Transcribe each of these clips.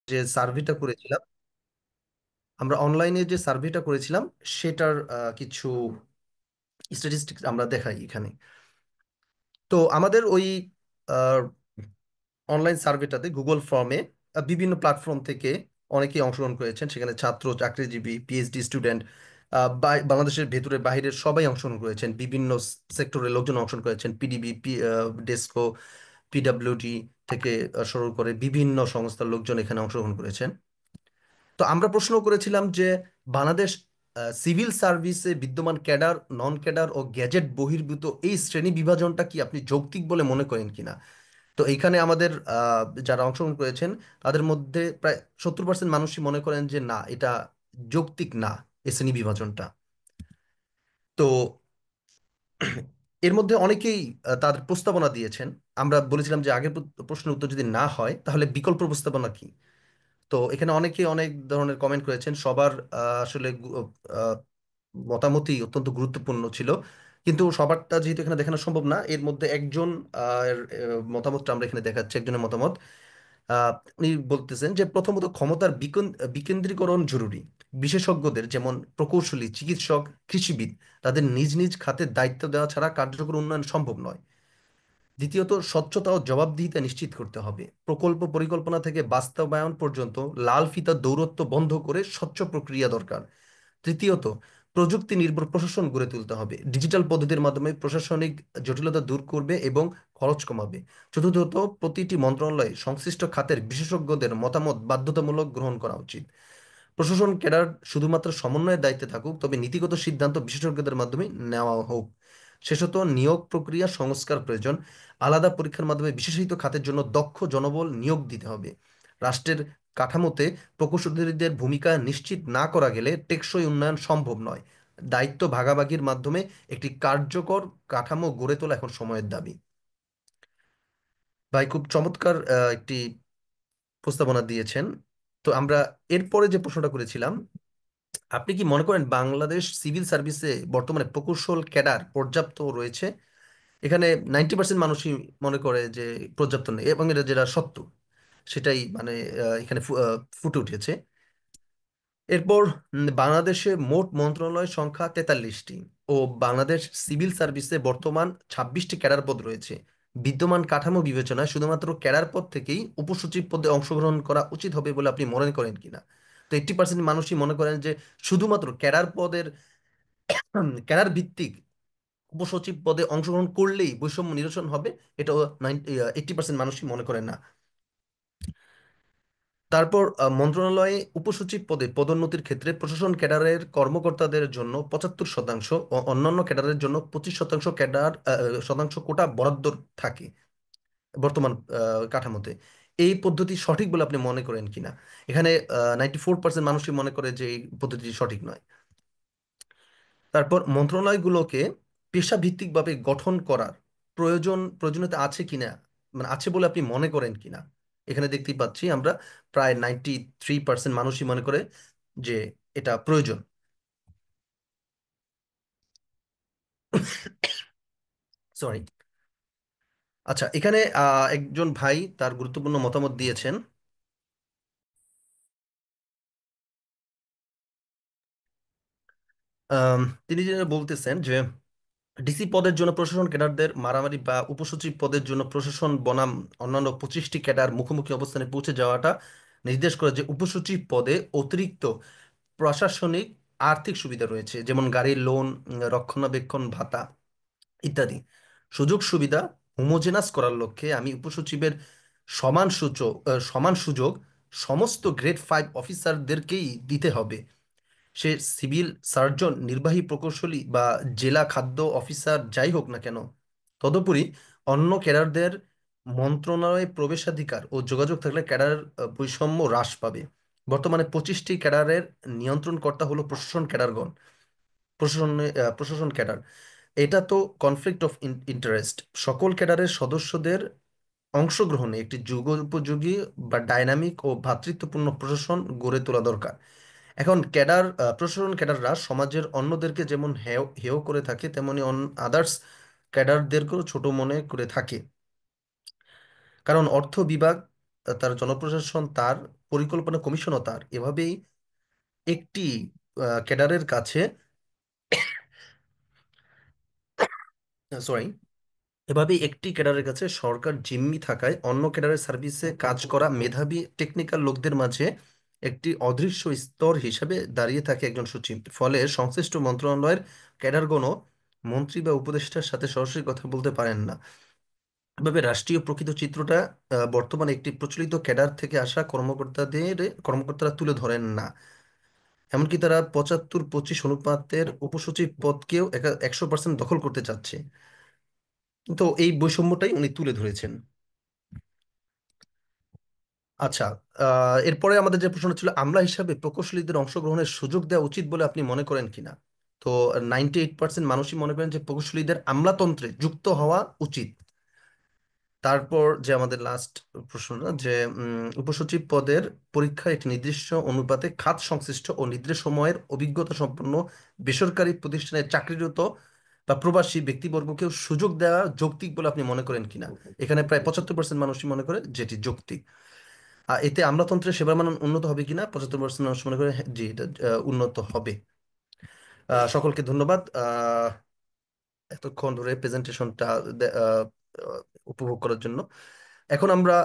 যে সার্ভেটা করেছিলাম, আমরা অনলাইনে যে সার্ভেটা করেছিলাম সেটার কিছু স্ট্যাটিস্টিক্স আমরা দেখাই এখানে। তো আমাদের ওই অনলাইন সার্ভেটাতে গুগল ফর্মে বিভিন্ন প্ল্যাটফর্ম থেকে অনেকেই অংশগ্রহণ করেছেন। সেখানে ছাত্র, চাকরিজীবী, পিএইচডি স্টুডেন্ট, বাংলাদেশের ভেতরে বাইরের সবাই অংশগ্রহণ করেছেন। বিভিন্ন সেক্টরের লোকজন অংশগ্রহণ করেছেন, পিডিবি, ডেস্কো, পিডাব্লিউডি থেকে শুরু করে বিভিন্ন সংস্থার লোকজন এখানে অংশগ্রহণ করেছেন। তো আমরা প্রশ্ন করেছিলাম যে বাংলাদেশ সিভিল সার্ভিসে বিদ্যমান ক্যাডার, নন ক্যাডার ও গ্যাজেট বহির্ভূত এই শ্রেণী বিভাজনটা কি আপনি যৌক্তিক বলে মনে করেন কিনা। তো এইখানে আমাদের যারা অংশগ্রহণ করেছেন তাদের মধ্যে প্রায় 70% মানুষই মনে করেন যে না, এটা যৌক্তিক না, এই শ্রেণী বিভাজনটা। তো এর মধ্যে অনেকেই তাদের প্রস্তাবনা দিয়েছেন। আমরা বলেছিলাম যে আগের প্রশ্নের উত্তর যদি না হয় তাহলে বিকল্প প্রস্তাবনা কি। তো এখানে অনেকে অনেক ধরনের কমেন্ট করেছেন। সবার আসলে আহ, মতামতই অত্যন্ত গুরুত্বপূর্ণ ছিল, কিন্তু সবারটা যেহেতু এখানে দেখানো সম্ভব না, এর মধ্যে একজন মতামতটা আমরা এখানে দেখাচ্ছি। একজনের মতামত, উনি বলতেছেন যে প্রথমত ক্ষমতার বিকেন্দ্রীকরণ জরুরি। বিশেষজ্ঞদের যেমন প্রকৌশলী, চিকিৎসক, কৃষিবিদ তাদের নিজ নিজ খাতে দায়িত্ব দেওয়া ছাড়া কার্যকর উন্নয়ন সম্ভব নয়। দ্বিতীয়ত স্বচ্ছতা ও জবাবদিহিতা নিশ্চিত করতে হবে। প্রকল্প পরিকল্পনা থেকে বাস্তবায়ন পর্যন্ত লাল ফিতার দৌরত্ব বন্ধ করে স্বচ্ছ প্রক্রিয়া দরকার। তৃতীয়ত প্রযুক্তি নির্ভর প্রশাসন গড়ে তুলতে হবে। ডিজিটাল পদ্ধতির মাধ্যমে প্রশাসনিক জটিলতা দূর করবে এবং খরচ কমাবে। চতুর্থত প্রতিটি মন্ত্রণালয়ে সংশ্লিষ্ট খাতের বিশেষজ্ঞদের মতামত বাধ্যতামূলক গ্রহণ করা উচিত। প্রশাসন ক্যাডার শুধুমাত্র সমন্বয়ের দায়িত্বে থাকুক, তবে নীতিগত সিদ্ধান্ত বিশেষজ্ঞদের মাধ্যমে নেওয়া হোক। শেষত নিয়োগ প্রক্রিয়া সংস্কার প্রয়োজন। আলাদা পরীক্ষার মাধ্যমে বিশেষিত খাতের জন্য দক্ষ জনবল নিয়োগ দিতে হবে। রাষ্ট্রের কাঠামোতে প্রকৌশলীদের ভূমিকা নিশ্চিত না করা গেলে টেকসই উন্নয়ন সম্ভব নয়। দায়িত্ব ভাগাভাগির মাধ্যমে একটি কার্যকর কাঠামো গড়ে তোলা এখন সময়ের দাবি। ভাই খুব চমৎকার একটি প্রস্তাবনা দিয়েছেন। তো আমরা এরপরে যে প্রশ্নটা করেছিলাম, আপনি কি মনে করেন বাংলাদেশ সিভিল সার্ভিসে বর্তমানে প্রকৌশল ক্যাডার পর্যাপ্ত রয়েছে? এখানে 90% মানুষই মনে করে যে পর্যাপ্ত নেই, এবং এটা যেটা সত্য সেটাই মানে এখানে ফুটে উঠেছে। এরপর বাংলাদেশে মোট মন্ত্রণালয় সংখ্যা 43টি ও বাংলাদেশ সিভিল সার্ভিসে বর্তমান 26টি ক্যাডার পদ রয়েছে। বিদ্যমান কাঠামো বিবেচনায় শুধুমাত্র ক্যাডার পদ থেকেই উপসচিব পদে অংশগ্রহণ করা উচিত হবে বলে আপনি মনে করেন কিনা। তো 80% মানুষই মনে করেন যে শুধুমাত্র ক্যাডার পদের, ক্যাডার ভিত্তিক উপসচিব পদে অংশগ্রহণ করলেই বৈষম্য নিরসন হবে। এটাও 80% মানুষই মনে করেন না। তারপর মন্ত্রণালয়ে উপসচিব পদে পদোন্নতির ক্ষেত্রে প্রশাসন ক্যাডারের কর্মকর্তাদের জন্য 75% ও অন্যান্য ক্যাডারের জন্য 25% শতাংশ কোটা বরাদ্দ থাকে বর্তমান কাঠামোতে। এই পদ্ধতি সঠিক বলে আপনি মনে করেন কিনা। এখানে 94% মানুষই মনে করে যে এই পদ্ধতি সঠিক নয়। তারপর মন্ত্রণালয়গুলোকে পেশাভিত্তিকভাবে গঠন করার প্রয়োজনীয়তা আছে কিনা, মানে আছে বলে আপনি মনে করেন কিনা। এখানে দেখতেই পাচ্ছি আমরা প্রায় 93% মানুষই মনে করে যে এটা প্রয়োজন। সরি। আচ্ছা, এখানে একজন ভাই তার গুরুত্বপূর্ণ মতামত দিয়েছেন। আম, তিনি যেটা বলতেছেন যে ডিসি পদের জন্য প্রশাসন ক্যাডারদের মারামারি বা উপসচিব পদের জন্য প্রশাসন বনাম অন্যান্য 25টি ক্যাডার মুখোমুখি অবস্থানে পৌঁছে যাওয়াটা নির্দেশ করে যে উপসচিব পদে অতিরিক্ত প্রশাসনিক আর্থিক সুবিধা রয়েছে, যেমন গাড়ির লোন, রক্ষণাবেক্ষণ ভাতা ইত্যাদি। সুযোগ সুবিধা হোমোজেনাস করার লক্ষ্যে আমি উপসচিবের সমান সুযোগ সমস্ত গ্রেড 5 অফিসারদেরকেই দিতে হবে। সে সিভিল সার্জন, নির্বাহী প্রকৌশলী বা জেলা খাদ্য অফিসার যাই হোক না কেন। তদুপরি অন্য ক্যাডারদের মন্ত্রণালয়ে প্রবেশাধিকার ও যোগাযোগ থাকলে ক্যাডার বৈষম্য হ্রাস পাবে। বর্তমানে 25টি ক্যাডারের নিয়ন্ত্রণকর্তা হলো প্রশাসন ক্যাডারগণ। প্রশাসন ক্যাডার, এটা তো কনফ্লিক্ট অফ ইন্টারেস্ট। সকল ক্যাডারের সদস্যদের অংশগ্রহণে একটি যুগোপযোগী বা ডাইনামিক ও ভ্রাতৃত্বপূর্ণ প্রশাসন গড়ে তোলা দরকার। এখন প্রশাসন ক্যাডাররা সমাজের অন্যদেরকে যেমন হেয় হেয় করে থাকে, তেমনি আদার্স ক্যাডারদেরকেও ছোট মনে করে থাকে। কারণ অর্থ বিভাগ তার জনপ্রশাসন তার, পরিকল্পনা কমিশনও তার। এভাবেই একটি ক্যাডারের কাছে, সরি, এভাবেই একটি ক্যাডারের কাছে সরকার জিম্মি থাকায় অন্য ক্যাডারের সার্ভিসে কাজ করা মেধাবী টেকনিক্যাল লোকদের মাঝে একটি অদৃশ্য স্তর হিসেবে দাঁড়িয়ে থাকে একজন সচিব। ফলে সংশ্লিষ্ট মন্ত্রণালয়ের ক্যাডারগণও মন্ত্রী বা উপদেষ্টার সাথে সরাসরি কথা বলতে পারেন না। এভাবে রাষ্ট্রীয় প্রকৃত চিত্রটা বর্তমানে একটি প্রচলিত ক্যাডার থেকে আসা কর্মকর্তারা তুলে ধরেন না। এমনকি তারা 75-25 অনুপাতের উপসচিব পদকেও 100% দখল করতে চাচ্ছে। তো এই বৈষম্যটাই উনি তুলে ধরেছেন। আচ্ছা, এরপরে আমাদের যে প্রশ্ন ছিল, আমলা হিসাবে প্রকৌশলীদের অংশগ্রহণের সুযোগ দেওয়া উচিত বলে আপনি মনে করেন কিনা। তো 98% মানুষই মনে করেন যে প্রকৌশলীদের আমলাতন্ত্রে যুক্ত হওয়া উচিত। তারপর যে আমাদের লাস্ট প্রশ্নটা, যে উপসচিব পদের পরীক্ষায় একটি নির্দিষ্ট অনুপাতে খাত সংশ্লিষ্ট ও নির্দিষ্ট সময়ের অভিজ্ঞতা সম্পন্ন বেসরকারি প্রতিষ্ঠানে চাকরিরত বা প্রবাসী ব্যক্তিবর্গকেও সুযোগ দেওয়া যৌক্তিক বলে আপনি মনে করেন কিনা। এখানে প্রায় 75% মানুষই মনে করে যেটি যৌক্তিক। আর এতে আমলাতন্ত্রের সেবার মান উন্নত হবে কিনা, 75% মানুষ মনে করে জি, এটা উন্নত হবে। সকলকে ধন্যবাদ এতক্ষণ ধরে প্রেজেন্টেশনটা উপভোগ করার জন্য। এখন আমরা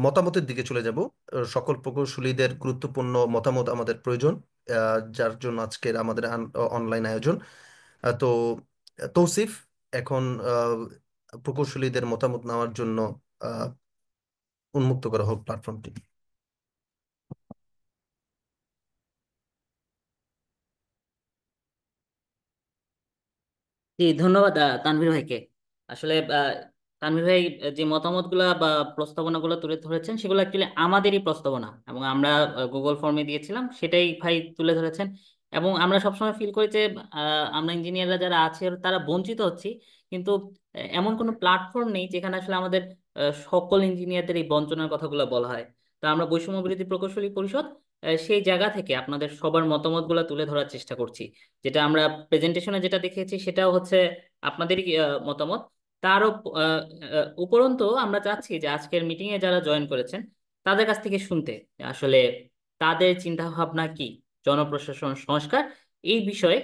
মতামতের দিকে চলে যাব। সকল প্রকৌশলীদের গুরুত্বপূর্ণ মতামত আমাদের প্রয়োজন, যার জন্য আজকের আমাদের অনলাইন আয়োজন। তো তৌসিফ, এখন প্রকৌশলীদের মতামত নেওয়ার জন্য আহ, উন্মুক্ত করা হোক প্ল্যাটফর্মটি। জি, ধন্যবাদ তানভীর ভাইকে। আসলে তানভীর ভাই যে মতামতগুলা বা প্রস্তাবনাগুলো তুলে ধরেছেন সেগুলো অ্যাকচুয়ালি আমাদেরই প্রস্তাবনা, এবং আমরা গুগল ফর্মে দিয়েছিলাম, সেটাই ভাই তুলে ধরেছেন। এবং আমরা সবসময় ফিল করি যে আমরা ইঞ্জিনিয়াররা যারা আছে তারা বঞ্চিত হচ্ছি, কিন্তু এমন কোনো প্ল্যাটফর্ম নেই যেখানে আসলে আমাদের সকল ইঞ্জিনিয়ারদের এই বঞ্চনার কথাগুলো বলা হয়। তো আমরা বৈষম্য বিরোধী প্রকৌশলী পরিষদ সেই জায়গা থেকে আপনাদের সবার মতামতগুলো তুলে ধরার চেষ্টা করছি। যেটা আমরা প্রেজেন্টেশনে যেটা দেখেছি সেটাও হচ্ছে আপনাদেরই মতামত। তারও উপরন্তু আমরা চাচ্ছি যে আজকের মিটিং এ যারা জয়েন করেছেন তাদের কাছ থেকে শুনতে আসলে তাদের চিন্তা ভাবনা কি জনপ্রশাসন সংস্কার এই বিষয়ে।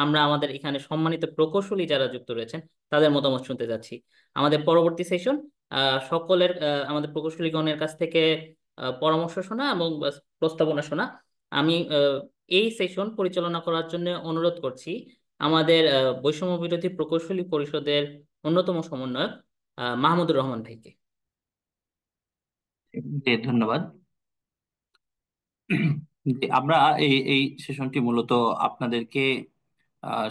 আমরা আমাদের এখানে সম্মানিত প্রকৌশলী যারা যুক্ত রয়েছেন তাদের মতামত শুনতে যাচ্ছি। আমাদের পরবর্তী সেশন সকলের আমাদের প্রকৌশলীগণের কাছ থেকে পরামর্শ শোনা এবং প্রস্তাবনা শোনা। আমি এই সেশন পরিচালনা করার জন্য অনুরোধ করছি আমাদের বৈষম্য বিরোধী প্রকৌশলী পরিষদের অন্যতম সমন্বয়ক মাহমুদুর রহমান ভাইকে। জি, ধন্যবাদ। জি, আমরা এই এই সেশনটি মূলত আপনাদেরকে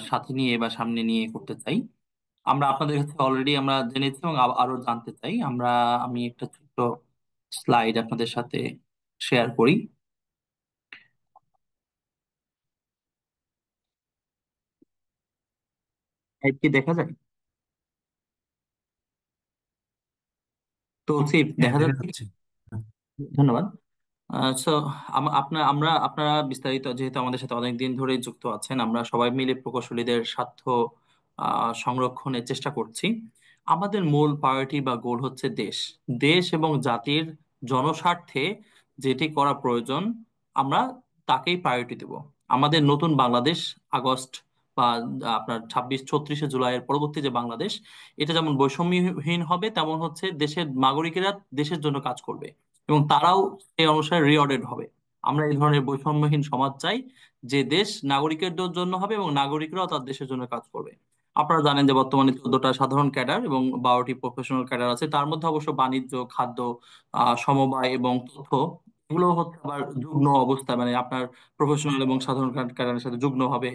সাথে নিয়ে বা সামনে নিয়ে করতে চাই। আমরা আপনাদের কাছে অলরেডি আমরা জেনেছি এবং আরো জানতে চাই। আমি একটা ছোট্ট স্লাইড আপনাদের সাথে শেয়ার করি। স্লাইড কি দেখা যায়? তো হ্যাঁ, দেখা দেখা যাচ্ছে কি? যাচ্ছে। ধন্যবাদ। সো আপনারা বিস্তারিত যেহেতু আমাদের সাথে অনেক দিন ধরে যুক্ত আছেন, আমরা সবাই মিলে প্রকৌশলীদের স্বার্থ সংরক্ষণের চেষ্টা করছি। আমাদের মূল প্রায়োরিটি বা গোল হচ্ছে দেশ, দেশ এবং জাতির জনস্বার্থে যেটি করা প্রয়োজন আমরা তাকেই প্রায়োরিটি দেব। আমাদের নতুন বাংলাদেশ আগস্ট বা আপনার 26-36 জুলাইয়ের পরবর্তী যে বাংলাদেশ, এটা যেমন বৈষম্যহীন হবে, তেমন হচ্ছে দেশের নাগরিকেরা দেশের জন্য কাজ করবে এবং তারাও সেই অনুসারে রিওয়ার্ডেড হবে। আমরা এই ধরনের বৈষম্যহীন সমাজ চাই, যে দেশ নাগরিকের জন্য হবে এবং নাগরিকরাও তার দেশের জন্য কাজ করবে। আপনারা জানেন যে বর্তমানে 14টা সাধারণ ক্যাডার এবং 12টি প্রফেশনাল ক্যাডার আছে। তার মধ্যে অবশ্য বাণিজ্য, খাদ্য, সমবায় এবং তথ্য এগুলো হচ্ছে আবার যুগ্ম অবস্থা, মানে আপনার প্রফেশনাল এবং সাধারণ ক্যাডারের সাথে যুগ্ম ভাবে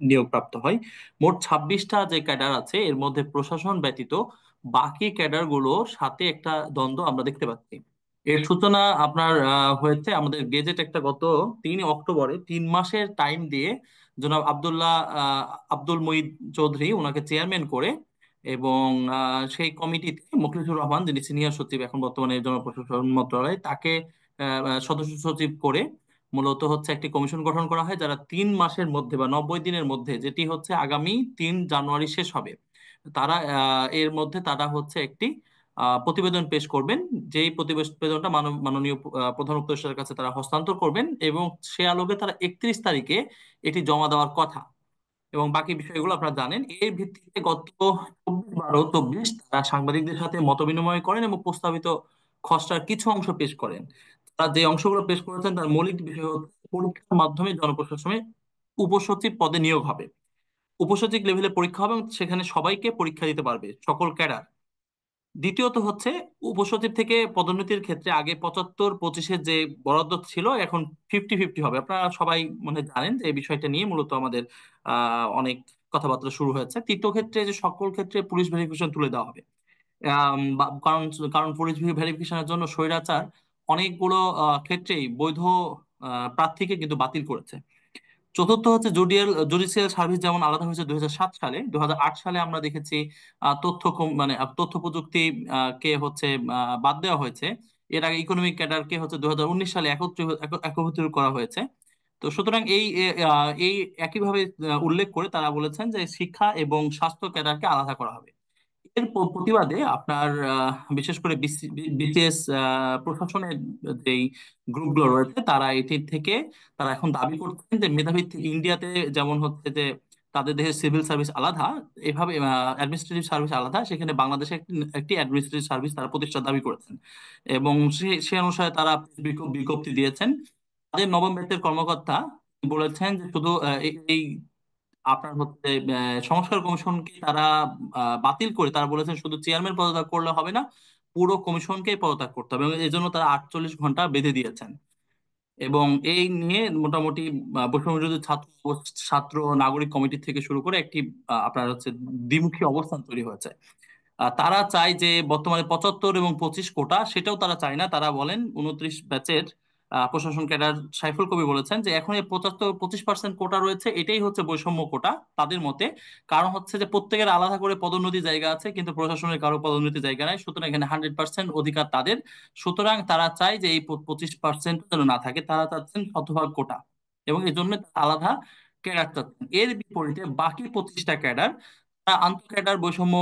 নিয়োগপ্রাপ্ত হয়। মোট 26টা যে ক্যাডার আছে এর মধ্যে প্রশাসন ব্যতীত বাকি ক্যাডার গুলোর সাথে একটা দ্বন্দ্ব আমরা দেখতে পাচ্ছি। এর সূচনা আপনার হয়েছে আমাদের গেজেট একটা গত 3 অক্টোবরে 3 মাসের টাইম দিয়ে জনাব আব্দুল মুঈদ চৌধুরী ওনাকে চেয়ারম্যান করে, এবং সেই কমিটিতে মোখলেসুর রহমান যিনি সিনিয়র সচিব এখন বর্তমানে জনপ্রশাসন মন্ত্রণালয়, তাকে সদস্য সচিব করে মূলত হচ্ছে একটি কমিশন গঠন করা হয়, যারা 3 মাসের মধ্যে বা 90 দিনের মধ্যে, যেটি হচ্ছে আগামী 3 জানুয়ারি শেষ হবে, তারা এর মধ্যে তারা হচ্ছে একটি প্রতিবেদন পেশ করবেন। যেই প্রতিবেদনটা মাননীয় প্রধান উপদেষ্টার কাছে তারা হস্তান্তর করবেন, এবং সে আলোকে তারা 31 তারিখে এটি জমা দেওয়ার কথা। এবং বাকি বিষয়গুলো আপনারা জানেন। এর ভিত্তিতে গত 24/12/24 তারা সাংবাদিকদের সাথে মতবিনিময় করেন এবং প্রস্তাবিত খসড়ার কিছু অংশ পেশ করেন। তারা যে অংশগুলো পেশ করেছেন তার মৌলিক বিষয় হচ্ছে পরীক্ষার মাধ্যমে জনপ্রশাসনে উপসচিব পদে নিয়োগ হবে। উপসচিব লেভেলে পরীক্ষা হবে এবং সেখানে সবাইকে পরীক্ষা দিতে পারবে, সকল ক্যাডার। দ্বিতীয়ত হচ্ছে উপসচিব থেকে পদোন্নতির ক্ষেত্রে আগে 75-25-এর যে বরাদ্দ ছিল এখন 50-50 হবে। আপনারা সবাই মনে হয় জানেন যে এই বিষয়টা নিয়ে মূলত আমাদের অনেক কথাবার্তা শুরু হয়েছে। তৃতীয় ক্ষেত্রে যে সকল ক্ষেত্রে পুলিশ ভেরিফিকেশন তুলে দেওয়া হবে। কারণ কারণ পুলিশ ভেরিফিকেশনের জন্য স্বৈরাচার অনেকগুলো ক্ষেত্রেই বৈধ প্রার্থীকে কিন্তু বাতিল করেছে। চতুর্থ হচ্ছে জুডিশিয়াল সার্ভিস যেমন আলাদা হয়েছে 2007 সালে। 2008 সালে আমরা দেখেছি মানে তথ্য প্রযুক্তি কে হচ্ছে বাদ দেওয়া হয়েছে। এর আগে ইকোনমিক ক্যাডার কে হচ্ছে 2019 সালে একত্রিত করা হয়েছে। তো সুতরাং এই একইভাবে উল্লেখ করে তারা বলেছেন যে শিক্ষা এবং স্বাস্থ্য ক্যাডারকে আলাদা করা হবে। এর প্রতিবাদে আপনার বিশেষ করে বিসিএস প্রশাসনের যেই গ্রুপগুলো রয়েছে তারা এটি থেকে তারা এখন দাবি করছেন যে মেধাভিত্তিক ইন্ডিয়াতে যেমন হচ্ছে যে তাদের দেশের সিভিল সার্ভিস আলাদা, এভাবে অ্যাডমিনিস্ট্রেটিভ সার্ভিস আলাদা, সেখানে বাংলাদেশে একটি একটি অ্যাডমিনিস্ট্রেটিভ সার্ভিস তারা প্রতিষ্ঠার দাবি করেছেন। এবং সে অনুসারে তারা বিজ্ঞপ্তি দিয়েছেন। তাদের নবম বেতনের কর্মকর্তা বলেছেন যে শুধু এই আপনার হচ্ছে সংস্কার কমিশনকে তারা বাতিল করে তারা বলেছেন শুধু চেয়ারম্যান পদত্যাগ করলে হবে না, পুরো কমিশনকেই পদত্যাগ করতে হবে, এবং এই জন্য তারা 48 ঘন্টা বেঁধে দিয়েছেন। এবং এই নিয়ে মোটামুটি বৈষম্য বিরোধী ছাত্র নাগরিক কমিটি থেকে শুরু করে একটি আপনার হচ্ছে দ্বিমুখী অবস্থান তৈরি হয়েছে। তারা চায় যে বর্তমানে 75 এবং 25 কোটা, সেটাও তারা চায় না। তারা বলেন 29 ব্যাচের প্রশাসন ক্যাডার সাইফুল কবির বলেছেন যে এখন এই 75-25% কোটা রয়েছে, এটাই হচ্ছে বৈষম্য কোটা তাদের মতে। কারণ হচ্ছে যে প্রত্যেকের আলাদা করে পদোন্নতি জায়গা আছে, কিন্তু প্রশাসনের কারো পদোন্নতি জায়গা নাই, সুতরাং এখানে 100% অধিকার তাদের। সুতরাং তারা চায় যে এই 25% যেন না থাকে, তারা চাচ্ছেন শতভাগ কোটা, এবং এই জন্য তারা আলাদা ক্যাডার চাচ্ছেন। এর বিপরীতে বাকি 25টা ক্যাডার আন্তঃ ক্যাডার বৈষম্য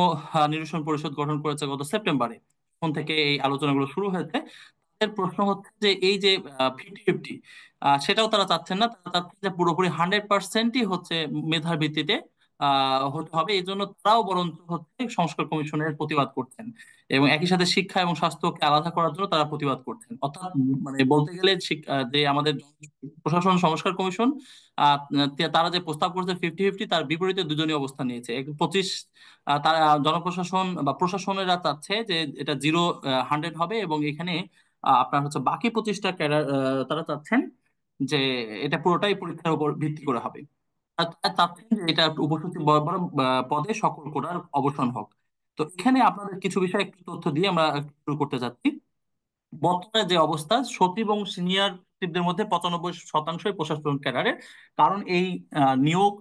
নিরসন পরিষদ গঠন করেছে গত সেপ্টেম্বরে। তখন থেকে এই আলোচনাগুলো শুরু হয়েছে। তাদের প্রশ্ন হচ্ছে যে এই যে 50-50 সেটাও তারা চাচ্ছেন না। তারা চাচ্ছেন যে পুরোপুরি 100%ই হচ্ছে মেধার ভিত্তিতে হতে হবে। এই জন্য তারাও বরঞ্চ হচ্ছে সংস্কার কমিশনের প্রতিবাদ করছেন, এবং একই সাথে শিক্ষা এবং স্বাস্থ্যকে আলাদা করার জন্য তারা প্রতিবাদ করছেন। অর্থাৎ মানে বলতে গেলে যে আমাদের প্রশাসন সংস্কার কমিশন তারা যে প্রস্তাব করেছে 50-50, তার বিপরীতে দুজনই অবস্থান নিয়েছে। 25 তারা জনপ্রশাসন বা প্রশাসনেরা চাচ্ছে যে এটা 0-100 হবে, এবং এখানে আপনার হচ্ছে বাকি 25টা ক্যাডার তারা চাচ্ছেন যে এটা পুরোটাই পরীক্ষার উপর ভিত্তি করে হবে। আর তারা চাচ্ছেন যে এটা উপসচিব বরাবর পদে সকল কোটার অবসান হোক। তো এখানে আপনাদের কিছু বিষয় একটু তথ্য দিয়ে আমরা একটু শুরু করতে চাচ্ছি। বর্তমানে যে অবস্থা, সচিব এবং সিনিয়র সচিবদের মধ্যে 95%ই প্রশাসন ক্যাডারের। কারণ এই নিয়োগ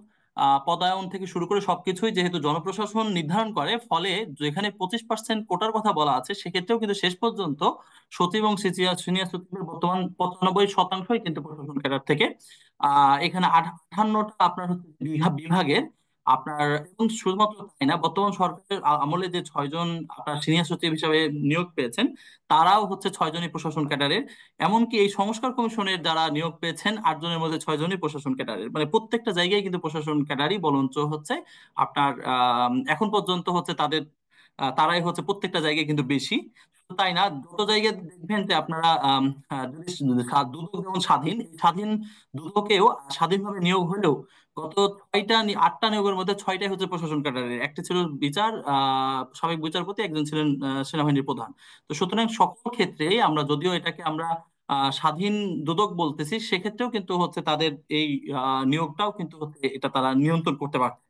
পদায়ন থেকে শুরু করে সবকিছুই যেহেতু জনপ্রশাসন নির্ধারণ করে, ফলে যেখানে 25% কোটার কথা বলা আছে সেক্ষেত্রেও কিন্তু শেষ পর্যন্ত সচিব এবং সিনিয়র সচিবের বর্তমান 95%ই কিন্তু প্রশাসন ক্যাডার থেকে। এখানে 58টা আপনার হচ্ছে বিভাগের আপনার, এবং শুধুমাত্র তাই না, বর্তমান সরকারের আমলে যে 6জন আপনার সিনিয়র সচিব হিসেবে নিয়োগ পেয়েছেন তারাও হচ্ছে 6জনই প্রশাসন ক্যাডারের। এমনকি এই সংস্কার কমিশনের যারা নিয়োগ পেয়েছেন 8জনের মধ্যে 6জনই প্রশাসন ক্যাডারের। মানে প্রত্যেকটা জায়গায় কিন্তু প্রশাসন ক্যাডারই বলঞ্চ হচ্ছে আপনার এখন পর্যন্ত হচ্ছে তাদের তারাই হচ্ছে প্রত্যেকটা জায়গায় কিন্তু বেশি। শুধু তাই না, যত জায়গায় দেখবেন যে আপনারা যদি দুদক যেমন স্বাধীন, এই স্বাধীন দুদকেও স্বাধীনভাবে নিয়োগ হলেও গত 8টা নিয়োগের মধ্যে 6টাই হচ্ছে প্রশাসন ক্যাডারের। একটা ছিল সাবেক বিচারপতি, একজন ছিলেন সেনাবাহিনীর প্রধান। তো সুতরাং সকল ক্ষেত্রেই আমরা, যদিও এটাকে আমরা স্বাধীন দুদক বলতেছি, সেক্ষেত্রেও কিন্তু হচ্ছে তাদের এই নিয়োগটাও কিন্তু হচ্ছে এটা তারা নিয়ন্ত্রণ করতে পারছে।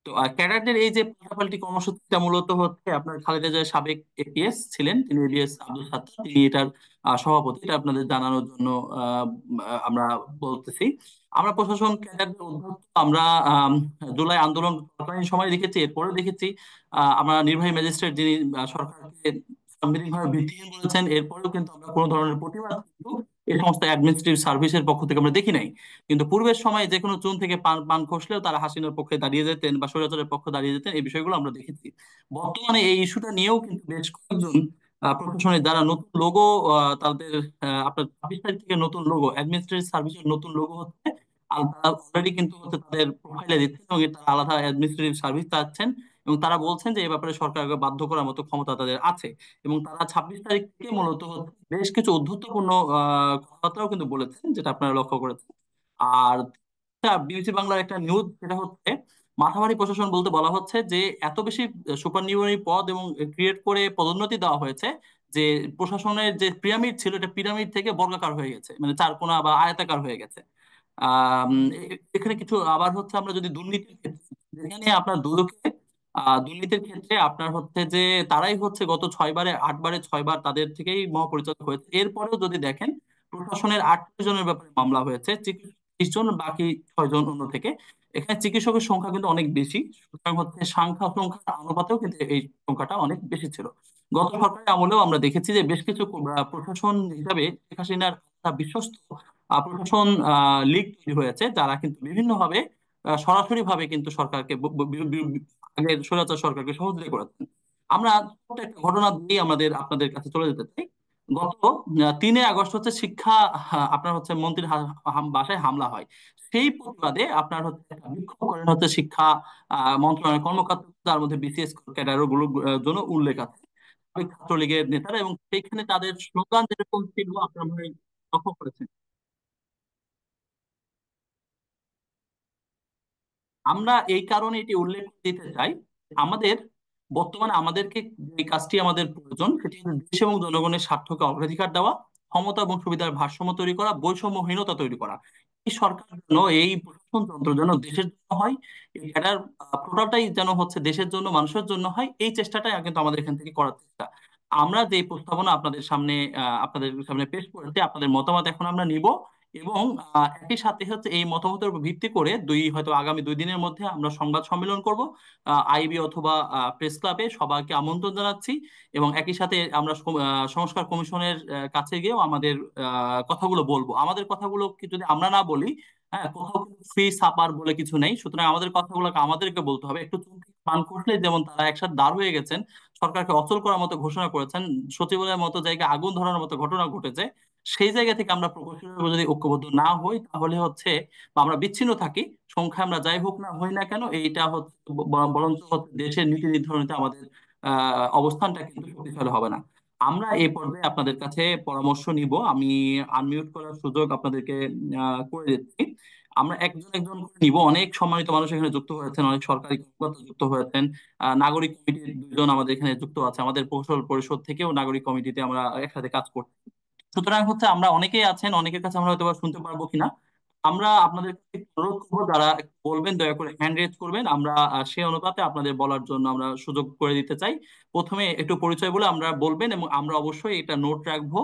তো ক্যাডারদের এই যে পাল্টাপাল্টি কর্মসূচিটা মূলত হচ্ছে আপনার খালেদা জিয়ার সাবেক এপিএস ছিলেন, তিনি এবিএস আব্দুল সাত্তার, তিনি এটার সভাপতি। এটা আপনাদের জানানোর জন্য আহ, আমরা বলতেছি। আমরা প্রশাসন ক্যাডারদের অধ্যক্ষ আমরা আম, জুলাই আন্দোলন চলাকালীন সময় দেখেছি, এরপরে দেখেছি আমরা নির্বাহী ম্যাজিস্ট্রেট যিনি সরকারকে সাংবিধানিকভাবে ভিত্তিহীন বলেছেন, এরপরেও কিন্তু আমরা কোনো ধরনের প্রতিবাদ কিন্তু এই সমস্ত অ্যাডমিনিস্ট্রেটিভ সার্ভিসের পক্ষ থেকে আমরা দেখি নাই। কিন্তু পূর্বের সময় যে কোনো চুন থেকে পান পান খসলেও তারা হাসিনার পক্ষে দাঁড়িয়ে যেতেন বা স্বৈরাচারের পক্ষে দাঁড়িয়ে যেতেন, এই বিষয়গুলো আমরা দেখেছি। বর্তমানে এই ইস্যুটা নিয়েও কিন্তু বেশ কয়েকজন প্রশাসনের যারা নতুন লোগো, তাদের আপনার 26 তারিখ থেকে নতুন লোগো, অ্যাডমিনিস্ট্রেটিভ সার্ভিসের নতুন লোগো হচ্ছে, আর তারা অলরেডি কিন্তু হচ্ছে তাদের প্রোফাইলে দিচ্ছেন এবং তারা আলাদা অ্যাডমিনিস্ট্রেটিভ সার্ভিস চাচ্ছেন, এবং তারা বলছেন যে এই ব্যাপারে সরকারকে বাধ্য করার মতো ক্ষমতা তাদের আছে। এবং তারা 26 তারিখ থেকে মূলত হচ্ছে বেশ কিছু অধ্যুত্বপূর্ণ কথাবার্তাও কিন্তু বলেছেন, যেটা আপনারা লক্ষ্য করেছেন। আর বিবিসি বাংলার একটা নিউজ, সেটা হচ্ছে মাথাভারী প্রশাসন বলতে বলা হচ্ছে যে এত বেশি সুপারনিউমারি পদ এবং ক্রিয়েট করে পদোন্নতি দেওয়া হয়েছে যে প্রশাসনের যে পিরামিড ছিল, এটা পিরামিড থেকে বর্গাকার হয়ে গেছে, মানে চারকোনা বা আয়তাকার হয়ে গেছে। এখানে কিছু আবার হচ্ছে, আমরা যদি দুর্নীতির ক্ষেত্রে, যেখানে আপনার দুদকে দুর্নীতির ক্ষেত্রে আপনার হচ্ছে যে তারাই হচ্ছে গত 6 বারে 8 বারে 6 বার তাদের থেকেই মহাপরিচালক হয়েছে, এরপরেও যদি দেখেন প্রশাসনের 38 জনের ব্যাপারে মামলা হয়েছে, চিকিৎসক 30 জন, বাকি 6 জন অন্য থেকে। এখানে চিকিৎসকের সংখ্যা কিন্তু অনেক বেশি, সুতরাং হচ্ছে সংখ্যার অনুপাতেও কিন্তু এই সংখ্যাটা অনেক বেশি ছিল। গত সরকারের আমলেও আমরা দেখেছি যে বেশ কিছু প্রশাসন হিসাবে শেখ হাসিনার বিশ্বস্ত প্রশাসন লীগ তৈরি হয়েছে, যারা কিন্তু বিভিন্নভাবে সরাসরি ভাবে কিন্তু সরকারকে আগের স্বৈরাচার সরকারকে সহযোগিতা করেছেন। আমরা ছোট্ট একটা ঘটনা দিয়ে আমাদের আপনাদের কাছে চলে যেতে চাই। গত 3 আগস্ট হচ্ছে শিক্ষা, আপনার হচ্ছে মন্ত্রীর বাসায় হামলা হয়। সেই প্রতিবাদে আপনার হচ্ছে একটা বিক্ষোভ করেন হচ্ছে শিক্ষা মন্ত্রণালয়ের কর্মকর্তা, তার মধ্যে বিসিএস ক্যাডার গুলো জন্য উল্লেখ আছে, ছাত্রলীগের নেতারা, এবং সেইখানে তাদের স্লোগান যেরকম ছিল আপনারা মনে হয় লক্ষ্য করেছেন। আমরা এই কারণে এটি উল্লেখ করে দিতে চাই, আমাদের বর্তমানে আমাদেরকে যে কাজটি আমাদের প্রয়োজন, সেটি হচ্ছে দেশ এবং জনগণের স্বার্থকে অগ্রাধিকার দেওয়া, ক্ষমতা এবং সুবিধার ভারসাম্য তৈরি করা, বৈষম্যহীনতা তৈরি করা। এই সরকার যেন, এই প্রশাসন যন্ত্র যেন দেশের জন্য হয়, এই ক্যাডার টোটালটাই যেন হচ্ছে দেশের জন্য, মানুষের জন্য হয়, এই চেষ্টাটাই কিন্তু আমাদের এখান থেকে করার চেষ্টা। আমরা যে প্রস্তাবনা আপনাদের সামনে পেশ করেছি, আপনাদের মতামত এখন আমরা নিব, এবং একই সাথে হচ্ছে এই মতামতের উপর ভিত্তি করে হয়তো আগামী 2 দিনের মধ্যে আমরা সংবাদ সম্মেলন করব আইবি অথবা প্রেস ক্লাবে, সবাইকে আমন্ত্রণ জানাচ্ছি। এবং একই সাথে আমরা সংস্কার কমিশনের কাছে গিয়েও আমাদের কথাগুলো বলবো। আমাদের কথাগুলো কি যদি আমরা না বলি, হ্যাঁ, কোথাও কিন্তু ফ্রি সাপার বলে কিছু নেই, সুতরাং আমাদের কথাগুলোকে আমাদেরকে বলতে হবে। একটু চুল থেকে পান করলে যেমন তারা একসাথে দাঁড় হয়ে গেছেন, সরকারকে অচল করার মতো ঘোষণা করেছেন, সচিবালয়ের মতো জায়গায় আগুন ধরানোর মতো ঘটনা ঘটেছে, সেই জায়গা থেকে আমরা প্রকৌশলীরা যদি ঐক্যবদ্ধ না হই, তাহলে হচ্ছে, বা আমরা বিচ্ছিন্ন থাকি, সংখ্যা আমরা যাই হোক না হই না কেন, এইটা হচ্ছে বরঞ্চ হচ্ছে দেশের নীতি নির্ধারণীতে আমাদের অবস্থানটা কিন্তু শক্তিশালী হবে না। আমরা এই পর্যায়ে আপনাদের কাছে পরামর্শ নিব। আমি আনমিউট করার সুযোগ আপনাদেরকে করে দিচ্ছি। আমরা একজন একজন করে নিব। অনেক সম্মানিত মানুষ এখানে যুক্ত হয়েছেন, অনেক সরকারি কর্মকর্তা যুক্ত হয়েছেন, নাগরিক কমিটির 2 জন আমাদের এখানে যুক্ত আছে, আমাদের প্রকৌশল পরিষদ থেকেও নাগরিক কমিটিতে আমরা একসাথে কাজ করছি। সুতরাং হচ্ছে আমরা অনেকেই আছেন, অনেকের কাছে আমরা হয়তো বা শুনতে পারবো কিনা। আমরা আপনাদের কাছে একটু অনুরোধ করবো, যারা একটু বলবেন দয়া করে হ্যান্ড রেজ করবেন, আমরা সেই অনুপাতে আপনাদের বলার জন্য আমরা সুযোগ করে দিতে চাই। প্রথমে একটু পরিচয় বলে আমরা বলবেন, এবং আমরা অবশ্যই এটা নোট রাখবো,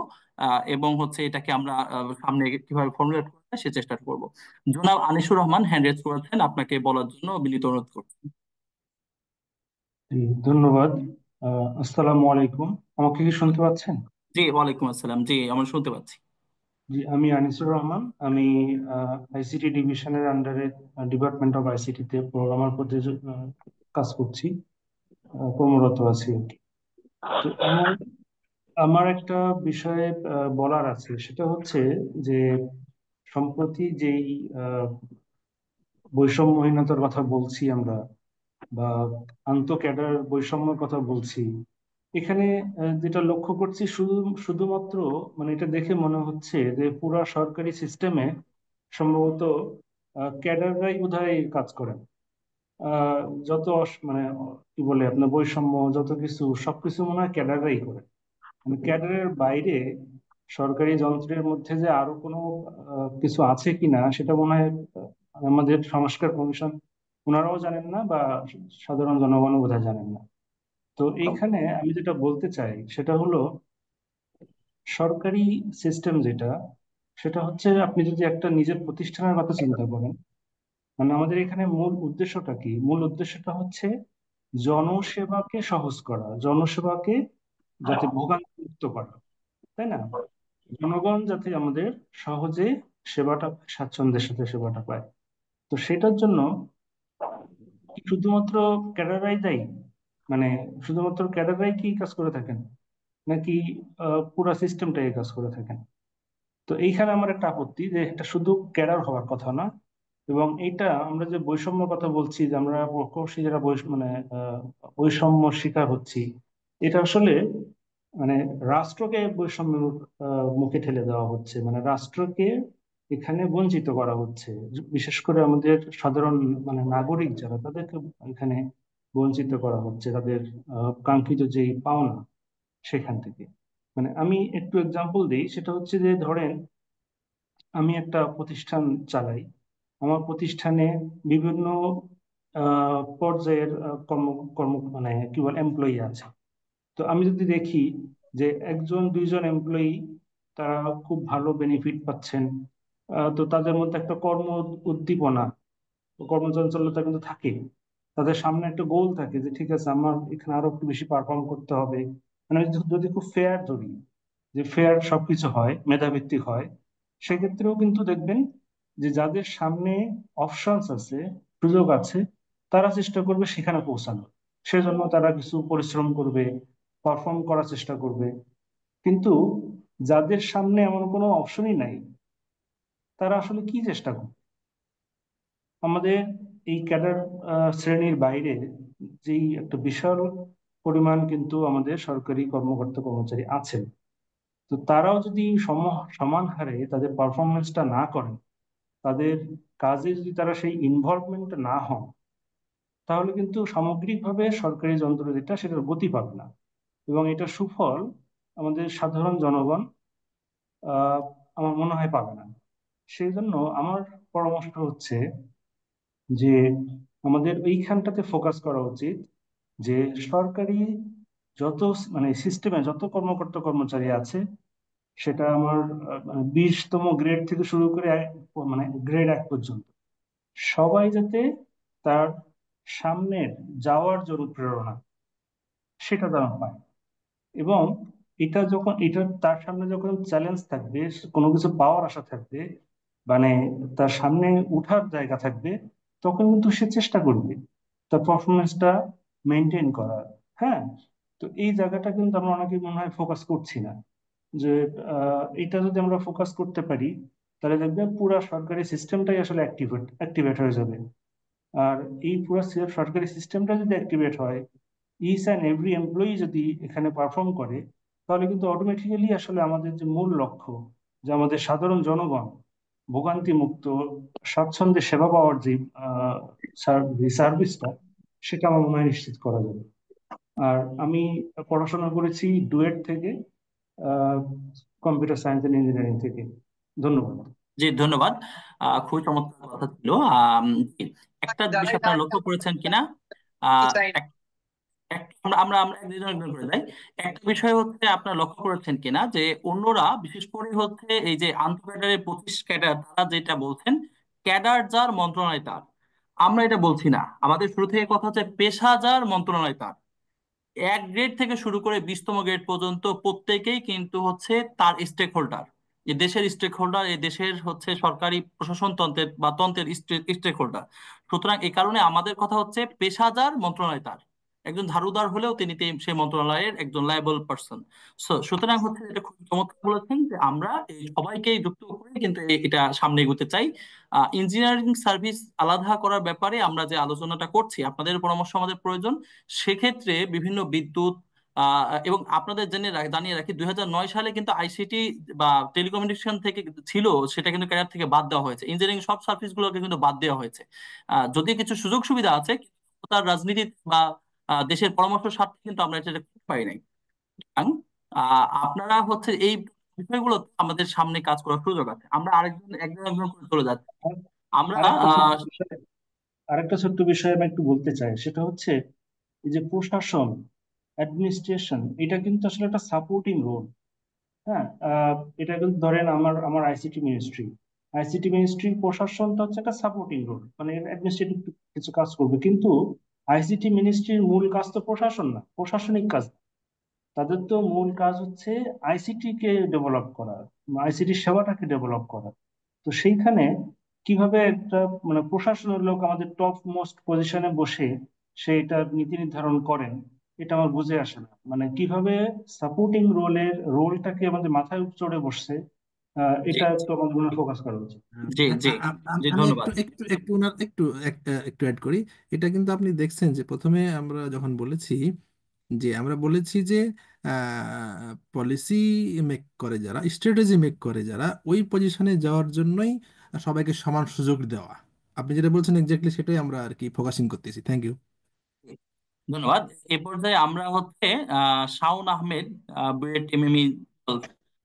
এবং হচ্ছে এটাকে আমরা সামনে কিভাবে ফর্মুলেট করতে সে চেষ্টা করব। জনাব আনিসুর রহমান হ্যান্ড রেজ করেছেন, আপনাকে বলার জন্য বিনীত অনুরোধ করছি। জি, ধন্যবাদ। আসসালামু আলাইকুম। আমাকে কি শুনতে পাচ্ছেন? জি, ওয়ালাইকুম আসসালাম। জি, আমরা শুনতে পাচ্ছি। জি, আমি আনিসুর রহমান। আমি আইসিটি ডিভিশনের আন্ডারে ডিপার্টমেন্ট অফ আইসিটি তে প্রোগ্রামার পদে কাজ করছি, কর্মরত আছি আর কি। তো আমার আমার একটা বিষয়ে বলার আছে, সেটা হচ্ছে যে সম্প্রতি যেই আহ, বৈষম্যহীনতার কথা বলছি আমরা, বা আন্ত ক্যাডার বৈষম্যের কথা বলছি, এখানে যেটা লক্ষ্য করছি, শুধুমাত্র মানে এটা দেখে মনে হচ্ছে যে পুরা সরকারি সিস্টেমে সম্ভবত ক্যাডাররাই বোধহয় কাজ করেন। আহ, যত মানে কি বলে আপনার বৈষম্য যত কিছু সবকিছু মনে হয় ক্যাডাররাই করে। মানে ক্যাডারের বাইরে সরকারি যন্ত্রের মধ্যে যে আরো কোনো কিছু আছে কিনা সেটা মনে হয় আমাদের সংস্কার কমিশন ওনারাও জানেন না, বা সাধারণ জনগণও বোধহয় জানেন না। তো এইখানে আমি যেটা বলতে চাই সেটা হলো, সরকারি সিস্টেম যেটা, সেটা হচ্ছে আপনি যদি একটা নিজের প্রতিষ্ঠানের কথা চিন্তা করেন, মানে আমাদের এখানে মূল উদ্দেশ্যটা কি? মূল উদ্দেশ্যটা হচ্ছে জনসেবাকে সহজ করা, জনসেবাকে যাতে ভোগান্তিমুক্ত করা, তাই না? জনগণ যাতে আমাদের সহজে সেবাটা স্বাচ্ছন্দ্যের সাথে সেবাটা পায়। তো সেটার জন্য কি শুধুমাত্র ক্যাডাররাই দায়ী? মানে শুধুমাত্র ক্যাডাররাই কি এই কাজ করে থাকেন, নাকি পুরা সিস্টেমটাই এই কাজ করে থাকেন? তো এইখানে আমার একটা আপত্তি যে এটা শুধু ক্যাডার হওয়ার কথা না। এবং এইটা আমরা যে বৈষম্য কথা বলছি, যে আমরা প্রকৌশলী যারা মানে আহ, বৈষম্য শিকার হচ্ছি, এটা আসলে মানে রাষ্ট্রকে বৈষম্যের মুখে ঠেলে দেওয়া হচ্ছে, মানে রাষ্ট্রকে এখানে বঞ্চিত করা হচ্ছে। বিশেষ করে আমাদের সাধারণ মানে নাগরিক যারা, তাদেরকে এখানে বঞ্চিত করা হচ্ছে তাদের কাঙ্ক্ষিত যে পাওনা সেখান থেকে। মানে আমি একটু এক্সাম্পল দিই, সেটা হচ্ছে যে ধরেন আমি একটা প্রতিষ্ঠান চালাই। আমার প্রতিষ্ঠানে বিভিন্ন পর্যায়ের কর্ম কর্ম মানে কি বল এমপ্লয়ি আছে। তো আমি যদি দেখি যে একজন দুইজন এমপ্লয়ি তারা খুব ভালো বেনিফিট পাচ্ছেন, তো তাদের মধ্যে একটা কর্ম উদ্দীপনা, কর্মচঞ্চলতা কিন্তু থাকে। তাদের সামনে একটা গোল থাকে যে ঠিক আছে, আমার এখানে আরো একটু বেশি পারফর্ম করতে হবে। মানে যদি খুব ফেয়ার ধরি, যে ফেয়ার সবকিছু হয়, মেধাভিত্তিক হয়, সেক্ষেত্রেও কিন্তু দেখবেন যে যাদের সামনে অপশনস আছে, সুযোগ আছে, তারা চেষ্টা করবে সেখানে পৌঁছানো। সেজন্য তারা কিছু পরিশ্রম করবে, পারফর্ম করার চেষ্টা করবে। কিন্তু যাদের সামনে এমন কোনো অপশনই নাই, তারা আসলে কি চেষ্টা করবে? আমাদের এই ক্যাডার শ্রেণীর বাইরে যেই একটা বিশাল পরিমাণ কিন্তু আমাদের সরকারি কর্মকর্তা কর্মচারী আছেন, তো তারাও যদি সমান হারে তাদের পারফরমেন্সটা না করেন, তাদের কাজে যদি তারা সেই ইনভলভমেন্ট না হন, তাহলে কিন্তু সামগ্রিকভাবে সরকারি যন্ত্র যেটা, সেটার গতি পাবে না। এবং এটার সুফল আমাদের সাধারণ জনগণ আহ আমার মনে হয় পাবে না। সেই জন্য আমার পরামর্শ হচ্ছে যে আমাদের এইখানটাতে ফোকাস করা উচিত, যে সরকারি যত মানে সিস্টেমে যত কর্মকর্তা কর্মচারী আছে, সেটা আমার 20তম গ্রেড থেকে শুরু করে মানে গ্রেড 1 পর্যন্ত সবাই যাতে তার সামনের যাওয়ার যে অনুপ্রেরণা, সেটা তারা পায়। এবং এটা তার সামনে যখন চ্যালেঞ্জ থাকবে, কোনো কিছু পাওয়ার আশা থাকবে, মানে তার সামনে উঠার জায়গা থাকবে, তখন কিন্তু সে চেষ্টা করবে তার পারফরমেন্সটা মেনটেন করার। হ্যাঁ। তো এই জায়গাটা কিন্তু আমরা অনেকেই মনে হয় ফোকাস করছি না, যে এটা যদি আমরা ফোকাস করতে পারি, তাহলে দেখবেন পুরা সরকারি সিস্টেমটাই আসলে অ্যাক্টিভেট হয়ে যাবে। আর এই পুরো সরকারি সিস্টেমটা যদি অ্যাক্টিভেট হয়, ইচ অ্যান্ড এভরি এমপ্লয়ি যদি এখানে পারফর্ম করে, তাহলে কিন্তু অটোমেটিক্যালি আসলে আমাদের যে মূল লক্ষ্য, যে আমাদের সাধারণ জনগণ ভোগান্তি মুক্ত স্বাচ্ছন্দ্যে সেবা পাওয়ার যে সার্ভিসটা, সেটা আমার মনে হয় নিশ্চিত করা যাবে। আর আমি পড়াশোনা করেছি ডুয়েট থেকে, কম্পিউটার সায়েন্স এন্ড ইঞ্জিনিয়ারিং থেকে। ধন্যবাদ। জি, ধন্যবাদ। খুবই চমৎকার কথা ছিল। জি, একটা বিষয় আপনারা লক্ষ্য করেছেন কিনা, আহ, এক- আমরা আমরা আমরা একজন একজন করে যাই। একটা বিষয় হচ্ছে, আপনারা লক্ষ্য করেছেন কিনা যে অন্যরা বিশেষ করে হচ্ছে এই যে আন্তঃক্যাডারের 25 ক্যাডার, তারা যেটা বলছেন ক্যাডার যার মন্ত্রণালয় তার। আমরা এটা বলছি না, আমাদের শুরু থেকে কথা হচ্ছে পেশাদার মন্ত্রণালয় তার। 1 গ্রেড থেকে শুরু করে 20তম গ্রেড পর্যন্ত প্রত্যেকেই কিন্তু হচ্ছে তার স্টেক হোল্ডার। এই দেশের স্টেক হোল্ডার, এই দেশের হচ্ছে সরকারি প্রশাসন তন্ত্রের বা তন্ত্রের স্টেক হোল্ডার। সুতরাং এই কারণে আমাদের কথা হচ্ছে পেশাদার মন্ত্রণালয় তার। একজন ধারুদার হলেও তিনি সেই মন্ত্রণালয়ের একজন লায়াবল পার্সন। সুতরাং হচ্ছে এটা খুব চমৎকার বলেছেন যে আমরা এই সবাইকে যুক্ত করে কিন্তু এটা সামনে এগোতে চাই। ইঞ্জিনিয়ারিং সার্ভিস আলাদা করার ব্যাপারে আমরা যে আলোচনাটা করছি, আপনাদের পরামর্শ আমাদের প্রয়োজন। সেক্ষেত্রে বিভিন্ন বিদ্যুৎ এবং আপনাদের জানিয়ে রাখি, 2009 সালে কিন্তু আইসিটি বা টেলিকমিউনিকেশন থেকে ছিল, সেটা কিন্তু ক্যারিয়ার থেকে বাদ দেওয়া হয়েছে। ইঞ্জিনিয়ারিং সব সার্ভিস গুলোকে কিন্তু বাদ দেওয়া হয়েছে। যদিও কিছু সুযোগ সুবিধা আছে, কিন্তু তার রাজনীতি বা দেশের পরামর্শ স্বার্থে কিন্তু আমরা এটা করতে পারি নাই। সুতরাং, আপনারা হচ্ছে এই বিষয়গুলো আমাদের সামনে কাজ করার সুযোগ আছে। আমরা একজন একজন করে চলে যাচ্ছি। আর- আমরা আরেকটা ছোট্ট বিষয় আরেকটা ছোট্ট বিষয় আমি একটু বলতে চাই, সেটা হচ্ছে এই যে প্রশাসন, অ্যাডমিনিস্ট্রেশন, এটা কিন্তু আসলে একটা সাপোর্টিং রোল। হ্যাঁ। এটা কিন্তু ধরেন আমার আমার আইসিটি মিনিস্ট্রি প্রশাসনটা হচ্ছে একটা সাপোর্টিং রোল, মানে অ্যাডমিনিস্ট্রেটিভ কিছু কাজ করবে, কিন্তু আইসিটি মিনিস্ট্রির মূল কাজ তো প্রশাসন না, প্রশাসনিক কাজ। তাদের তো মূল কাজ হচ্ছে আইসিটি কে ডেভেলপ করা, আইসিটি সেবাটাকে ডেভেলপ করা। তো সেইখানে কিভাবে একটা মানে প্রশাসনের লোক আমাদের টপ মোস্ট পজিশনে বসে সে এটা নীতি নির্ধারণ করেন, এটা আমার বুঝে আসে না। মানে কিভাবে সাপোর্টিং রোলটাকে আমাদের মাথায় চড়ে বসছে, জি এটা একটু আমাদের মনে ফোকাস করা উচিত। জি জি জি, আমি ধন্যবাদ। একটু একটু অ্যাড করি। এটা কিন্তু আপনি দেখছেন যে প্রথমে আমরা যখন বলেছি, আমরা বলেছি যে পলিসি মেক করে যারা, স্ট্র্যাটেজি মেক করে যারা, ওই পজিশনে যাওয়ার জন্যই সবাইকে সমান সুযোগ দেওয়া। আপনি যেটা বলছেন এক্স্যাক্টলি সেটাই আমরা আর কি ফোকাসিং করতেছি। Thank you. ধন্যবাদ। এ পর্যায়ে আমরা হচ্ছে শাওন আহমেদ, বুয়েট এমএমই,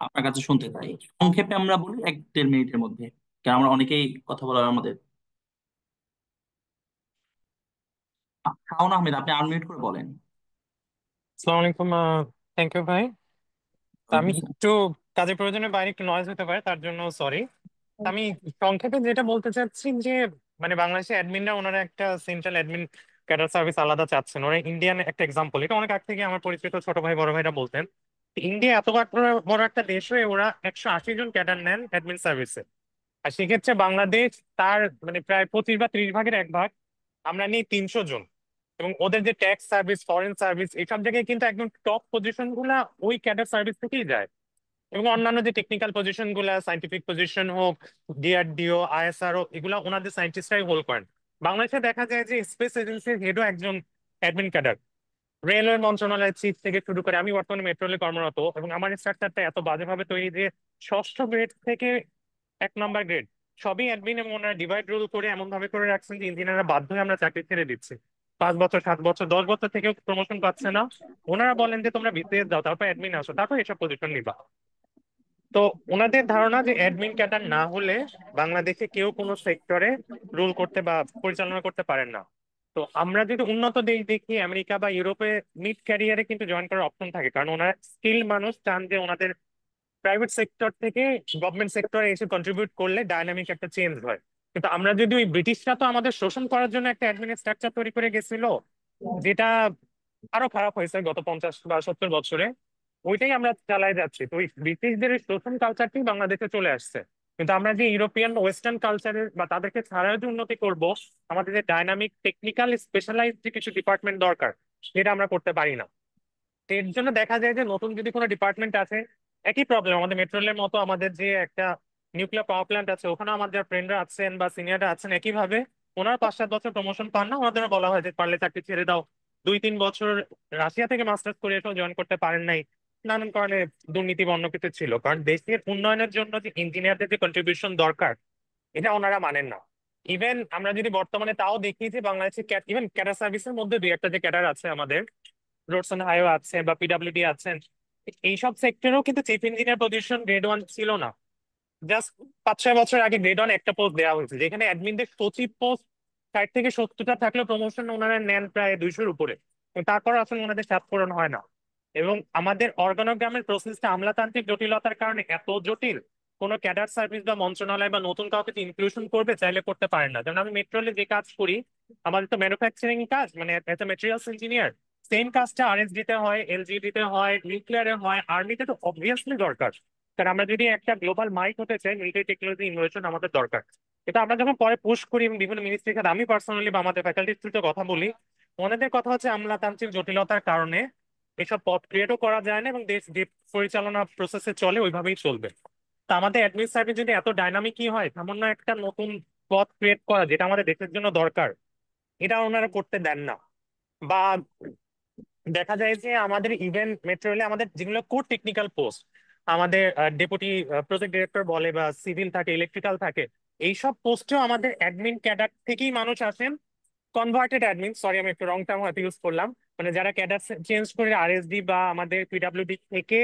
আপনার কাছে শুনতে চাই। সংক্ষেপে আমরা বলি 1-1.5 মিনিটের মধ্যে, কারণ আমরা অনেকেই কথা বলার আমাদের। শাওন আহমেদ, আপনি আনমিউট করে বলেন। আসসালামু আলাইকুম। থ্যাংক ইউ ভাই। আমি ওয়ালাইকুম আসসালাম। একটু কাজের প্রয়োজনে বাইরে একটু নয়েজ হতে পারে, তার জন্য সরি। আমি সংক্ষেপে যেটা বলতে চাচ্ছি যে মানে বাংলাদেশে অ্যাডমিনরা ওনারা একটা সেন্ট্রাল অ্যাডমিন ক্যাডার সার্ভিস আলাদা চাচ্ছেন। ওরা ইন্ডিয়ান একটা এক্সাম্পল, এটা অনেক আগ থেকে আমার পরিচিত ছোট ভাই বড় ভাইরা বলতেন। ইন্ডিয়া এত বড় বড় একটা দেশ হয়ে ওরা 180 জন ক্যাডার নেন অ্যাডমিন সার্ভিসে। আর সেক্ষেত্রে বাংলাদেশ তার মানে প্রায় 25 বা 30 ভাগের 1 ভাগ আমরা নিই 300 জন। এবং ওদের যে ট্যাক্স সার্ভিস, ফরেন সার্ভিস, এইসব জায়গায় কিন্তু একদম টপ পজিশন গুলা ওই ক্যাডার সার্ভিস থেকেই যায়। এবং অন্যান্য যে টেকনিক্যাল পজিশন গুলা, সাইন্টিফিক পজিশন হোক, ডিআরডিও, আইএসআরও, এগুলা ওনাদের সায়েন্টিস্টরাই হোল্ড করেন। বাংলাদেশে দেখা যায় যে স্পেস এজেন্সির হেডও একজন অ্যাডমিন ক্যাডার। রেলওয়ে মন্ত্রণালয়ের চিফ থেকে শুরু করে, আমি বর্তমানে মেট্রো রেলে কর্মরত, এবং আমার স্ট্রাকচারটা এত বাজেভাবে তৈরি যে ষষ্ঠ গ্রেড থেকে 1 নম্বর গ্রেড সবই অ্যাডমিন, এবং ওনারা ডিভাইড রুল করে এমন ভাবে করে রাখছেন যে ইঞ্জিনিয়াররা বাধ্য হয়ে আমরা চাকরি ছেড়ে দিচ্ছি। 5 বছর, 7 বছর, 10 বছর থেকেও প্রমোশন পাচ্ছে না। ওনারা বলেন যে তোমরা বিসিএস দাও, তারপর অ্যাডমিন আসো, তারপর এসব পজিশন নিবা। তো ওনাদের ধারণা যে অ্যাডমিন ক্যাডার না হলে বাংলাদেশে কেউ কোনো সেক্টরে রুল করতে বা পরিচালনা করতে পারেন না। তো আমরা যদি উন্নত দেশ দেখি, আমেরিকা বা ইউরোপে মিড ক্যারিয়ারে কিন্তু জয়েন করার অপশন থাকে, কারণ ওনারা স্কিল মানুষ চান যে ওনাদের প্রাইভেট সেক্টর থেকে গভর্নমেন্ট সেক্টরে এসে কন্ট্রিবিউট করলে ডায়নামিক একটা চেঞ্জ হয়। কিন্তু আমরা যদি ওই ব্রিটিশরা তো আমাদের শোষণ করার জন্য একটা অ্যাডমিন স্ট্রাকচার তৈরি করে গেছিল, যেটা আরো খারাপ হয়েছে গত 50 বা 70 বছরে। ওইটাই আমরা চালাই যাচ্ছি। তো ওই ব্রিটিশদের এই শোষণ কালচারটি বাংলাদেশে চলে আসছে। কিন্তু আমরা যে ইউরোপিয়ান ওয়েস্টার্ন কালচারের বা তাদেরকে ছাড়াও যে উন্নতি করব, আমাদের যে ডাইনামিক টেকনিক্যাল স্পেশালাইজড যে কিছু ডিপার্টমেন্ট দরকার, সেটা আমরা করতে পারি না। তো এর জন্য দেখা যায় যে নতুন যদি কোনো ডিপার্টমেন্ট আছে, একই প্রবলেম আমাদের মেট্রো রেলের মতো, আমাদের যে একটা নিউক্লিয়ার পাওয়ার প্ল্যান্ট আছে, ওখানে আমাদের ফ্রেন্ডরা আছেন বা সিনিয়ররা আছেন একইভাবে, ওনারা 5-7 বছর প্রমোশন পান না। ওনাদের বলা হয় যে পারলে চাকরি ছেড়ে দাও। 2-3 বছর রাশিয়া থেকে মাস্টার্স করে এসেও জয়েন করতে পারেন নাই, নানান কারণে, দুর্নীতি বা অন্য কিছু ছিল। কারণ দেশের উন্নয়নের জন্য যে ইঞ্জিনিয়ারদের যে কন্ট্রিবিউশন দরকার, এটা ওনারা মানেন না। ইভেন আমরা যদি বর্তমানে তাও দেখি যে বাংলাদেশে ইভেন ক্যাডার সার্ভিসের মধ্যে 2-1টা যে ক্যাডার আছে আমাদের, রোডস অ্যান্ড হাইওয়ে আছে বা পিডাব্লিউডি আছেন, এইসব সেক্টরেও কিন্তু চিফ ইঞ্জিনিয়ার পজিশন গ্রেড 1 ছিল না। জাস্ট 5-6 বছর আগে গ্রেড 1 একটা পোস্ট দেওয়া হয়েছে, যেখানে অ্যাডমিনদের সচিব পোস্ট 60 থেকে 70টা থাকলেও প্রমোশন ওনারা নেন প্রায় 200-র উপরে। কিন্তু তারপর আসলে ওনাদের স্বাদ পূরণ হয় না। এবং আমাদের অর্গানোগ্রামের প্রসেসটা আমলাতান্ত্রিক জটিলতার কারণে এত জটিল, কোনো ক্যাডার সার্ভিস বা মন্ত্রণালয় বা নতুন কাউকে ইনক্লুশন করবে চাইলে করতে পারেন না। যেমন আমি মেট্রো রেলে যে কাজ করি, আমাদের তো ম্যানুফ্যাকচারিং কাজ, মানে as a materials engineer, same কাজটা আরএসডি তে হয়, এলজিডি তে হয়, নিউক্লিয়ারে হয়, আর্মিতে তো অবভিয়াসলি দরকার। কারণ আমরা যদি একটা গ্লোবাল মাইক হতে চাই, মিলিটারি টেকনোলজি ইনোভেশন আমাদের দরকার। এটা আমরা যখন পরে পুশ করি এবং বিভিন্ন মিনিস্ট্রির সাথে আমি পার্সোনালি বা আমাদের ফ্যাকাল্টির থ্রুতে কথা বলি, ওনাদের কথা হচ্ছে আমলাতান্ত্রিক জটিলতার কারণে এসব পদ ক্রিয়েটও করা যায় না, এবং দেশ যে পরিচালনা প্রসেসে চলে ওইভাবেই চলবে। তা আমাদের অ্যাডমিন সার্ভিস যদি এত ডাইনামিকই হয়, সামান্য একটা নতুন পদ ক্রিয়েট করা যেটা আমাদের দেশের জন্য দরকার, এটা ওনারা করতে দেন না। বা দেখা যায় যে আমাদের ইভেন মেট্রো রেলে আমাদের যেগুলো কোর টেকনিক্যাল পোস্ট, আমাদের ডেপুটি প্রজেক্ট ডিরেক্টর বলে বা সিভিল থাকে, ইলেকট্রিক্যাল থাকে, এইসব পোস্টেও আমাদের অ্যাডমিন ক্যাডার থেকেই মানুষ আসেন। কনভার্টেড অ্যাডমিন, সরি আমি একটু রং টার্ম হয়তো ইউজ করলাম, মানে যারা ক্যাডার চেঞ্জ করে আরএসডি বা আমাদের পিডাব্লিউডি থেকে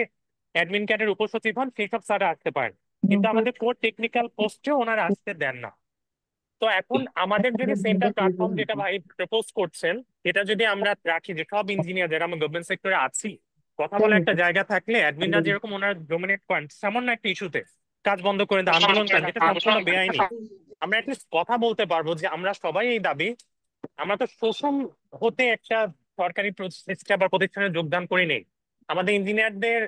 অ্যাডমিন ক্যাডার উপসচিব হন, সেই সব স্যার আসতে পারেন। কিন্তু আমাদের কোর টেকনিক্যাল পোস্টেও ওনারা আসতে দেন না। তো এখন আমাদের যদি সেন্টার প্ল্যাটফর্ম যেটা ভাই প্রপোজ করছেন, এটা যদি আমরা রাখি যে সব ইঞ্জিনিয়ার যারা আমরা গভর্নমেন্ট সেক্টরে আছি, কথা বলে একটা জায়গা থাকলে অ্যাডমিনরা যেরকম ওনারা ডোমিনেট করেন সামান্য একটা ইস্যুতে কাজ বন্ধ করে দেয়, আন্দোলন করেন, যেটা সম্পূর্ণ বেআইনি, আমরা অ্যাটলিস্ট কথা বলতে পারবো যে আমরা সবাই এই দাবি। আমরা তো শোষণ হতে একটা সরকারি প্রচেষ্টা বা প্রতিষ্ঠানে যোগদান করি নেই, আমাদের ইঞ্জিনিয়ারদের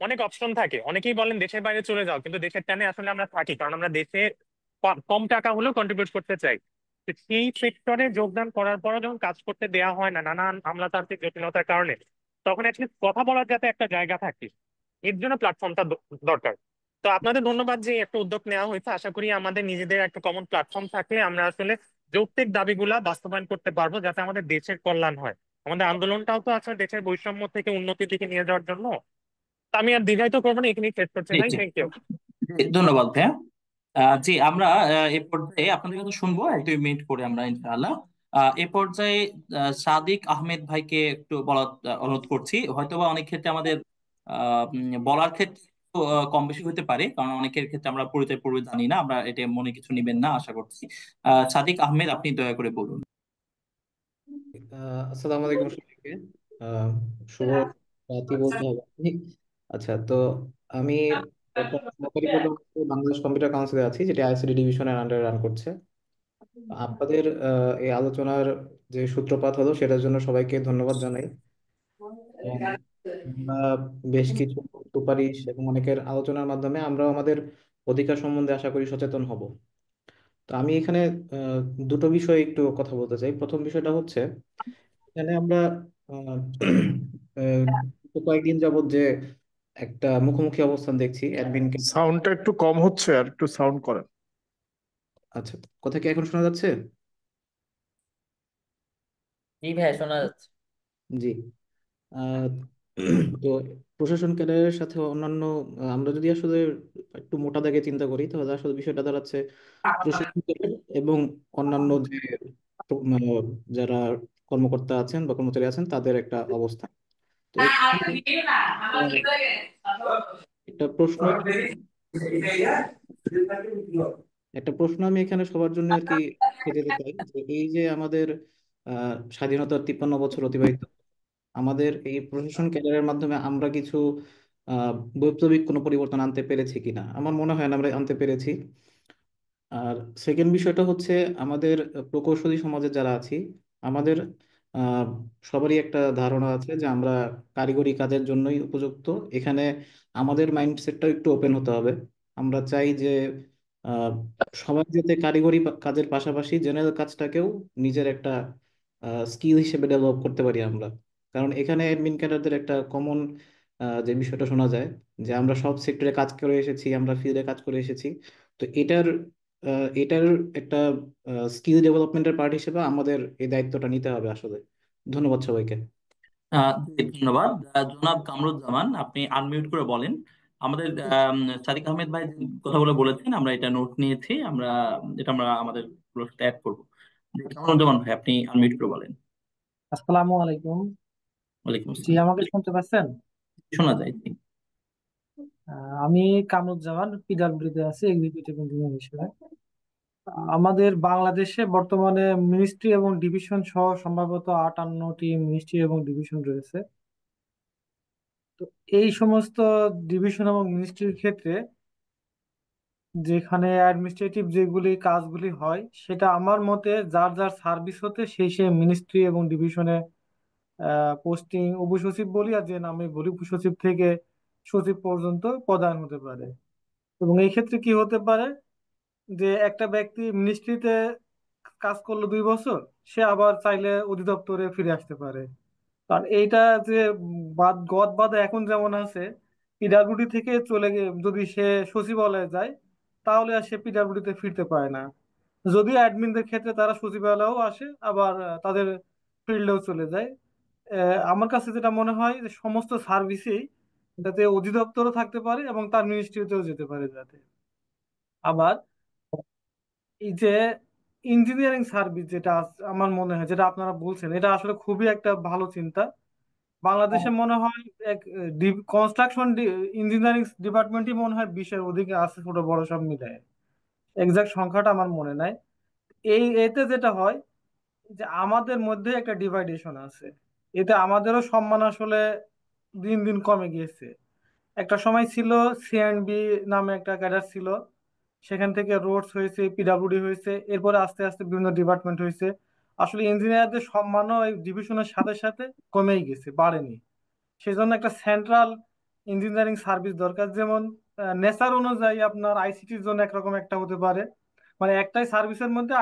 অনেক অপশন থাকে, অনেকেই বলেন দেশের বাইরে চলে যাও, কিন্তু দেশের টানে আসলে আমরা থাকি কারণ আমরা দেশে কম টাকা হলেও কন্ট্রিবিউট করতে চাই। তো সেই সেক্টরে যোগদান করার পরও যখন কাজ করতে দেওয়া হয় না নানান আমলাতান্ত্রিক জটিলতার কারণে, তখন অ্যাটলিস্ট কথা বলার যাতে একটা জায়গা থাকে, এর জন্য প্ল্যাটফর্মটা দরকার। তো আপনাদের ধন্যবাদ যে একটা উদ্যোগ নেওয়া হয়েছে। আশা করি আমাদের নিজেদের একটা কমন প্ল্যাটফর্ম থাকলে আমরা আসলে যৌক্তিক দাবিগুলা বাস্তবায়ন করতে পারবো, যাতে আমাদের দেশের কল্যাণ হয়। আমাদের আন্দোলনটাও তো আসলে দেশের বৈষম্য থেকে উন্নতির দিকে নিয়ে যাওয়ার জন্য। তো আমি আর দীর্ঘায়িত করবো না, এখানেই শেষ করছি জি ভাই, জি থ্যাংক ইউ। জি, ধন্যবাদ ভাইয়া। জি, আমরা এই পর্যায়ে আপনাদের কথা শুনবো 1-2 মিনিট করে আমরা ইনশাআল্লাহ। এই পর্যায়ে সাদিক আহমেদ ভাইকে একটু বলার অনুরোধ করছি। হয়তোবা অনেক ক্ষেত্রে আমাদের বলার ক্ষেত্রে একটু, কম বেশি হতে পারে, কারণ অনেকের ক্ষেত্রে আমরা পরিচয় পূর্বে জানি না। আমরা এটা মনে কিছু নিবেন না আশা করছি। সাদিক আহমেদ, আপনি দয়া করে বলুন। আসসালামু আলাইকুম সবাইকে। আহ, শুভ রাত্রি বলতে হবে। আচ্ছা, তো আমি একটা সরকারি প্রোগ্রাম বাংলাদেশ কম্পিউটার কাউন্সিলে আছি, যেটা আইসিটি ডিভিশনের আন্ডারে রান করছে। আপনাদের এই আলোচনার যে সূত্রপাত হলো সেটার জন্য সবাইকে ধন্যবাদ জানাই। এবং আমরা বেশ কিছু সুপারিশ এবং অনেকের আলোচনার মাধ্যমে আমরা আমাদের অধিকার সম্বন্ধে আশা করি সচেতন হব। তো আমি এখানে আহ, দুটো বিষয়ে একটু কথা বলতে চাই। প্রথম বিষয়টা হচ্ছে, এখানে আমরা আহ, আহ, গত কয়েকদিন যাবত যে একটা মুখোমুখি অবস্থান দেখছি অ্যাডমিনকে। সাউন্ডটা একটু কম হচ্ছে, আর একটু সাউন্ড করেন। আচ্ছা, কথা কি এখন শোনা যাচ্ছে? জি ভাইয়া, শোনা যাচ্ছে। জি। আহ, তো প্রশাসন ক্যাডারের সাথে অন্যান্য, আমরা যদি আসলে একটু মোটা দাগে চিন্তা করি, তাহলে আসলে বিষয়টা দাঁড়াচ্ছে প্রশাসন ক্যাডার এবং অন্যান্য যে মানে যারা কর্মকর্তা আছেন বা কর্মচারী আছেন তাদের একটা অবস্থান। তো এখানে আহ, একটা প্রশ্ন একটা প্রশ্ন আমি এখানে সবার জন্য আর কি রেখে যেতে চাই, যে এই যে আমাদের স্বাধীনতার 53 বছর অতিবাহিত, আমাদের এই প্রশাসন ক্যাডারের মাধ্যমে আমরা কিছু আহ, বৈপ্লবিক কোনো পরিবর্তন আনতে পেরেছি কিনা। আমার মনে হয় না আমরা আনতে পেরেছি। আর সেকেন্ড বিষয়টা হচ্ছে, আমাদের প্রকৌশলী সমাজে যারা আছি, আমাদের আহ, সবারই একটা ধারণা আছে যে আমরা কারিগরি কাজের জন্যই উপযুক্ত। এখানে আমাদের মাইন্ডসেটটাও একটু ওপেন হতে হবে। আমরা চাই যে আহ, সবাই যাতে কারিগরি কাজের পাশাপাশি জেনারেল কাজটাকেও নিজের একটা স্কিল হিসেবে ডেভেলপ করতে পারি আমরা। কারণ এখানে অ্যাডমিন ক্যাডারদের একটা কমন যে বিষয়টা শোনা যায়, যে আমরা সব সেক্টরে কাজ করে এসেছি, আমরা ফিল্ডে কাজ করে এসেছি। তো এটার একটা স্কিল ডেভেলপমেন্টের পার্ট হিসেবে আমাদের এই দায়িত্বটা নিতে হবে আসলে। ধন্যবাদ সবাইকে। জি, ধন্যবাদ। জনাব কামরুজ্জামান, আপনি আনমিউট করে বলেন। আমাদের সাদিক আহমেদ ভাই যে কথাগুলো বলেছেন, আমরা এটা নোট নিয়েছি। আমরা আমাদের অ্যাড করবো। জি, কামরুজ্জামান ভাই, আপনি আনমিউট করে বলেন। আসসালামু আলাইকুম। ওয়ালাইকুম জি, আসসালাম। আমাকে শুনতে পাচ্ছেন? শোনা যায়, জি। আমি কামরুজ্জামান, পিডাব্লিউডিতে আছি এক্সিকিউটিভ ইঞ্জিনিয়ার হিসেবে। আমাদের বাংলাদেশে বর্তমানে মিনিস্ট্রি এবং ডিভিশন সহ সম্ভবত 58টি মিনিস্ট্রি এবং ডিভিশন রয়েছে। তো এই সমস্ত ডিভিশন এবং মিনিস্ট্রির ক্ষেত্রে যেখানে অ্যাডমিনিস্ট্রেটিভ যেগুলি কাজগুলি হয়, সেটা আমার মতে যার যার সার্ভিস হতে সেই সেই মিনিস্ট্রি এবং ডিভিশনে পোস্টিং, উপসচিব বলি আর যে নামে বলি, উপসচিব থেকে সচিব পর্যন্ত পদায়ন হতে পারে। এবং এই ক্ষেত্রে কি হতে পারে, যে একটা ব্যক্তি মিনিস্ট্রিতে কাজ করলো 2 বছর, সে আবার চাইলে অধিদপ্তরে ফিরে আসতে পারে। কারণ এইটা যে গদ বাঁধা এখন যেমন আছে, পিডাব্লিউডি থেকে চলে গিয়ে যদি সে সচিবালয়ে যায়, তাহলে আর সে পিডাব্লিউডিতে ফিরতে পারে না। যদিও অ্যাডমিনদের ক্ষেত্রে তারা সচিবালয়েও আসে, আবার তাদের ফিল্ডেও চলে যায়। আমার কাছে যেটা মনে হয় যে সমস্ত সার্ভিসেই যাতে অধিদপ্তরও থাকতে পারে এবং তার মিনিস্ট্রিতেও যেতে পারে যাতে। আবার এই যে ইঞ্জিনিয়ারিং সার্ভিস যেটা আমার মনে হয়, যেটা আপনারা বলছেন, এটা আসলে খুবই একটা ভালো চিন্তা। বাংলাদেশে মনে হয় এক কনস্ট্রাকশন ইঞ্জিনিয়ারিং ডিপার্টমেন্টই মনে হয় 20-এর অধিকে আছে, ছোট বড় সব মিলায়। এক্সাক্ট সংখ্যাটা আমার মনে নাই। এতে যেটা হয় যে আমাদের মধ্যে একটা ডিভাইডেশন আছে। এতে আমাদেরও সম্মান আসলে দিন দিন কমে গিয়েছে। একটা সময় ছিল সিএনবি নামে একটা ক্যাডার ছিল, সেখান থেকে রোডস হয়েছে, পিডাব্লিউডি হয়েছে, এরপরে আস্তে আস্তে বিভিন্ন ডিপার্টমেন্ট হয়েছে। আসলে ইঞ্জিনিয়ারদের সম্মানও এই ডিভিশনের সাথে সাথে কমেই গেছে, বাড়েনি। সেজন্য একটা সেন্ট্রাল ইঞ্জিনিয়ারিং সার্ভিস দরকার। যেমন নেচার অনুযায়ী আপনার আইসিটির জন্য একরকম একটা হতে পারে, মানে একটাই সার্ভিসের মধ্যে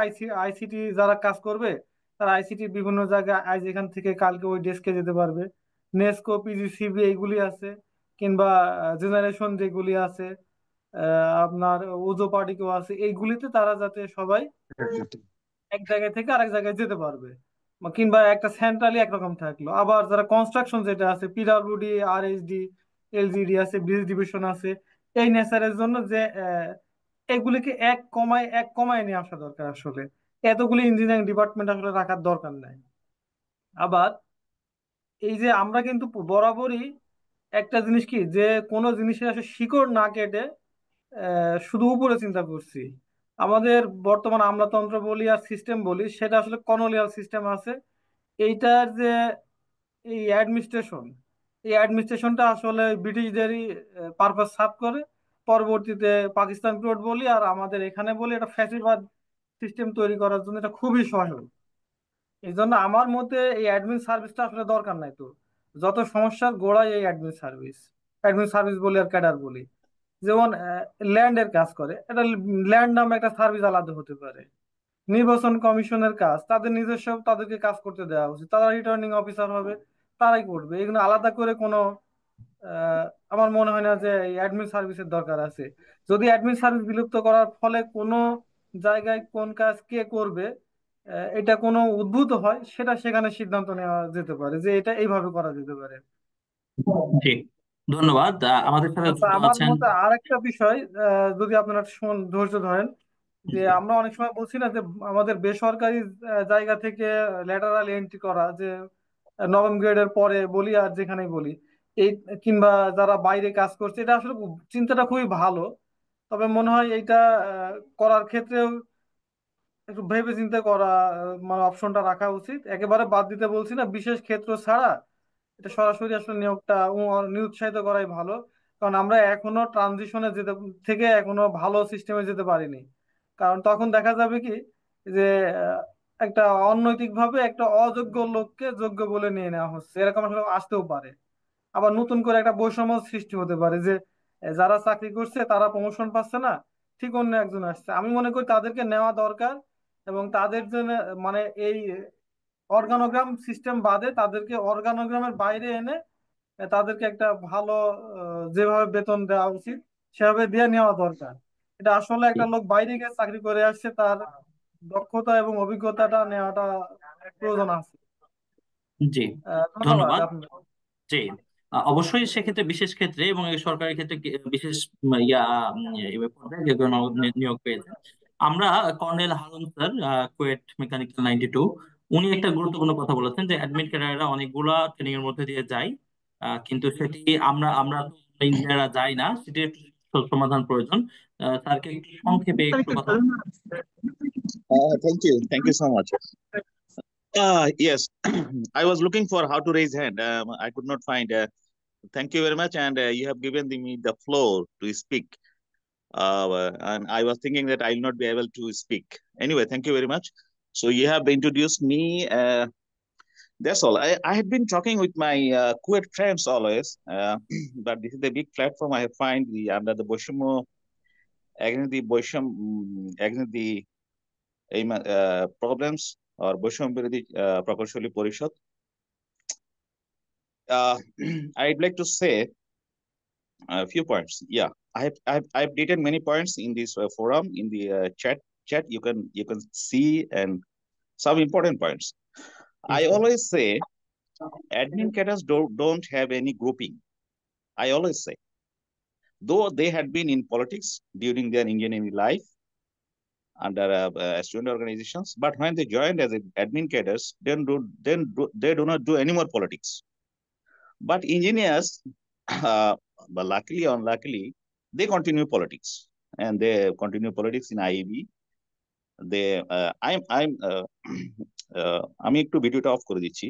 আইসিটি যারা কাজ করবে তারা আইসিটি বিভিন্ন জায়গায় আজ এখান থেকে কালকে ওই ডেস্কে যেতে পারবে। নেসকো, পিজিসিবি এইগুলি আছে, কিংবা জেনারেশন যেগুলি আছে, আপনার ওজো পার্টিকেও আছে, এইগুলিতে তারা যাতে সবাই এক জায়গায় থেকে আরেক জায়গায় যেতে পারবে। কিংবা একটা সেন্ট্রালি একরকম থাকলো। আবার যারা কনস্ট্রাকশন যেটা আছে, পিডাব্লিউডি, আরএসডি, এলজিডি আছে, ব্রিজ ডিভিশন আছে, এই নেচারের জন্য যে এগুলিকে এক কমায় নিয়ে আসা দরকার আসলে। এতগুলি ইঞ্জিনিয়ারিং ডিপার্টমেন্ট আসলে রাখার দরকার নাই। আবার এই যে আমরা কিন্তু বরাবরই একটা জিনিস কি, যে কোনো জিনিসের আসলে শিকড় না কেটে শুধু উপরে চিন্তা করছি। আমাদের বর্তমান আমলাতন্ত্র বলি আর সিস্টেম বলি, সেটা আসলে কলোনিয়াল সিস্টেম আছে। এইটার যে এই অ্যাডমিনিস্ট্রেশনটা আসলে ব্রিটিশদেরই পারপাস সার্ভ করে। পরবর্তীতে পাকিস্তান পিরিয়ড বলি আর আমাদের এখানে বলি, এটা ফ্যাসিবাদ সিস্টেম তৈরি করার জন্য এটা খুবই সহায়ক। এই জন্য আমার মতে এই অ্যাডমিন সার্ভিসটা আসলে দরকার নাই। তো যত সমস্যার গোড়ায় এই অ্যাডমিন সার্ভিস বলি আর ক্যাডার বলি। যেমন ল্যান্ডের কাজ করে, এটা ল্যান্ড নামে একটা সার্ভিস আলাদা হতে পারে। নির্বাচন কমিশনের কাজ, তাদের নিজস্ব তাদেরকে কাজ করতে দেওয়া উচিত, তারা রিটার্নিং অফিসার হবে, তারাই করবে। এগুলো আলাদা করে কোনো আহ, আমার মনে হয় না যে এই অ্যাডমিন সার্ভিসের দরকার আছে। যদি অ্যাডমিন সার্ভিস বিলুপ্ত করার ফলে কোনো জায়গায় কোন কাজ কে করবে, এটা কোনো উদ্ভূত হয়, সেটা সেখানে সিদ্ধান্ত নেওয়া যেতে পারে যে এটা এইভাবে করা যেতে পারে। জি, ধন্যবাদ। আমাদের সাথে আচ্ছা, যুক্ত আমার আছেন। মতে আরেকটা বিষয়, যদি আপনারা ধৈর্য ধরেন, যে আমরা অনেক সময় বলছি না যে আমাদের বেসরকারি জায়গা থেকে ল্যাটারাল এন্ট্রি করা, যে নবম গ্রেডের পরে বলি আর যেখানেই বলি, এই কিংবা যারা বাইরে কাজ করছে, এটা আসলে চিন্তাটা খুবই ভালো। তবে মনে হয় এইটা করার ক্ষেত্রেও একটু ভেবে চিন্তে করা, মানে অপশনটা রাখা উচিত। একেবারে বাদ দিতে বলছি না, বিশেষ ক্ষেত্র ছাড়া এটা সরাসরি আসলে নিয়োগটা নিরুৎসাহিত করাই ভালো। কারণ আমরা এখনো ট্রানজিশনে থেকে এখনো ভালো সিস্টেমে যেতে পারিনি। কারণ তখন দেখা যাবে কি, যে একটা অনৈতিক ভাবে একটা অযোগ্য লোককে যোগ্য বলে নিয়ে নেওয়া হচ্ছে, এরকম আসলে আসতেও পারে। আবার নতুন করে একটা বৈষম্য সৃষ্টি হতে পারে, যে যারা চাকরি করছে তারা প্রমোশন পাচ্ছে না, ঠিক অন্য একজন আসছে। আমি মনে করি তাদেরকে নেওয়া দরকার, এবং তাদের জন্য মানে এই অর্গানোগ্রাম সিস্টেম বাদে তাদেরকে অর্গানোগ্রামের বাইরে এনে তাদেরকে একটা ভালো যেভাবে বেতন দেওয়া উচিত সেভাবে দিয়ে নেওয়া দরকার। এটা আসলে একটা লোক বাইরে গিয়ে চাকরি করে আসছে, তার দক্ষতা এবং অভিজ্ঞতাটা নেওয়াটা প্রয়োজন আছে। জি, ধন্যবাদ ধন্যবাদ। আপনাকে। জি, অবশ্যই সেক্ষেত্রে বিশেষ ক্ষেত্রে এবং এই সরকারি ক্ষেত্রে বিশেষ ইয়া পর্যায়ে কেউ কেউ নিয়োগ পেয়েছেন। আমরা colonel Harun sir, KUET mechanical 92, উনি একটা গুরুত্বপূর্ণ কথা বলেছেন যে অ্যাডমিন ক্যাডাররা অনেকগুলা ট্রেনিং এর মধ্যে দিয়ে যায়, কিন্তু সেটি আমরা আমরা ইঞ্জিনিয়াররা যাই না, সেটি একটু সমাধান প্রয়োজন। স্যারকে একটু সংক্ষেপে একটু কথা। Thank you so much. Yes, I was looking for how to raise hand. I could not find. Thank you very much, and you have given me the floor to speak. And I was thinking that I will not be able to speak. Anyway, thank you very much. So you have introduced me. That's all. I had been talking with my Kuwait friends always, but this is the big platform I have find under the Boshimo, against the problems or বৈষম্য বিরোধী প্রকৌশলী পরিষদ. I'd like to say a few points. Yeah, I've written many points in this forum, in the chat. You can see and some important points. I always say admin cadres don't have any grouping. I always say, though they had been in politics during their engineering life under student organizations, but when they joined as admin cadres, they do not do any more politics. But engineers, but luckily or unluckily, they continue politics, and they continue politics in IEB. They, আমি একটু ভিডিওটা of করে দিচ্ছি,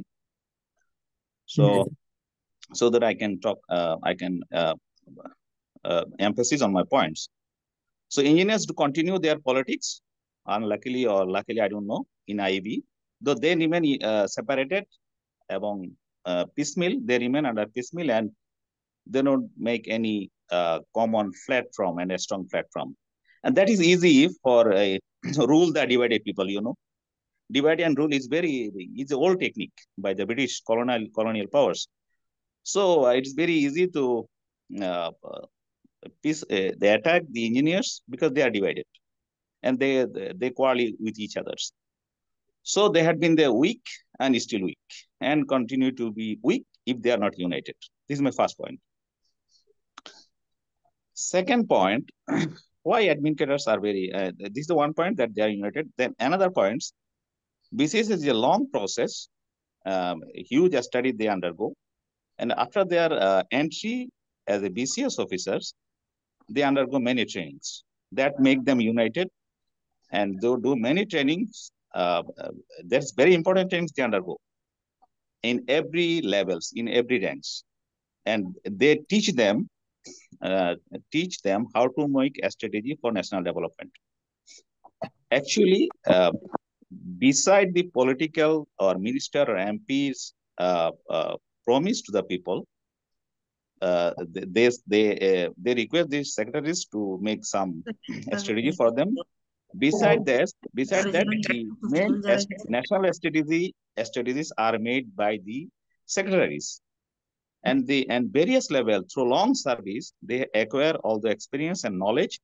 so that I can talk. I can emphasis on my points. So engineers to continue their politics, unluckily or luckily, I don't know, in IEB, though they remain separated among piecemeal. They remain under piecemeal, and they don't make any common platform and a strong platform. And that is easy for a rule the divided people, Divide and rule is it's an old technique by the British colonial powers. So it's very easy to uh, they attack the engineers because they are divided and they quarrel with each other. So they had been there weak and still weak and continue to be weak if they are not united. This is my first point. Second point, why admin cadres are this is the one point that they are united. Then another point, BCS is a long process, a huge study they undergo. And after their entry as a BCS officers, they undergo many trainings that make them united, and they do many trainings. That's very important trainings they undergo in every levels, in every ranks, and they teach them how to make a strategy for national development. Actually, beside the political or minister or MPs promise to the people, they request these secretaries to make some strategy for them. Beside that, the main national strategies are made by the secretaries, and various level through long service they acquire all the experience and knowledge,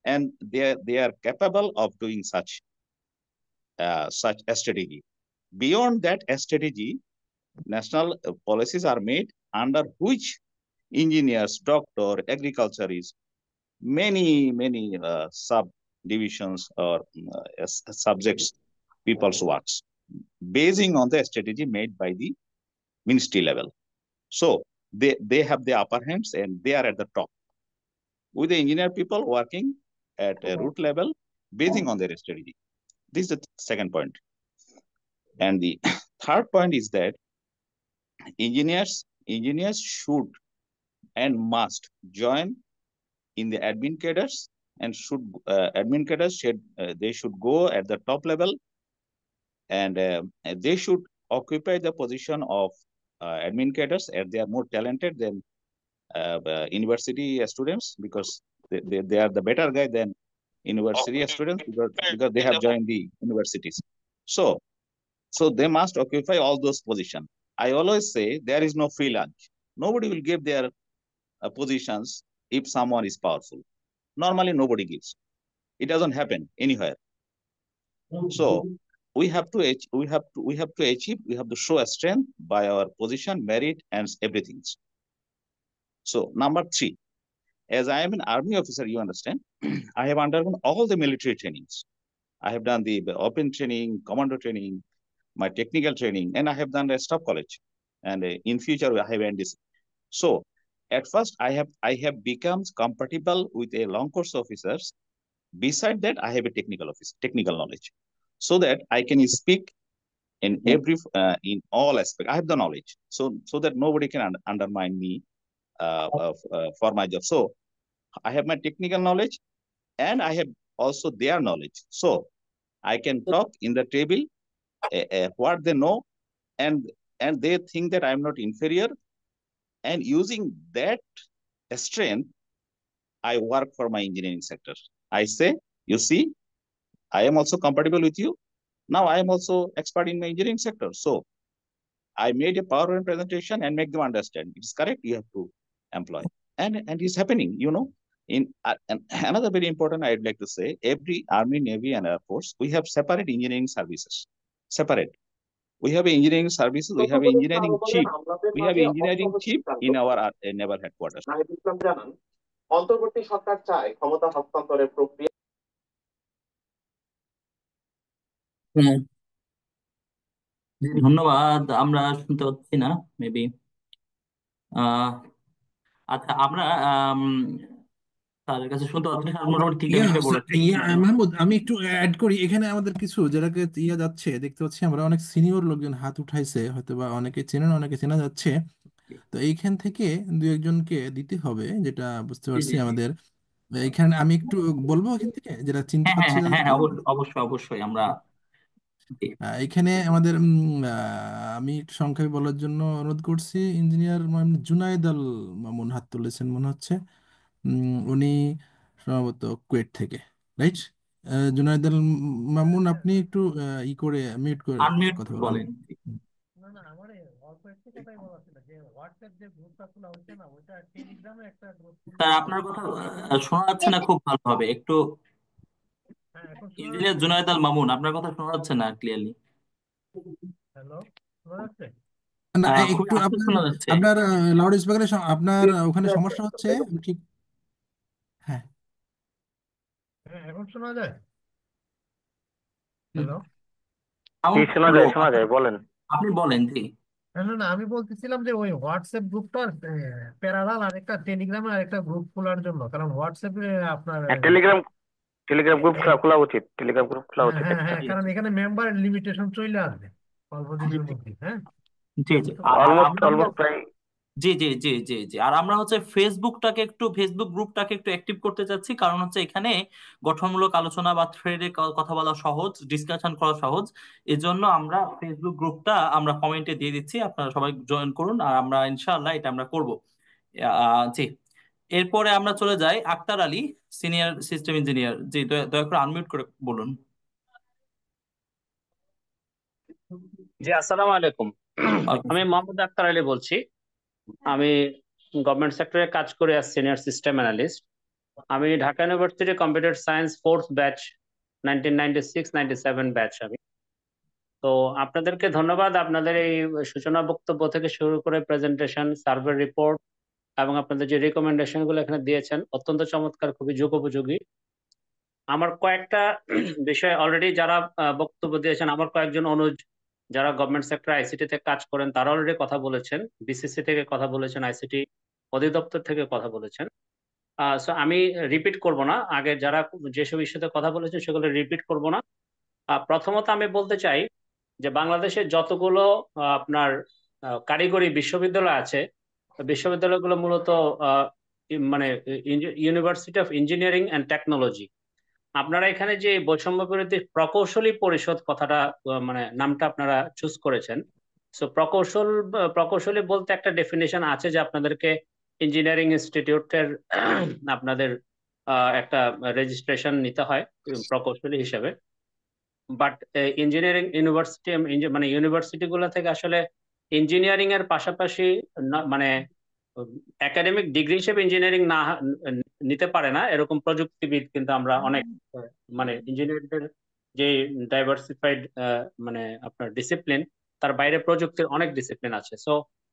and they are capable of doing such a strategy. Beyond that strategy, national policies are made under which engineers, doctor, agriculturists, many subdivisions or subjects people's works, basing on the strategy made by the ministry level. So they have the upper hands and they are at the top, with the engineer people working at a root level, basing on their strategy. This is the second point. And the third point is that engineers should and must join in the admin cadres, and admin cadres they should go at the top level, and they should occupy the position of admin cadres as they are more talented than university students, because they are the better guy than university students, because they have joined the universities. So they must occupy all those positions. I always say there is no free lunch. Nobody will give their positions if someone is powerful. Normally, nobody gives. It doesn't happen anywhere. So we have to achieve. We have to show a strength by our position, merit, and everything. So number 3, as I am an army officer, you understand, I have undergone all the military trainings. I have done the open training, commando training, my technical training, and I have done a staff college. And in future, I have NDC. So at first, I have become compatible with a long course officers. Beside that, I have a technical knowledge, so that I can speak in in all aspects. I have the knowledge, so that nobody can undermine me for my job. So I have my technical knowledge, and I have also their knowledge. So I can talk in the table what they know, and they think that I'm not inferior. And using that strength, I work for my engineering sector. I say, you see, I am also compatible with you. Now I am also expert in my engineering sector. So I made a PowerPoint presentation and make them understand. It's correct. You have to employ, and it's happening. In and another very important, I'd like to say, every Army, Navy, and Air Force, we have separate engineering services. Separate. We have engineering services. We have engineering chief. We have engineering chief in our naval headquarters. অন্তর্বর্তী সরকার চায় ক্ষমতা হস্তান্তরের প্রক্রিয়া। হ্যাঁ, ধন্যবাদ। আমরা শুনতে পাচ্ছি না মেবি। আচ্ছা, আমরা তাদের কাছে শুনতে পাচ্ছি না, মোটামুটি তিনটা বিষয় বলেছি। মাহমুদ, আমি একটু অ্যাড করি এখানে। আমাদের কিছু যেটাকে যাচ্ছে দেখতে পাচ্ছি আমরা, অনেক সিনিয়র লোকজন হাত উঠাইছে, হয়তো বা অনেকে চেনেন, অনেকে চেনা যাচ্ছে। তো এইখান থেকে 2-1জনকে দিতে হবে, যেটা বুঝতে জি পারছি জি জি। আমাদের। এখানে আমি একটু বলবো এখান থেকে যেটা চিনতে হ্যাঁ হ্যাঁ পারছি হ্যাঁ হ্যাঁ যাদেরকে। অবশ্যই অবশ্যই আমরা জি। এখানে আমাদের আমি একটু সংক্ষেপে বলার জন্য অনুরোধ করছি। ইঞ্জিনিয়ার মোহাম্মদ জুনায়েদ আল মামুন হাত তুলেছেন মনে হচ্ছে। উনি সম্ভবত কুয়েট থেকে, রাইট? জুনায়েদ আল মামুন, আপনি একটু ই করে মিউট করে আনমিউট কথা বলুন। বলেন। না না, আমার অল্প একটু কথাই বলা ছিল যে হোয়াটসঅ্যাপ যে গ্রুপটা খোলা হচ্ছে না, ওইটা টেলিগ্রামে একটা গ্রুপ খুললে স্যার ভালো আপনার হয়। কথা শোনা যাচ্ছে না খুব ভালোভাবে একটু। হ্যাঁ, এখন শোনা ইঞ্জিনিয়ার যাচ্ছে? জুনায়েদ আল মামুন, আপনার কথা শোনা যাচ্ছে না ক্লিয়ারলি। হ্যালো, শোনা যাচ্ছে? না, খুবই একটু আস্তে আপনার শোনা যাচ্ছে। আপনার লাউড স্পিকারে আপনার ওখানে সমস্যা হচ্ছে, ঠিক? হ্যাঁ। হ্যাঁ, এখন শোনা যায়? হুম, হ্যালো। সাউন্ড শোনা লো। যায়, শোনা যায়, বলেন। আপনি বলেন, জি। না না, আমি বলতেছিলাম যে ওই হোয়াটসঅ্যাপ গ্রুপটার প্যারালাল আর একটা টেলিগ্রামে আর একটা গ্রুপ খোলার জন্য, কারণ হোয়াটসঅ্যাপে আপনার হ্যাঁ, টেলিগ্রাম টেলিগ্রাম গ্রুপ এই- খোলা উচিত, টেলিগ্রাম গ্রুপ খোলা হ্যাঁ উচিত হ্যাঁ একটা। হ্যাঁ, কারণ এখানে মেম্বার লিমিটেশন চলে আসবে অল্প দিনের মধ্যে। হ্যাঁ, জি জি। তো আর অলমোস্ট আমরা অলমোস্ট প্রায়। জি জি জি জি জি, আর আমরা হচ্ছে ফেসবুক গ্রুপটাকে একটু অ্যাক্টিভ করতে চাচ্ছি, কারণ হচ্ছে এখানে গঠনমূলক আলোচনা বা থ্রেডে কথা বলা সহজ, ডিসকাশন করা সহজ। এজন্য আমরা ফেসবুক গ্রুপটা আমরা কমেন্টে দিয়ে দিচ্ছি, আপনারা সবাই জয়েন করুন, আর আমরা ইনশাআল্লাহ এটা আমরা করব। জি। এরপরে আমরা চলে যাই Akhtar Ali, senior system engineer. জি, দয়া করে আনমিউট করে বলুন। জি, আসসালামু আলাইকুম। আমি মোহাম্মদ আক্তার আলী বলছি। আমি গভর্নমেন্ট সেক্টরে কাজ করে as সিনিয়র সিস্টেম অ্যানালিস্ট। আমি Dhaka university computer science 4th batch, 1996-97 batch আমি। তো আপনাদেরকে ধন্যবাদ, আপনাদের এই সূচনা বক্তব্য থেকে শুরু করে প্রেজেন্টেশন, সার্ভে রিপোর্ট এবং আপনাদের যে রিকমেন্ডেশন গুলো এখানে দিয়েছেন অত্যন্ত চমৎকার, খুবই যুগোপযোগী। আমার কয়েকটা বিষয় অলরেডি যারা বক্তব্য দিয়েছেন, আমার কয়েকজন অনুজ যারা গভর্নমেন্ট সেক্টর আইসিটি তে কাজ করেন তারা অলরেডি কথা বলেছেন, বিসিসি থেকে কথা বলেছেন, আইসিটি অধিদপ্তর থেকে কথা বলেছেন। সো আমি রিপিট করব না, আগে যারা যেসব ইস্যুতে কথা বলেছেন সেগুলো রিপিট করব না। প্রথমত আমি বলতে চাই যে বাংলাদেশে যতগুলো আপনার কারিগরি বিশ্ববিদ্যালয় আছে, বিশ্ববিদ্যালয়গুলো মূলত মানে university of engineering and technology. আপনারা এখানে যে বৈষম্য বিরোধী প্রকৌশলী পরিষদ কথাটা মানে নামটা আপনারা চুজ করেছেন। সো প্রকৌশলী বলতে একটা ডেফিনেশন আছে যে আপনাদেরকে ইঞ্জিনিয়ারিং ইনস্টিটিউটের আপনাদের একটা রেজিস্ট্রেশন নিতে হয় প্রকৌশলী হিসেবে। বাট ইঞ্জিনিয়ারিং ইউনিভার্সিটি মানে ইউনিভার্সিটি গুলো থেকে আসলে ইঞ্জিনিয়ারিং এর পাশাপাশি মানে একাডেমিক ডিগ্রি হিসেবে ইঞ্জিনিয়ারিং না নিতে পারে না এরকম প্রযুক্তিবিদ কিন্তু আমরা অনেক মানে ইঞ্জিনিয়ারদের যে ডাইভার্সিফাইড মানে আপনার ডিসিপ্লিন, তার বাইরে প্রযুক্তির অনেক ডিসিপ্লিন আছে। সো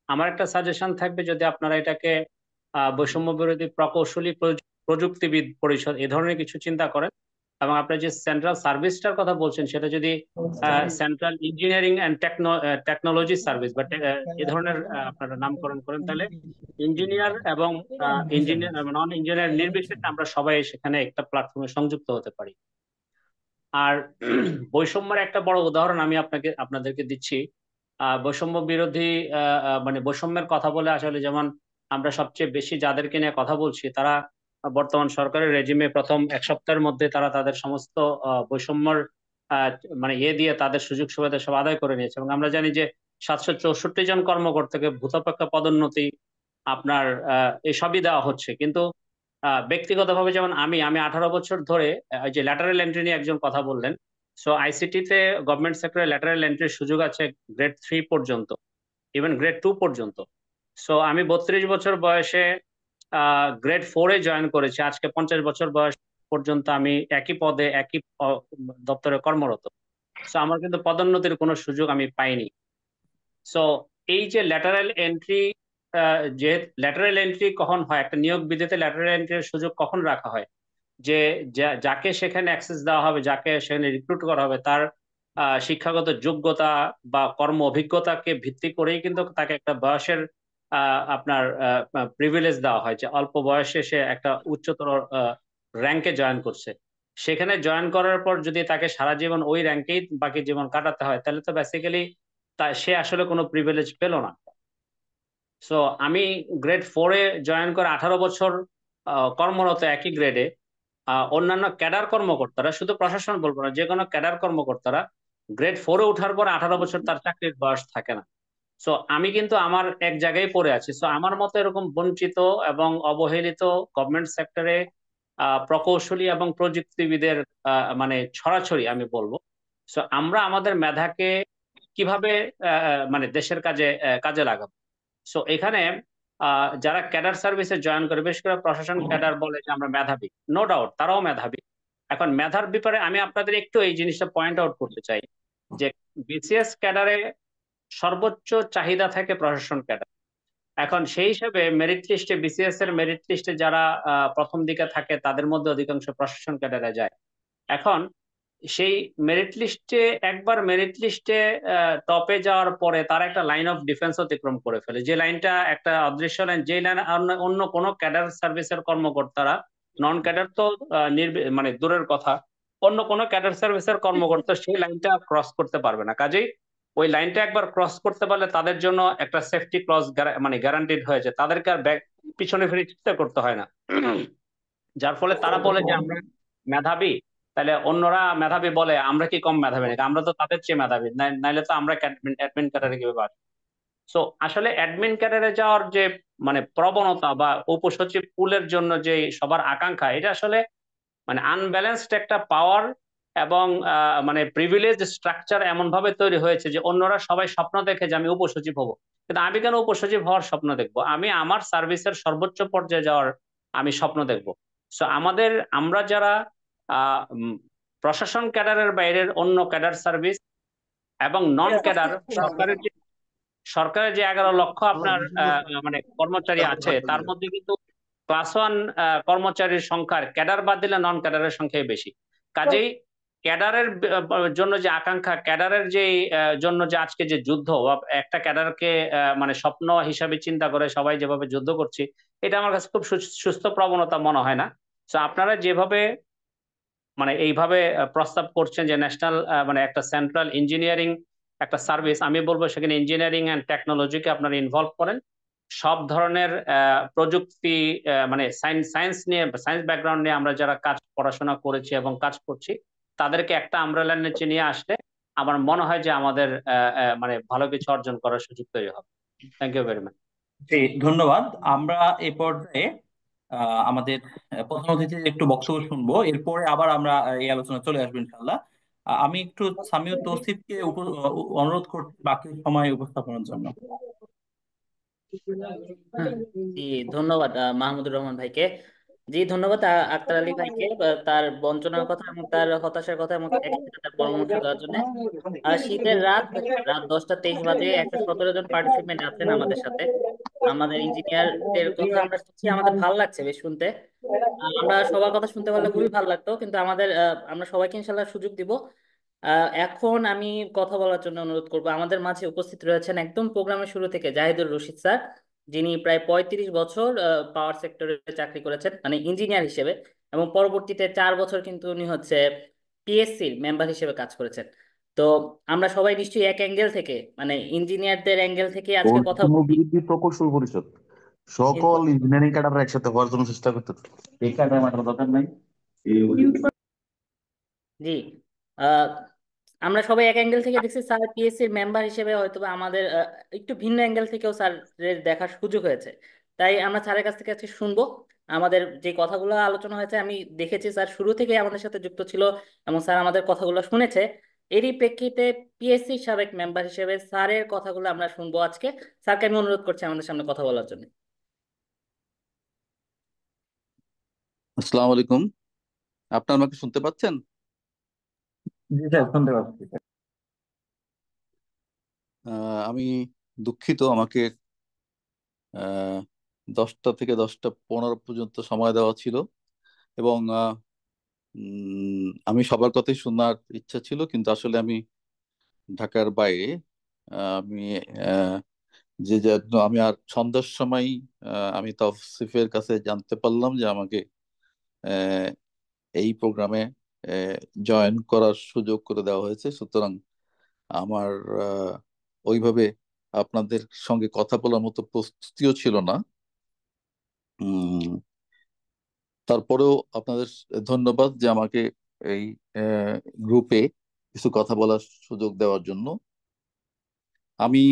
আমার একটা সাজেশন থাকবে যদি আপনারা এটাকে বৈষম্য বিরোধী প্রকৌশলী প্রযুক্তিবিদ পরিষদ এ ধরনের কিছু চিন্তা করেন, এবং আপনার যে সেন্ট্রাল সার্ভিসটার কথা বলছেন সেটা যদি central engineering and technology service বা এ ধরনের আপনারা নামকরণ করেন, তাহলে ইঞ্জিনিয়ার এবং ইঞ্জিনিয়ার নন ইঞ্জিনিয়ার নির্বিশেষে আমরা সবাই সেখানে একটা প্ল্যাটফর্মে সংযুক্ত হতে পারি। আর বৈষম্যের একটা বড় উদাহরণ আমি আপনাদেরকে দিচ্ছি। বৈষম্য বিরোধী মানে বৈষম্যের কথা বলে আসলে যেমন আমরা সবচেয়ে বেশি যাদেরকে নিয়ে কথা বলছি তারা বর্তমান সরকারের রেজিমে প্রথম এক সপ্তাহের মধ্যে তারা তাদের সমস্ত বৈষম্যর আহ, মানে দিয়ে তাদের সুযোগ সুবিধা সব আদায় করে নিয়েছে, এবং আমরা জানি যে 764 জন কর্মকর্তাকে ভূতপেক্ষা পদোন্নতি আপনার এসবই দেওয়া হচ্ছে। কিন্তু ব্যক্তিগতভাবে যেমন আমি 18 বছর ধরে ওই যে ল্যাটারাল এন্ট্রি নিয়ে একজন কথা বললেন। সো আইসিটি তে গভর্নমেন্ট সেক্টরে ল্যাটারাল এন্ট্রির সুযোগ আছে গ্রেড 3 পর্যন্ত, ইভেন গ্রেড 2 পর্যন্ত। সো আমি 32 বছর বয়সে গ্রেড 4-এ জয়েন করেছি, আজকে 50 বছর বয়স পর্যন্ত আমি একই পদে একই দপ্তরে কর্মরত। সো আমার কিন্তু পদোন্নতির কোনো সুযোগ আমি পাইনি। সো এই যে ল্যাটারাল এন্ট্রি, যে ল্যাটারাল এন্ট্রি কখন হয়, একটা নিয়োগ বিধিতে ল্যাটারাল এন্ট্রির সুযোগ কখন রাখা হয়, যে যাকে সেখানে অ্যাক্সেস দেওয়া হবে, যাকে সেখানে রিক্রুট করা হবে তার শিক্ষাগত যোগ্যতা বা কর্ম অভিজ্ঞতাকে ভিত্তি করেই কিন্তু তাকে একটা বয়সের আপনার প্রিভিলেজ দেওয়া হয়, যে অল্প বয়সে সে একটা উচ্চতর র্যাঙ্কে জয়েন করছে। সেখানে জয়েন করার পর যদি তাকে সারা জীবন ওই র্যাঙ্কেই বাকি জীবন কাটাতে হয়, তাহলে তো বেসিক্যালি সে আসলে কোনো প্রিভিলেজ পেল না। সো আমি গ্রেড 4-এ জয়েন করে 18 বছর কর্মরত একই গ্রেডে। অন্যান্য ক্যাডার কর্মকর্তারা, শুধু প্রশাসন বলবো না, যে কোনো ক্যাডার কর্মকর্তারা গ্রেড 4-এ ওঠার পর 18 বছর তার চাকরির বয়স থাকে না। সো আমি কিন্তু আমার এক জায়গায় পড়ে আছি। সো আমার মতো এরকম বঞ্চিত এবং অবহেলিত গভর্নমেন্ট সেক্টরে প্রকৌশলী এবং প্রযুক্তিবিদের মানে ছড়াছড়ি আমি বলবো। সো আমরা আমাদের মেধাকে কিভাবে মানে দেশের কাজে কাজে লাগাবো। সো এখানে যারা ক্যাডার সার্ভিসে জয়েন করে, বিশেষ করে প্রশাসন ক্যাডার বলে যে আমরা মেধাবী, নো ডাউট তারাও মেধাবী। এখন মেধার ব্যাপারে আমি আপনাদের একটু এই জিনিসটা পয়েন্ট আউট করতে চাই যে বিসিএস ক্যাডারে সর্বোচ্চ চাহিদা থাকে প্রশাসন ক্যাডার। এখন সেই হিসেবে মেরিট লিস্টে, বিসিএস এর মেরিট লিস্টে যারা প্রথম দিকে থাকে তাদের মধ্যে অধিকাংশ প্রশাসন ক্যাডারে যায়। এখন সেই মেরিট লিস্টে, একবার মেরিট লিস্টে টপে যাওয়ার পরে তারা একটা লাইন অফ ডিফেন্স অতিক্রম করে ফেলে, যে লাইনটা একটা অদৃশ্য লাইন, যে লাইন অন্য কোনো ক্যাডার সার্ভিসের কর্মকর্তারা, নন ক্যাডার তো মানে দূরের কথা, অন্য কোনো ক্যাডার সার্ভিসের কর্মকর্তা সেই লাইনটা ক্রস করতে পারবে না। কাজেই ওই লাইনটা একবার ক্রস করতে পারলে তাদের জন্য একটা সেফটি ক্লজ মানে গ্যারান্টিড হয়েছে, তাদেরকে আর পিছনে ফিরে চিন্তা করতে হয় না। যার ফলে তারা বলে যে আমরা মেধাবী, তাহলে অন্যরা মেধাবী বলে আমরা কি কম মেধাবী নাকি, আমরা তো তাদের চেয়ে মেধাবী, নাইলে তো আমরা অ্যাডমিন ক্যাডারে কিভাবে আসবো। সো আসলে অ্যাডমিন ক্যাডারে যাওয়ার যে মানে প্রবণতা বা উপসচিব পুলের জন্য যে সবার আকাঙ্ক্ষা, এটা আসলে মানে আনব্যালেন্সড একটা পাওয়ার এবং মানে প্রিভিলেজ স্ট্রাকচার এমন ভাবে তৈরি হয়েছে যে অন্যরা সবাই স্বপ্ন দেখে যে আমি উপসচিব হব, কিন্তু আমি কেন উপসচিব হওয়ার স্বপ্ন দেখবো? আমি আমার সার্ভিসের সর্বোচ্চ পর্যায়ে যাওয়ার আমি স্বপ্ন দেখবো। সো আমরা যারা প্রশাসন ক্যাডারের বাইরের অন্য ক্যাডার সার্ভিস এবং নন ক্যাডার, সরকারের যে 11 লক্ষ আপনার মানে কর্মচারী আছে, তার মধ্যে কিন্তু ক্লাস 1 কর্মচারীর সংখ্যার ক্যাডার বাদ দিলে নন ক্যাডারের সংখ্যাই বেশি। কাজেই ক্যাডারের জন্য যে আকাঙ্ক্ষা, ক্যাডারের যে জন্য যে আজকে যে যুদ্ধ, একটা ক্যাডারকে মানে স্বপ্ন হিসাবে চিন্তা করে সবাই যেভাবে যুদ্ধ করছি, এটা আমার কাছে খুব সুস্থ প্রবণতা মনে হয় না। তো আপনারা যেভাবে মানে এইভাবে প্রস্তাব করছেন যে ন্যাশনাল মানে একটা সেন্ট্রাল ইঞ্জিনিয়ারিং একটা সার্ভিস, আমি বলবো সেখানে ইঞ্জিনিয়ারিং অ্যান্ড টেকনোলজিকে আপনারা ইনভলভ করেন। সব ধরনের প্রযুক্তি মানে সায়েন্স নিয়ে, সায়েন্স ব্যাকগ্রাউন্ড নিয়ে আমরা যারা পড়াশোনা করেছি এবং কাজ করছি, তাদেরকে একটা আমব্রেলার নিচে নিয়ে আসলে আমার মনে হয় যে আমাদের মানে ভালো কিছু অর্জন করার সুযোগ তৈরি হবে। Thank you very much. জি, ধন্যবাদ। আমরা এই পর্যায়ে আমাদের প্রধান অতিথির একটু বক্তব্য শুনবো, এরপরে আবার আমরা এই আলোচনা চলে আসবো ইনশাল্লাহ। আমি একটু সামিউর তৌসিফকে অনুরোধ করছি বাকি সময় উপস্থাপনের জন্য। জি, ধন্যবাদ মাহমুদুর রহমান ভাইকে। জি, ধন্যবাদ আক্তার আলী ভাইকে তার বঞ্চনার কথা এবং তার হতাশার কথা এবং একই সাথে তার পরামর্শ দেওয়ার জন্য। শীতের রাত, রাত 10টা 23 বাজে, 117 জন পার্টিসিপেন্ট আছেন আমাদের সাথে। আমাদের ইঞ্জিনিয়ারদের কথা আমরা শুনছি, আমাদের ভালো লাগছে বেশ শুনতে। আমরা সবার কথা শুনতে পারলে খুবই ভালো লাগতো, কিন্তু আমরা সবাইকে ইনশাল্লাহ সুযোগ দিব। এখন আমি কথা বলার জন্য অনুরোধ করব, আমাদের মাঝে উপস্থিত রয়েছেন একদম প্রোগ্রামের শুরু থেকে জাহিদুর রশিদ স্যার, যিনি প্রায় 35 বছর পাওয়ার সেক্টরে চাকরি করেছেন মানে ইঞ্জিনিয়ার হিসেবে, এবং পরবর্তীতে 4 বছর কিন্তু উনি হচ্ছে পিএসসির মেম্বার হিসেবে কাজ করেছেন। তো আমরা সবাই নিশ্চয়ই এক অ্যাঙ্গেল থেকে, মানে ইঞ্জিনিয়ারদের অ্যাঙ্গেল থেকে আজকে কথা বৈষম্য বলছি। বিরোধী প্রকৌশল পরিষদ সকল ইঞ্জিনিয়ারিং ক্যাডার একসাথে হওয়ার জন্য চেষ্টা করতে হবে। এই ক্যাডার আমার দরকার নাই। জি, আহ, আমরা সবাই এক অ্যাঙ্গেল থেকে দেখছি, স্যার পিএসসির মেম্বার হিসেবে হয়তো বা আমাদের একটু ভিন্ন অ্যাঙ্গেল থেকেও স্যারের দেখার সুযোগ হয়েছে। তাই আমরা স্যারের কাছ থেকে আজকে শুনবো আমাদের যে কথাগুলো আলোচনা হয়েছে। আমি দেখেছি স্যার শুরু থেকে আমাদের সাথে যুক্ত ছিল এবং স্যার আমাদের কথাগুলো শুনেছে। এরই প্রেক্ষিতে পিএসসির সাবেক মেম্বার হিসেবে স্যারের কথাগুলো আমরা শুনবো আজকে। স্যারকে আমি অনুরোধ করছি আমাদের সামনে কথা বলার জন্য। আসসালামু আলাইকুম, আপনারা আমাকে শুনতে পাচ্ছেন? জি স্যার, শুনতে পাচ্ছি। আমি দুঃখিত, আমাকে 10টা থেকে 10টা 15 পর্যন্ত সময় দেওয়া ছিল এবং আমি সবার কথাই শোনার ইচ্ছা ছিল, কিন্তু আসলে আমি ঢাকার বাইরে। আমি আমি আর সন্ধ্যার সময় আমি তৌসিফের কাছে জানতে পারলাম যে আমাকে আহ, এই প্রোগ্রামে জয়েন করার সুযোগ করে দেওয়া হয়েছে। সুতরাং আমার ওইভাবে আপনাদের সঙ্গে কথা বলার মতো প্রস্তুতিও ছিল না। তারপরেও আপনাদের ধন্যবাদ যে আমাকে এই গ্রুপে কিছু কথা বলার সুযোগ দেওয়ার জন্য। আমি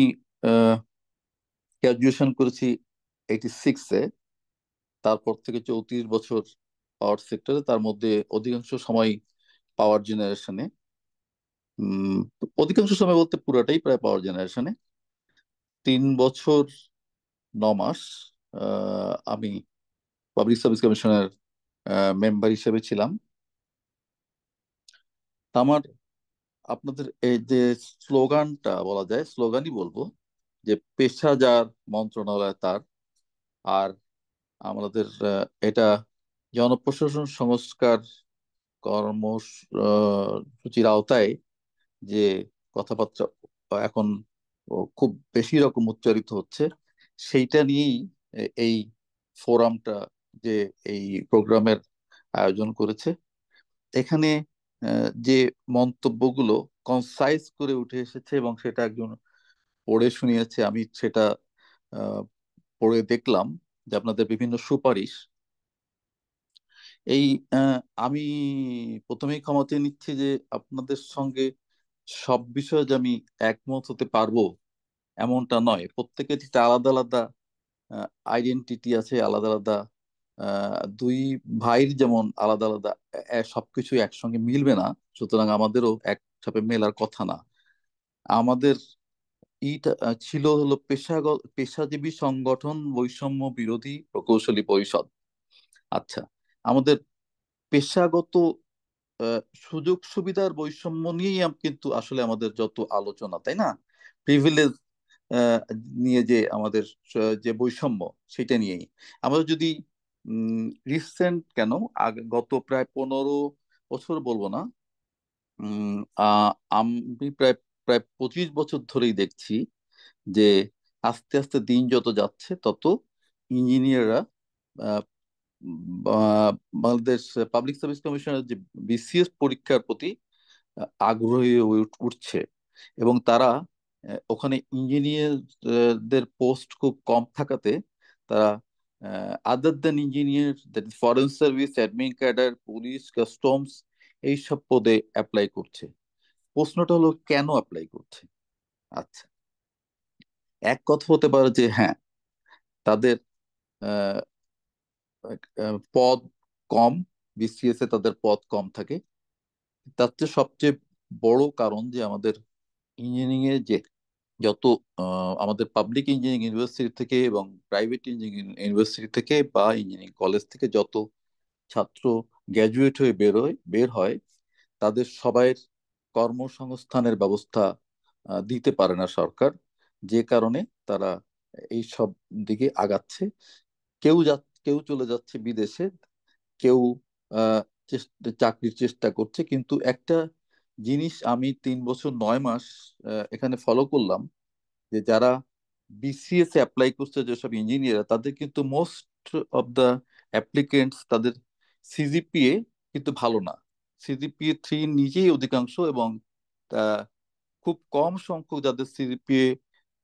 গ্র্যাজুয়েশন করেছি 86-এ, তারপর থেকে 34 বছর পাওয়ার সেক্টরে, তার মধ্যে অধিকাংশ সময় পাওয়ার জেনারেশনে। অধিকাংশ সময় বলতে পুরাটাই প্রায় পাওয়ার জেনারেশনে। 3 বছর 9 মাস আমি পাবলিক সার্ভিস কমিশনের মেম্বার হিসেবে ছিলাম। আমার আপনাদের এই যে স্লোগানটা বলা যায়, স্লোগানই বলবো, যে পেশা যার মন্ত্রণালয় তার। আর আমাদের এটা জনপ্রশাসন সংস্কার কর্মসূচির আওতায় যে কথাবার্তা এখন খুব বেশি রকম উচ্চারিত হচ্ছে, সেইটা নিয়েই এই ফোরামটা, যে এই প্রোগ্রামের আয়োজন করেছে। এখানে যে মন্তব্যগুলো কনসাইজ করে উঠে এসেছে এবং সেটা একজন পড়ে শুনিয়েছে, আমি সেটা আহ, পড়ে দেখলাম যে আপনাদের বিভিন্ন সুপারিশ। এই আমি প্রথমেই ক্ষমা চেয়ে নিচ্ছি যে আপনাদের সঙ্গে সব বিষয়ে যে আমি একমত হতে পারবো এমনটা নয়। প্রত্যেকের একটা আলাদা আলাদা আইডেন্টিটি আছে, আলাদা আলাদা দুই ভাইয়ের যেমন আলাদা আলাদা সবকিছু একসঙ্গে মিলবে না, সুতরাং আমাদেরও একসাথে মেলার কথা না। আমাদের ইটা ছিল হলো পেশাজীবী সংগঠন বৈষম্য বিরোধী প্রকৌশলী পরিষদ। আচ্ছা, আমাদের পেশাগত আহ, সুযোগ সুবিধার বৈষম্য নিয়েই কিন্তু আসলে আমাদের যত আলোচনা, তাই না? প্রিভিলেজ নিয়ে যে আমাদের যে বৈষম্য, সেটা নিয়েই আমরা যদি রিসেন্ট কেন, আগে গত প্রায় 15 বছর বলবো না, উম, আমি প্রায় প্রায় 25 বছর ধরেই দেখছি যে আস্তে আস্তে দিন যত যাচ্ছে তত ইঞ্জিনিয়াররা বাংলাদেশ পাবলিক সার্ভিস কমিশনের যে বিসিএস পরীক্ষার প্রতি আগ্রহী হয়ে উঠছে। এবং তারা ওখানে ইঞ্জিনিয়ারদের পোস্ট খুব কম থাকাতে তারা other then engineer, that is foreign service, admin cadre, police, customs, এইসব পদে অ্যাপ্লাই করছে। প্রশ্নটা হলো কেন অ্যাপ্লাই করছে? আচ্ছা, এক কথা হতে পারে যে হ্যাঁ, তাদের আহ, পদ কম, বিসিএস এ তাদের পদ কম থাকে। তার চেয়ে সবচেয়ে বড় কারণ যে আমাদের ইঞ্জিনিয়ারিং এর যে যত আমাদের পাবলিক ইঞ্জিনিয়ারিং ইউনিভার্সিটি থেকে এবং প্রাইভেট ইঞ্জিনিয়ারিং ইউনিভার্সিটি থেকে বা ইঞ্জিনিয়ারিং কলেজ থেকে যত ছাত্র গ্র্যাজুয়েট হয়ে বের হয়, তাদের সবাইয়ের কর্মসংস্থানের ব্যবস্থা দিতে পারে না সরকার, যে কারণে তারা এই সব দিকে আগাচ্ছে। কেউ চলে যাচ্ছে বিদেশে, কেউ আহ, চাকরির চেষ্টা করছে। কিন্তু একটা জিনিস আমি 3 বছর 9 মাস এখানে ফলো করলাম, যে যারা বিসিএস এ অ্যাপ্লাই করছে যেসব ইঞ্জিনিয়ার, তাদের কিন্তু মোস্ট অফ দ্য অ্যাপ্লিকেন্টস, তাদের সিজিপিএ কিন্তু ভালো না। সিজিপিএ 3 নিজেই অধিকাংশ, এবং আহ, খুব কম সংখ্যক যাদের সিজিপিএ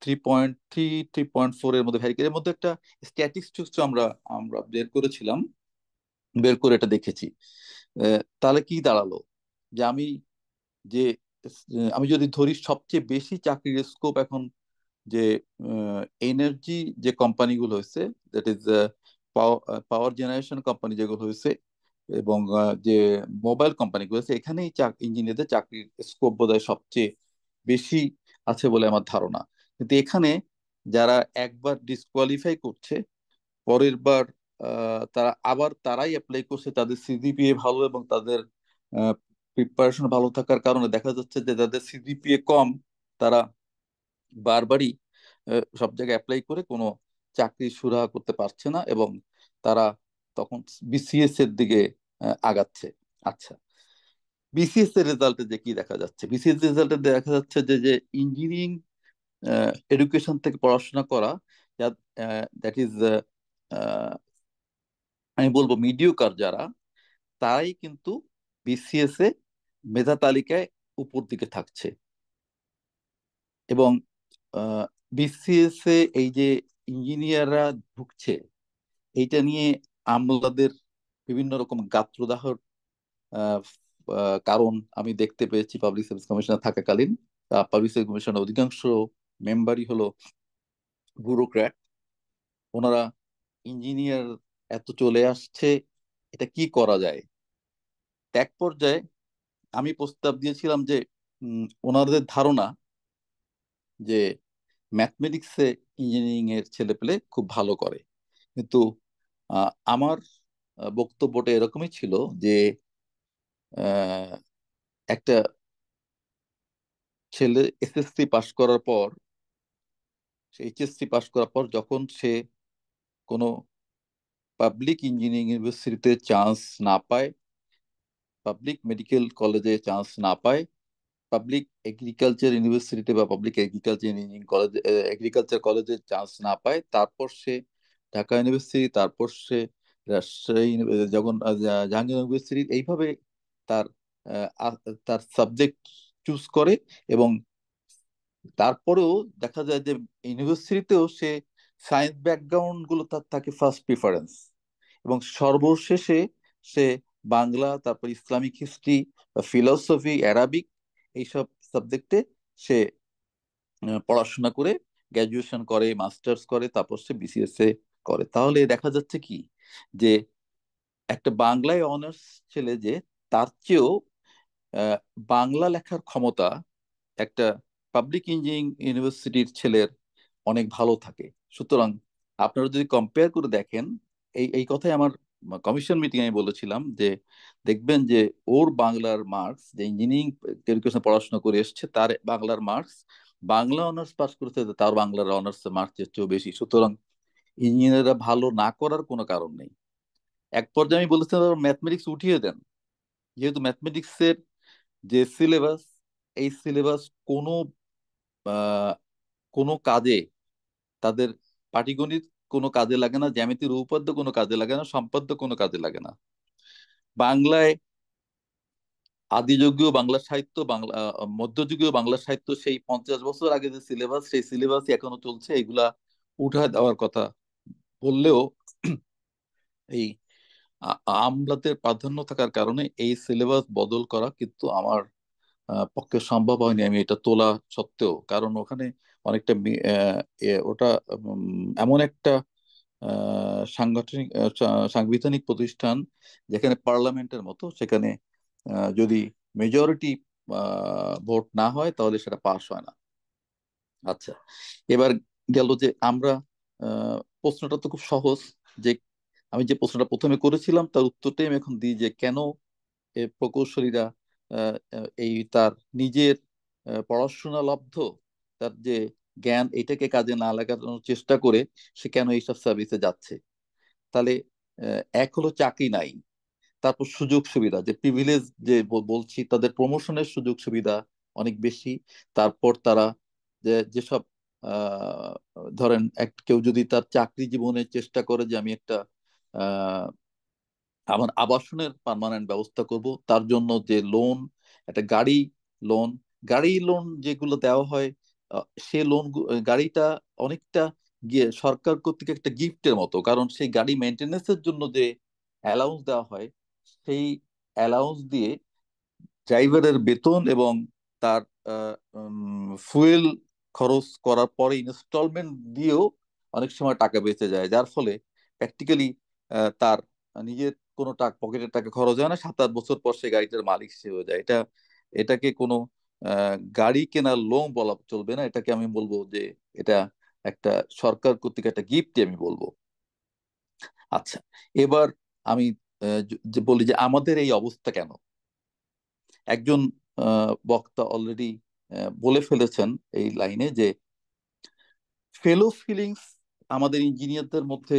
3.3 3.4 এর মধ্যে ভ্যারি করে। এর মধ্যে একটা স্ট্যাটিস্টিক্স আমরা আমরা বের করে এটা দেখেছি। তাহলে কি দাঁড়ালো, যে যে আমি যদি ধরি সবচেয়ে বেশি চাকরির স্কোপ এখন যে এনার্জি যে কোম্পানিগুলো হয়েছে, that is power generation company যেগুলো হয়েছে, এবং যে মোবাইল কোম্পানিগুলো হয়েছে, এখানেই ইঞ্জিনিয়ারদের চাকরির স্কোপ বোধহয় সবচেয়ে বেশি আছে বলে আমার ধারণা। কিন্তু এখানে যারা একবার ডিসকোয়ালিফাই করছে, পরের বার তারাই অ্যাপ্লাই করছে, তাদের সিজিপিএ ভালো এবং তাদের প্রিপারেশন ভালো থাকার কারণে দেখা যাচ্ছে যে যাদের সিজিপিএ কম, তারা বারবারই সব জায়গায় অ্যাপ্লাই করে কোনো চাকরি সুরাহা করতে পারছে না, এবং তারা তখন বিসিএস এর দিকে আগাচ্ছে। আচ্ছা, বিসিএস এর রেজাল্টে যে কি দেখা যাচ্ছে, বিসিএস রেজাল্টে দেখা যাচ্ছে যে যে ইঞ্জিনিয়ারিং এডুকেশন থেকে পড়াশোনা করা, দ্যাট ইজ আমি বলবো মিডিওকার যারা, তারাই কিন্তু বিসিএস এ মেধা তালিকায় উপর দিকে থাকছে। এবং বিসিএস এ এই যে ইঞ্জিনিয়াররা ঢুকছে, এইটা নিয়ে আমলাদের বিভিন্ন রকম গাত্রদাহর কারণ আমি দেখতে পেয়েছি পাবলিক সার্ভিস কমিশনার থাকাকালীন পাবলিক সার্ভিস কমিশনের অধিকাংশ মেম্বারই হলো ব্যুরোক্র্যাট। ওনারা ইঞ্জিনিয়ার এত চলে আসছে, এটা কি করা যায়। এক পর্যায়ে আমি প্রস্তাব দিয়েছিলাম যে ওনাদের ধারণা যে ম্যাথমেটিক্সে ইঞ্জিনিয়ারিং এর ছেলেপেলে খুব ভালো করে, কিন্তু আমার বক্তব্যটা এরকমই ছিল যে আহ, একটা ছেলে এসএসসি পাশ করার পর, এইচএসসি পাশ করার পর যখন সে কোনো পাবলিক ইঞ্জিনিয়ারিং ইউনিভার্সিটিতে চান্স না পায়, পাবলিক মেডিকেল কলেজে চান্স না পায়, পাবলিক এগ্রিকালচার ইউনিভার্সিটিতে বা public agriculture engineering college agriculture কলেজে চান্স না পায়, তারপর সে ঢাকা ইউনিভার্সিটি, তারপর সে রাজশাহী জাহাঙ্গীর ইউনিভার্সিটি, এইভাবে তার তার সাবজেক্ট চুজ করে। এবং তারপরেও দেখা যায় যে ইউনিভার্সিটিতেও সে সায়েন্স ব্যাকগ্রাউন্ড গুলো তাকে ফার্স্ট প্রিফারেন্স, এবং সর্বশেষে সে বাংলা, তারপর ইসলামিক হিস্ট্রি, ফিলোসফি, অ্যারাবিক এইসব সাবজেক্টে সে পড়াশোনা করে গ্র্যাজুয়েশন করে, মাস্টার্স করে, তারপর সে বিসিএস এ করে। তাহলে দেখা যাচ্ছে কি যে একটা বাংলায় অনার্স ছেলে যে তার চেয়েও আহ, বাংলা লেখার ক্ষমতা একটা পাবলিক ইঞ্জিনিয়ারিং ইউনিভার্সিটির ছেলের অনেক ভালো থাকে। সুতরাং আপনারা যদি কম্পেয়ার করে দেখেন, এই এই কথাই আমার কমিশন মিটিং আমি বলেছিলাম যে দেখবেন যে ওর বাংলার মার্কস, যে ইঞ্জিনিয়ারিং এডুকেশন পড়াশোনা করে এসছে, তার বাংলার মার্কস, বাংলা অনার্স পাস করেছে তার বাংলার অনার্স মার্কসের চেয়েও বেশি। সুতরাং ইঞ্জিনিয়াররা ভালো না করার কোনো কারণ নেই। এক পর্যায়ে আমি বলেছিলাম ম্যাথমেটিক্স উঠিয়ে দেন, যেহেতু ম্যাথমেটিক্সের যে সিলেবাস, এই সিলেবাস কোনো আহ, কোনো কাজে তাদের পাটিগণিত কোনো কাজে লাগে না, জ্যামিতির উপপাদ্য কোনো কাজে লাগে না, সম্পাদ্য কোনো কাজে লাগে না। বাংলায় আদিযুগীয় বাংলা সাহিত্য, বাংলা মধ্যযুগীয় বাংলা সাহিত্য, সেই 50 বছর আগে যে সিলেবাস, সেই সিলেবাসই এখনো চলছে। এগুলা উঠায় দেওয়ার কথা বললেও এই আমলাদের প্রাধান্য থাকার কারণে এই সিলেবাস বদল করা কিন্তু আমার পক্ষে সম্ভব হয়নি, আমি এটা তোলা সত্ত্বেও। কারণ ওখানে অনেকটা ওটা এমন একটা সাংবিধানিক প্রতিষ্ঠান যেখানে পার্লামেন্টের মতো, সেখানে যদি মেজরিটি ভোট না হয় তাহলে সেটা পাস হয় না। আচ্ছা, এবার গেল যে আমরা প্রশ্নটা তো খুব সহজ, যে আমি যে প্রশ্নটা প্রথমে করেছিলাম তার উত্তরটাই আমি এখন দিই, যে কেন প্রকৌশলীরা এই তার নিজের পড়াশোনা লব্ধ তার যে জ্ঞান, এটাকে কাজে না লাগানোর চেষ্টা করে সে কেন এইসব সার্ভিসে যাচ্ছে। তাহলে এক হলো চাকরি নাই, তারপর সুযোগ সুবিধা, যে প্রিভিলেজ যে বলছি, তাদের প্রমোশনের সুযোগ সুবিধা অনেক বেশি। তারপর তারা যেসব আহ, ধরেন কেউ যদি তার চাকরি জীবনে চেষ্টা করে যে আমি একটা আমার আবাসনের পার্মানেন্ট ব্যবস্থা করব, তার জন্য যে লোন, একটা লোন গাড়ি লোন যেগুলো দেওয়া হয়, সে লোন, গাড়িটা অনেকটা গিয়ে সরকার কর্তৃক একটা গিফটের মতো, কারণ সেই গাড়ি মেনটেনেন্সের জন্য যে অ্যালাউন্স দেওয়া হয়, সেই অ্যালাউন্স দিয়ে ড্রাইভারের বেতন এবং তার ফুয়েল খরচ করার পরে ইনস্টলমেন্ট দিয়েও অনেক সময় টাকা বেঁচে যায়, যার ফলে প্র্যাকটিক্যালি তার নিজের কোনো টাকা, পকেটের টাকা খরচ হয় না। 7-8 বছর পর সে গাড়িটার মালিক সে হয়ে যায়। এটাকে কোনো গাড়ি কেনার লোন বলা চলবে না, এটাকে আমি বলবো যে এটা একটা সরকার কর্তৃক একটা গিফটই আমি বলবো। আচ্ছা, এবার আমি যে বলি যে আমাদের এই অবস্থা কেন। একজন বক্তা অলরেডি বলে ফেলেছেন এই লাইনে যে ফেলো ফিলিংস আমাদের ইঞ্জিনিয়ারদের মধ্যে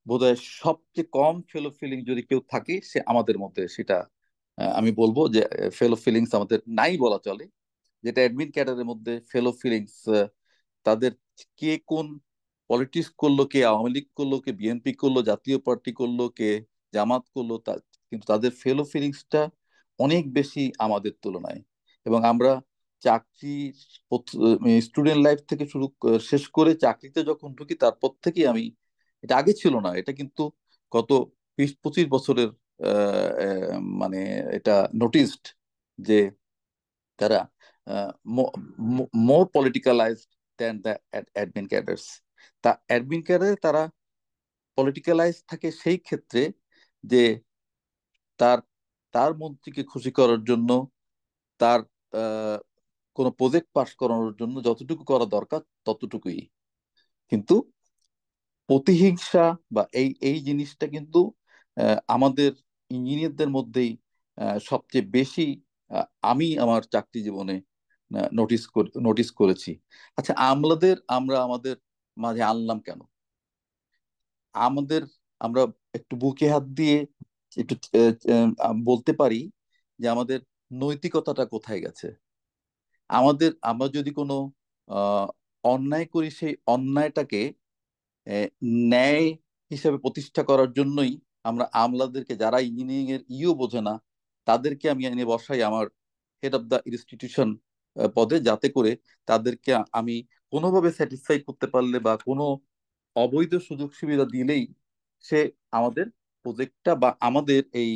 বোধহয় সবচেয়ে কম ফেলো ফিলিং যদি কেউ থাকে সে আমাদের মধ্যে, সেটা আমি বলবো যে ফেলো ফিলিংস আমাদের নাই বলা চলে। যেটা অ্যাডমিন ক্যাডারের মধ্যে ফেলো ফিলিংস, তাদের কে কোন পলিটিক্স করলো, কে আওয়ামী লীগ করলো, কে বিএনপি করলো, জাতীয় পার্টি করলো, কে জামাত করলো, কিন্তু তাদের ফেলো ফিলিংসটা অনেক বেশি আমাদের তুলনায়। এবং আমরা চাকরি স্টুডেন্ট লাইফ থেকে শেষ করে চাকরিতে যখন ঢুকি, তারপর থেকেই আমি, এটা আগে ছিল না, এটা কিন্তু গত 20-25 বছরের মানে এটা নোটিসড যে তারা মোর পলিটিক্যালাইজড দেন দ্য অ্যাডমিন ক্যাডার্স। তা অ্যাডমিন ক্যাডারে তারা পলিটিক্যালাইজ থাকে সেই ক্ষেত্রে যে তার তার মন্ত্রীকে খুশি করার জন্য, তার আহ, কোনো প্রজেক্ট পাস করানোর জন্য যতটুকু করা দরকার ততটুকুই। কিন্তু প্রতিহিংসা বা এই এই জিনিসটা কিন্তু আমাদের ইঞ্জিনিয়ারদের মধ্যেই সবচেয়ে বেশি আমি আমার চাকরি জীবনে নোটিস করেছি। আচ্ছা, আমরা আমাদের মাঝে আনলাম কেন? আমাদের আমরা একটু বুকে হাত দিয়ে একটু বলতে পারি যে আমাদের নৈতিকতাটা কোথায় গেছে। আমরা যদি কোনো আহ, অন্যায় করি, সেই অন্যায়টাকে আহ, ন্যায় হিসেবে প্রতিষ্ঠা করার জন্যই আমরা আমলাদেরকে, যারা ইঞ্জিনিয়ারিং এর বোঝে না, তাদেরকে আমি এনে বসাই আমার হেড অফ দ্য ইনস্টিটিউশন পদে, যাতে করে তাদেরকে আমি কোনোভাবে স্যাটিসফাই করতে পারলে বা কোনো অবৈধ সুযোগ সুবিধা দিলেই সে আমাদের প্রজেক্টটা বা আমাদের এই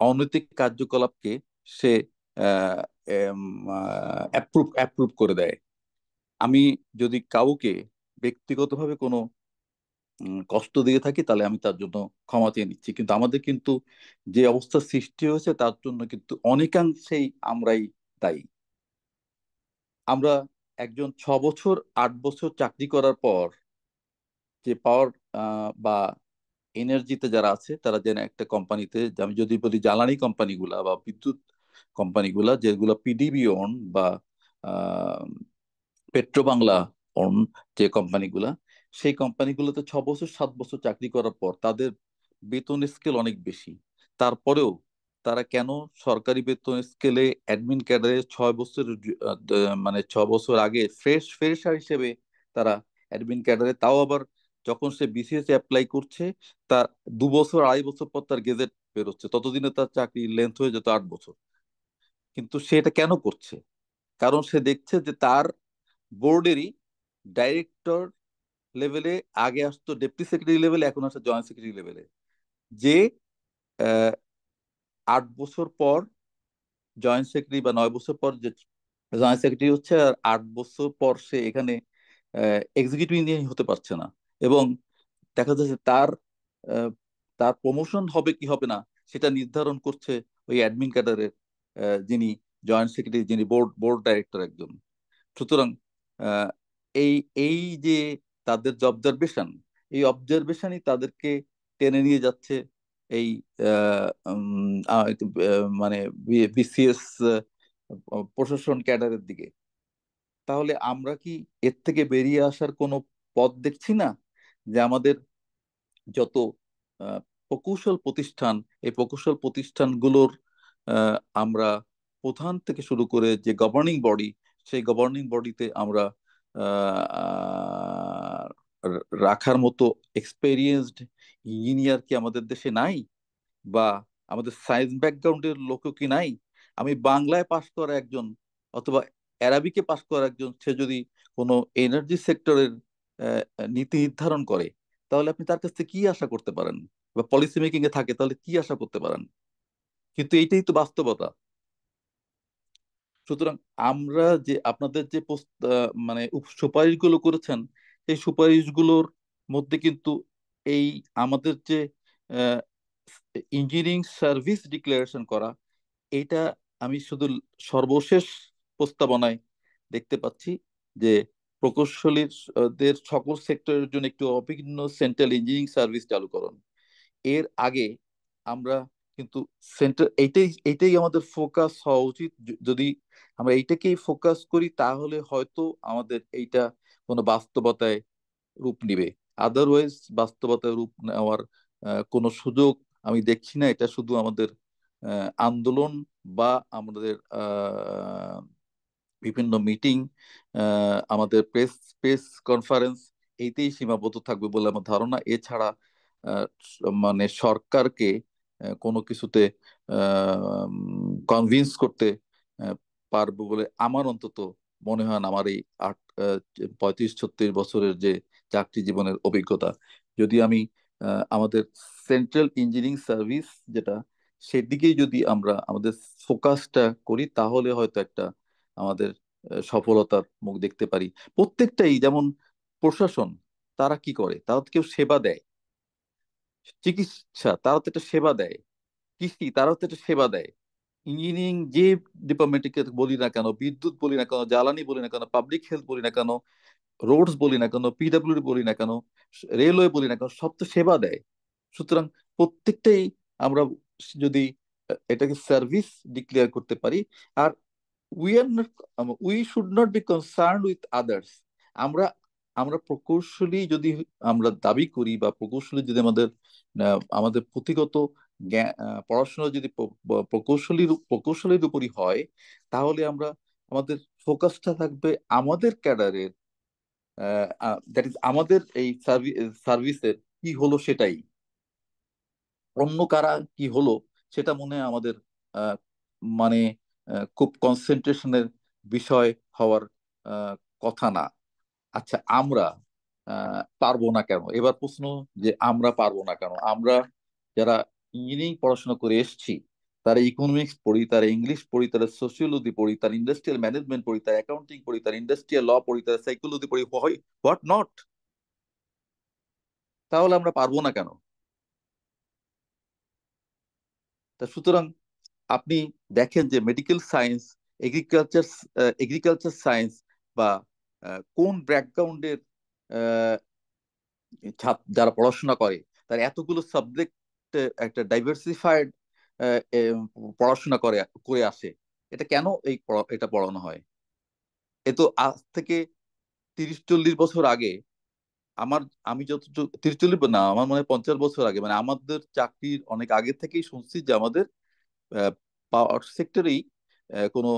অনৈতিক কার্যকলাপকে সে অ্যাপ্রুভ অ্যাপ্রুভ করে দেয়। আমি যদি কাউকে ব্যক্তিগতভাবে কোনো কষ্ট দিয়ে থাকি, তাহলে আমি তার জন্য ক্ষমা চেয়ে নিচ্ছি। কিন্তু আমাদের কিন্তু যে অবস্থার সৃষ্টি হয়েছে তার জন্য কিন্তু অনেকাংশেই আমরাই দায়ী। আমরা একজন 6 বছর 8 বছর চাকরি করার পর যে পাওয়ার বা এনার্জিতে যারা আছে, তারা যেন একটা কোম্পানিতে, আমি যদি বলি জ্বালানি কোম্পানিগুলা বা বিদ্যুৎ কোম্পানিগুলা যেগুলো পিডিবি ওন বা পেট্রো বাংলা ওন, যে কোম্পানিগুলা, সেই কোম্পানিগুলোতে 6 বছর 7 বছর চাকরি করার পর তাদের বেতন স্কেল অনেক বেশি। তারপরেও তারা কেন সরকারি বেতন স্কেলে অ্যাডমিন ক্যাডারে 6 বছর মানে 6 বছর আগে ফ্রেশার হিসেবে তারা অ্যাডমিন ক্যাডারে, তাও আবার যখন সে বিসিএস অ্যাপ্লাই করছে, তার 2 বছর 2.5 বছর পর তার গেজেট বেরোচ্ছে, ততদিনে তার চাকরি লেন্থ হয়ে যেত 8 বছর। কিন্তু সে এটা কেন করছে? কারণ সে দেখছে যে তার বোর্ডেরই ডাইরেক্টর লেভেলে, আগে আসতো ডেপুটি সেক্রেটারি লেভেলে, এখন আসছে জয়েন্ট সেক্রেটারি লেভেলে, যে 8 বছর পর জয়েন্ট সেক্রেটারি বা 9 বছর পর যে জয়েন্ট সেক্রেটারি হচ্ছে, আর 8 বছর পর সে এখানে এক্সিকিউটিভ ইঞ্জিনিয়ার হতে পারছে না। এবং দেখা যাচ্ছে তার আহ, তার প্রমোশন হবে কি হবে না সেটা নির্ধারণ করছে ওই অ্যাডমিন ক্যাডারের যিনি জয়েন্ট সেক্রেটারি, যিনি বোর্ড ডাইরেক্টর একজন। সুতরাং আহ, এই এই যে তাদের যে অবজারভেশন, এই অবজারভেশনই তাদেরকে টেনে নিয়ে যাচ্ছে এই মানে বিসিএস প্রশাসন ক্যাডারের দিকে। তাহলে আমরা কি এর থেকে বেরিয়ে আসার কোনো পথ দেখছি না? যে আমাদের যত আহ, প্রকৌশল প্রতিষ্ঠান, এই প্রকৌশল প্রতিষ্ঠানগুলোর আমরা প্রধান থেকে শুরু করে যে গভর্নিং বডি, সেই গভর্নিং বডিতে আমরা রাখার মতো এক্সপেরিয়েন্সড ইঞ্জিনিয়ার কি আমাদের দেশে নাই? বা আমাদের সায়েন্স ব্যাকগ্রাউন্ডের লোকও কি নাই? আমি বাংলায় পাশ করা একজন অথবা অ্যারাবিকে পাশ করা একজন, সে যদি কোনো এনার্জি সেক্টরের নীতি নির্ধারণ করে, তাহলে আপনি তার কাছ থেকে কি আশা করতে পারেন? বা পলিসি মেকিং এ থাকে, তাহলে কি আশা করতে পারেন? কিন্তু এইটাই তো বাস্তবতা। সুতরাং আমরা যে আপনাদের যে মানে সুপারিশগুলো করেছেন, সেই সুপারিশগুলোর মধ্যে কিন্তু এই আমাদের যে ইঞ্জিনিয়ারিং সার্ভিস ডিক্লারেশন করা, এইটা আমি শুধু সর্বশেষ প্রস্তাবনায় দেখতে পাচ্ছি যে প্রকৌশলীর দের সকল সেক্টরের জন্য একটু অভিন্ন সেন্ট্রাল ইঞ্জিনিয়ারিং সার্ভিস চালু করুন। এর আগে আমরা কিন্তু এইটাই আমাদের ফোকাস হওয়া উচিত। যদি আমরা এইটাকেই ফোকাস করি, তাহলে হয়তো আমাদের এইটা কোনো বাস্তবতায় রূপ নিবে। আদারওয়াইজ বাস্তবতায় রূপ নেওয়ার কোনো সুযোগ আমি দেখছি না। এটা শুধু আমাদের আন্দোলন বা আমাদের বিভিন্ন মিটিং, আমাদের প্রেস কনফারেন্স, এইতেই সীমাবদ্ধ থাকবে বলে আমার ধারণা। এছাড়া মানে সরকারকে কোনো কিছুতে কনভিন্স করতে আহ, পারবো বলে আমার অন্তত মনে হয় না, আমার এই 35-36 বছরের যে চাকরি জীবনের অভিজ্ঞতা। যদি আমি আমাদের সেন্ট্রাল ইঞ্জিনিয়ারিং সার্ভিস যেটা, সেদিকেই যদি আমরা আমাদের ফোকাসটা করি তাহলে হয়তো একটা আমাদের সফলতার মুখ দেখতে পারি। প্রত্যেকটাই, যেমন প্রশাসন, তারা কি করে? তারা তো কেউ সেবা দেয়। চিকিৎসা, তারা তো একটা সেবা দেয়। কৃষি, তারাও তো একটা সেবা দেয়। ইঞ্জিনিয়ারিং যে ডিপার্টমেন্টকে বলি না কেন, বিদ্যুৎ বলি না কেন, জ্বালানি বলি না কেন, পাবলিক হেলথ বলি না কেন, রোডস বলি না কেন, পিডব্লিউডি বলি না কেন, রেলওয়ে বলি না কেন, সব তো সেবা দেয়। সুতরাং প্রত্যেকটাই আমরা যদি এটাকে সার্ভিস ডিক্লেয়ার করতে পারি, আর we are not we should not be concern with others. আমরা আমরা প্রকৌশলী যদি আমরা দাবি করি, বা প্রকৌশলী যদি আমাদের পুঁথিগত পড়াশোনা যদি প্রকৌশলীর উপরই হয়, তাহলে আমরা আমাদের ফোকাসটা থাকবে আমাদের ক্যাডারের, দ্যাট ইজ আমাদের এই সার্ভিসের কি হলো সেটাই। অন্য কারা কি হলো সেটা মনে হয় আমাদের আহ, মানে খুব কনসেন্ট্রেশনের বিষয় হওয়ার আহ, কথা না। আচ্ছা, আমরা পারবো না কেন? এবার প্রশ্ন, যে আমরা পারবো না কেন? আমরা যারা ইঞ্জিনিয়ারিং পড়াশোনা করে এসেছি, তারা ইকোনমিক্স পড়ি, তারা ইংলিশ পড়ি, তারা সোশিওলজি পড়ি, তার ইন্ডাস্ট্রিয়াল ম্যানেজমেন্ট পড়ি, তার অ্যাকাউন্টিং পড়ি, তার ইন্ডাস্ট্রিয়াল ল পড়ি, তার সাইকোলজি পড়ি, হোয়াট নট, তাহলে আমরা পারবো না কেন? তা সুতরাং আপনি দেখেন যে medical science, agriculture agriculture science, বা কোন ব্যাকগ্রাউন্ডের যারা পড়াশোনা করে, তার এতগুলো সাবজেক্ট, একটা ডাইভার্সিফাইড পড়াশোনা করে করে আসে। এটা কেন এটা পড়ানো হয়? এ তো আজ থেকে 30-40 বছর আগে, আমার আমি যত 30-40 না, আমার মনে হয় 50 বছর আগে, মানে আমাদের চাকরির অনেক আগে থেকেই শুনছি যে আমাদের পাওয়ার সেক্টরেই কোনো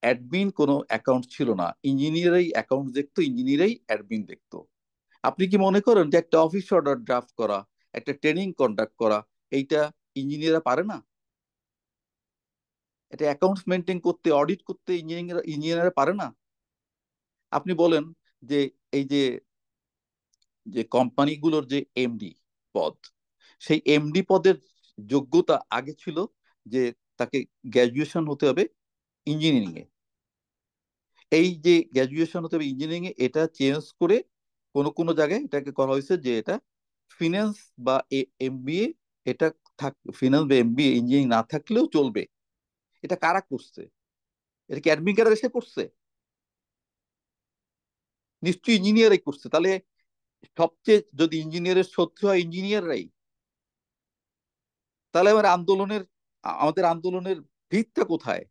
অ্যাডমিন, কোনো অ্যাকাউন্ট ছিল না। ইঞ্জিনিয়ারাই অ্যাকাউন্ট দেখতো, ইঞ্জিনিয়ারাই অ্যাডমিন দেখতো। আপনি কি মনে করেন যে একটা অফিস অর্ডার ড্রাফট করা, একটা ট্রেনিং কন্ডাক্ট করা, এইটা ইঞ্জিনিয়াররা পারে না? এটা অ্যাকাউন্টস মেনটেন করতে, অডিট করতে ইঞ্জিনিয়াররা পারে না? আপনি বলেন যে এই যে যে কোম্পানিগুলোর যে এমডি পদ, সেই এমডি পদের যোগ্যতা আগে ছিল যে তাকে গ্র্যাজুয়েশন হতে হবে ইঞ্জিনিয়ারিং এ। এই যে গ্র্যাজুয়েশন হতে হবে ইঞ্জিনিয়ারিং এ, এটা চেঞ্জ করে কোনো কোনো জায়গায় এটাকে করা হয়েছে যে এটা ফিনান্স বা এমবিএ, এটা ফিনান্স বা এমবিএ ইঞ্জিনিয়ারিং না থাকলেও চলবে। এটা কারা করছে? এটা কি অ্যাডমিন কারা এসে করছে? নিশ্চয়ই ইঞ্জিনিয়ারই করছে। তাহলে সবচেয়ে যদি ইঞ্জিনিয়ারের শত্রু হয় ইঞ্জিনিয়াররাই, তাহলে আমাদের আন্দোলনের ভিতটা কোথায়?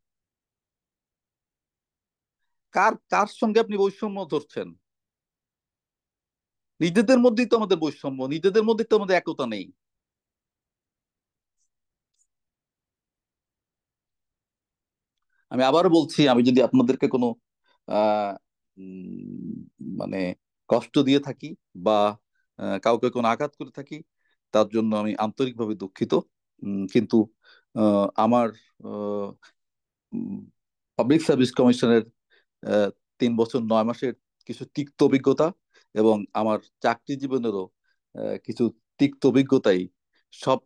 কার কার সঙ্গে আপনি বৈষম্য ধরছেন? নিজেদের মধ্যেই তো আমাদের বৈষম্য, নিজেদের মধ্যে তো আমাদের একতা নেই। আমি আবারও বলছি, আমি যদি আপনাদেরকে কোনো আহ মানে কষ্ট দিয়ে থাকি, বা কাউকে কোনো আঘাত করে থাকি, তার জন্য আমি আন্তরিকভাবে দুঃখিত। কিন্তু আমার পাবলিক সার্ভিস কমিশনের 3 বছর 9 মাসের কিছু তিক্ত অভিজ্ঞতা, এবং আমার চাকরি জীবনেরও কিছু তিক্ত অভিজ্ঞতাই, সব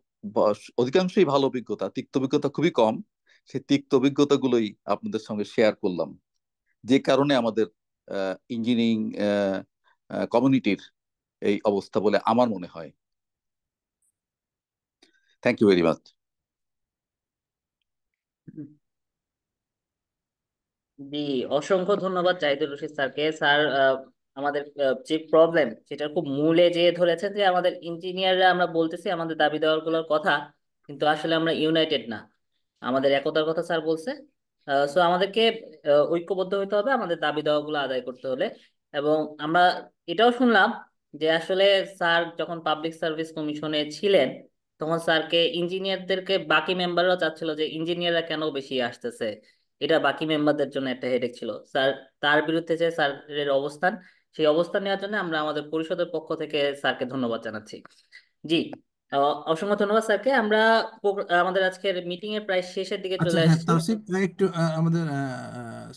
অধিকাংশই ভালো অভিজ্ঞতা, তিক্ত অভিজ্ঞতা খুবই কম। সেই তিক্ত অভিজ্ঞতাগুলোই আপনাদের সঙ্গে শেয়ার করলাম, যে কারণে আমাদের ইঞ্জিনিয়ারিং কমিউনিটির এই অবস্থা বলে আমার মনে হয়। Thank you very much. জি, অসংখ্য ধন্যবাদ জাহিদুল রশিদ স্যারকে। স্যার আমাদের যে প্রবলেম সেটার খুব মূলে যে ধরেছেন, যে আমাদের ইঞ্জিনিয়াররা আমরা বলতেছি আমাদের দাবি দেওয়াগুলোর কথা, কিন্তু আসলে আমরা ইউনাইটেড না। আমাদের একতার কথা স্যার বলছে। সো আমাদেরকে ঐক্যবদ্ধ হতে হবে আমাদের দাবি দেওয়াগুলো আদায় করতে হলে। এবং আমরা এটাও শুনলাম যে আসলে স্যার যখন পাবলিক সার্ভিস কমিশনে ছিলেন, তখন স্যারকে ইঞ্জিনিয়ারদেরকে বাকি মেম্বাররাও চাচ্ছিল যে ইঞ্জিনিয়াররা কেন বেশি আসতেছে, এটা বাকি মেম্বারদের জন্য একটা হেডেক ছিল। স্যার তার বিরুদ্ধে যে স্যারের অবস্থান, সেই অবস্থান নেওয়ার জন্য আমরা আমাদের পরিষদের পক্ষ থেকে স্যারকে ধন্যবাদ জানাচ্ছি। জি, অসংখ্য ধন্যবাদ স্যারকে। আমরা আমাদের আজকের মিটিং এর প্রায় শেষের দিকে আচ্ছা, চলে হ্যাঁ আসছি। তাওসিফ, একটু আমাদের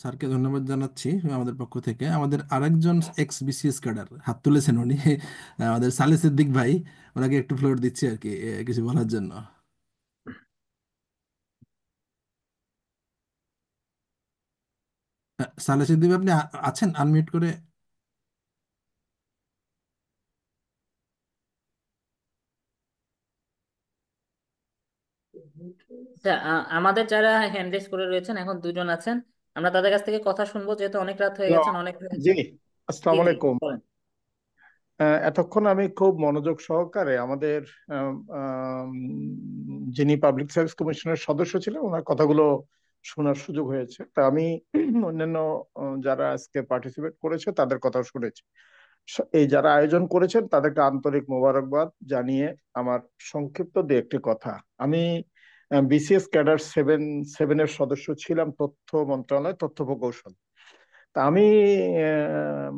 স্যারকে ধন্যবাদ জানাচ্ছি আমাদের পক্ষ থেকে। আমাদের আরেকজন এক্স বিসিএস ক্যাডার হাত তুলেছেন, উনি আমাদের সালে সিদ্দিক ভাই। ওনাকে একটু ফ্লোর দিচ্ছি আর কি, কিছু বলার জন্য। সালে সিদ্দিক ভাই, আপনি আছেন? আনমিউট করে। আচ্ছা, আমাদের যারা হ্যান্ড রেজ করে রয়েছেন এখন দুজন আছেন, আমরা তাদের কাছ থেকে কথা শুনবো, যেহেতু অনেক রাত হয়ে হ্যালো, গেছেন, অনেক হয়েছে। জি, জি আসসালামু জি আলাইকুম। বলেন। এতক্ষণ আমি খুব মনোযোগ সহকারে আমাদের আম, আম, যিনি পাবলিক সার্ভিস কমিশনের সদস্য ছিলেন ওনার কথাগুলো শোনার সুযোগ হয়েছে। তা আমি অন্যান্য যারা আজকে পার্টিসিপেট করেছে তাদের কথা শুনেছি। এই যারা আয়োজন করেছেন তাদেরকে আন্তরিক মোবারকবাদ জানিয়ে আমার সংক্ষিপ্ত দু একটি কথা। আমি বিসিএস ক্যাডার সেভেনের সদস্য ছিলাম, তথ্য মন্ত্রণালয় তথ্য প্রকৌশল। তা আমি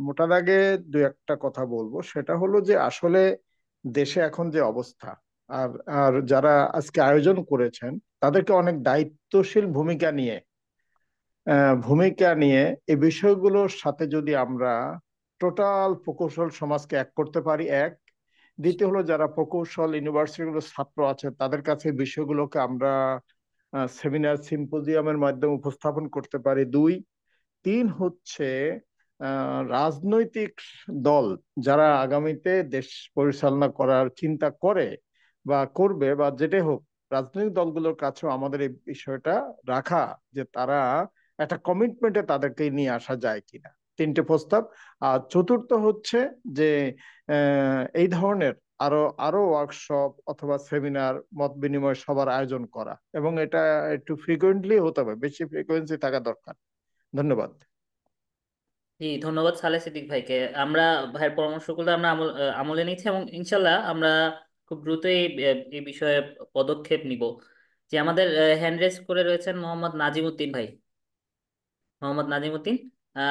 মোটা দাগে দু একটা কথা বলবো। সেটা হলো যে আসলে দেশে এখন যে অবস্থা, আর আর যারা আজকে আয়োজন করেছেন তাদেরকে অনেক দায়িত্বশীল ভূমিকা নিয়ে এই বিষয়গুলোর সাথে যদি আমরা টোটাল প্রকৌশল সমাজকে এক করতে পারি, এক। দ্বিতীয় হলো যারা প্রকৌশল ইউনিভার্সিটিগুলোর ছাত্র আছে তাদের কাছে এই বিষয়গুলোকে আমরা সেমিনার সিম্পোজিয়ামের মাধ্যমে উপস্থাপন করতে পারি, দুই। তিন হচ্ছে রাজনৈতিক দল যারা আগামীতে দেশ পরিচালনা করার চিন্তা করে বা করবে বা যেটাই হোক, রাজনৈতিক দলগুলোর কাছেও আমাদের এই বিষয়টা রাখা, যে তারা একটা কমিটমেন্টে তাদেরকে নিয়ে আসা যায় কিনা। তিনটে প্রস্তাব। আর চতুর্থ হচ্ছে যে এই ধরনের আরো আরো ওয়ার্কশপ অথবা সেমিনার মত বিনিময় সবার আয়োজন করা, এবং এটা একটু ফ্রিকুয়েন্টলি হতে হবে, বেশি ফ্রিকোয়েন্সি থাকা দরকার। ধন্যবাদ। জি ধন্যবাদ সালে সিদ্দিক ভাইকে। আমরা ভাইয়ের পরামর্শগুলো আমরা আমলে নিচ্ছি এবং ইনশাল্লাহ আমরা খুব দ্রুতই এই বিষয়ে পদক্ষেপ নিব। যে আমাদের হ্যান্ড রেজ করে রয়েছেন মোহাম্মদ নাজিমুদ্দিন ভাই। মোহাম্মদ নাজিমুদ্দিন,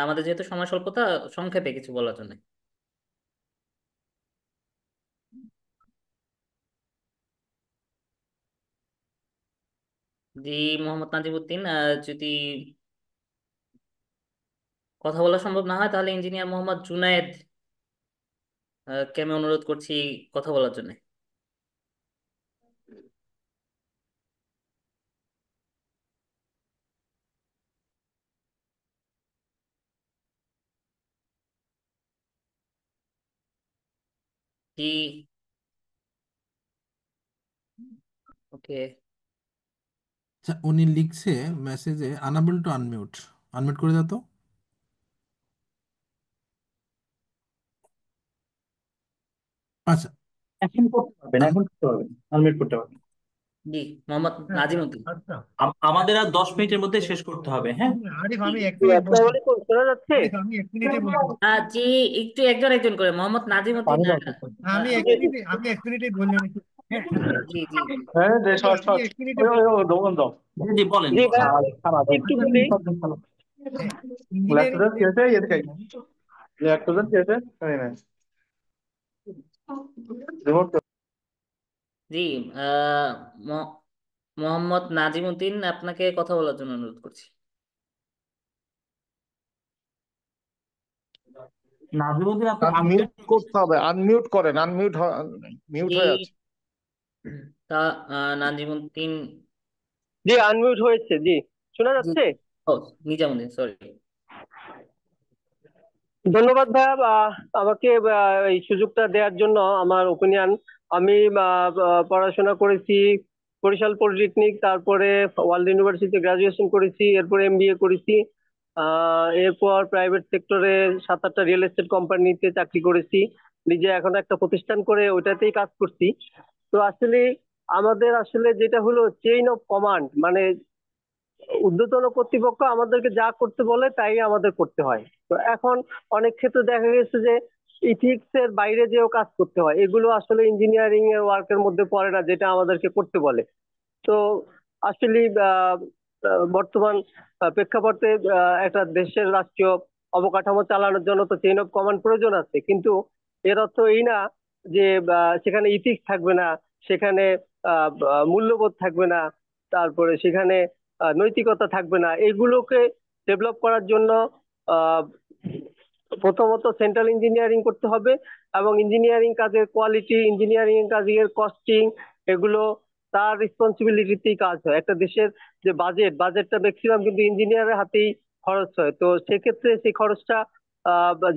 আমাদের যেহেতু সময় স্বল্পতা, সংক্ষেপে কিছু বলার জন্য। জি মোহাম্মদ নাজিমুদ্দিন, যদি কথা বলা সম্ভব না হয় তাহলে ইঞ্জিনিয়ার মোহাম্মদ জুনায়েদ কে আমি অনুরোধ করছি কথা বলার জন্য। জি ওকে। আচ্ছা, উনি লিখছে মেসেজে আনাবল টু আনমিউট। আনমিউট করে দাও তো। আচ্ছা, এখন করতে পারবেন, এখন করতে পারবেন, আনমিউট করতে পারবেন। জি মোহাম্মদ নাজিমুদ্দিন। আচ্ছা, আমাদের আর 10 মিনিটের মধ্যে শেষ করতে হবে, হ্যাঁ। আরিফ আমি এক জি, মিনিট আসসালামু বলছি। আলাইকুম, শোনা যাচ্ছে? আরিফ আমি এক মিনিটে বলছি। জি একটু একজন একজন করে মোহাম্মদ নাজিমুদ্দিন। আমি এক জি জি মিনিটে আমি এক মিনিটে বললাম একটু। হ্যাঁ, জি জি হ্যাঁ, আমি এক মিনিটে বলছি। জি জি, বলেন। জি ভাই, আমি একটু আচ্ছা, বলি। হ্যাঁ, ইঞ্জিনিয়ারিং জি আহ, ম- মোহাম্মদ নাজিমুদ্দিন, আপনাকে কথা বলার জন্য অনুরোধ করছি। নাজিমুদ্দিন, আপনি আনমিউট করতে হবে, আনমিউট করেন, মিউট জি হয়ে আছে। তা নাজিমুদ্দিন। জি, আনমিউট হয়েছে। জি, শোনা জি যাচ্ছে? ও নিজামুদ্দিন, সরি। ধন্যবাদ ভাইয়া, আমাকে এই সুযোগটা দেওয়ার জন্য। আমার ওপিনিয়ন, আমি পড়াশোনা করেছি বরিশাল পলিটেকনিক, তারপরে ওয়ার্ল্ড ইউনিভার্সিটি গ্রাজুয়েশন করেছি, এরপর এমবিএ করেছি। এরপর প্রাইভেট সেক্টরে 7-8টা রিয়েল এস্টেট কোম্পানিতে চাকরি করেছি। নিজে এখন একটা প্রতিষ্ঠান করে ওইটাতেই কাজ করছি। তো আসলে আমাদের আসলে যেটা হলো চেইন অফ কমান্ড, মানে ঊর্ধ্বতন কর্তৃপক্ষ আমাদেরকে যা করতে বলে তাই আমাদের করতে হয়। তো এখন অনেক ক্ষেত্রে দেখা গেছে যে ইথিক্স এর বাইরে যেও কাজ করতে হয়, এগুলো আসলে ইঞ্জিনিয়ারিং এর ওয়ার্কের মধ্যে পড়ে না, যেটা আমাদেরকে করতে বলে। তো আসলে বর্তমান প্রেক্ষাপটে একটা দেশের রাষ্ট্রীয় অবকাঠামো চালানোর জন্য তো চেইন অফ কমান্ড প্রয়োজন আছে, কিন্তু এর অর্থ এই না যে সেখানে ইথিক্স থাকবে না সেখানে মূল্যবোধ থাকবে না, তারপরে সেখানে নৈতিকতা থাকবে না। এগুলোকে ডেভেলপ করার জন্য আহ, প্রথমত সেন্ট্রাল ইঞ্জিনিয়ারিং করতে হবে, এবং ইঞ্জিনিয়ারিং কাজের কোয়ালিটি, ইঞ্জিনিয়ারিং কাজের কস্টিং, এগুলো তার রেসপন্সিবিলিটিতেই কাজ হয়। একটা দেশের যে বাজেটটা ম্যাক্সিমাম কিন্তু ইঞ্জিনিয়ারের হাতেই খরচ হয়। তো সেক্ষেত্রে সেই খরচটা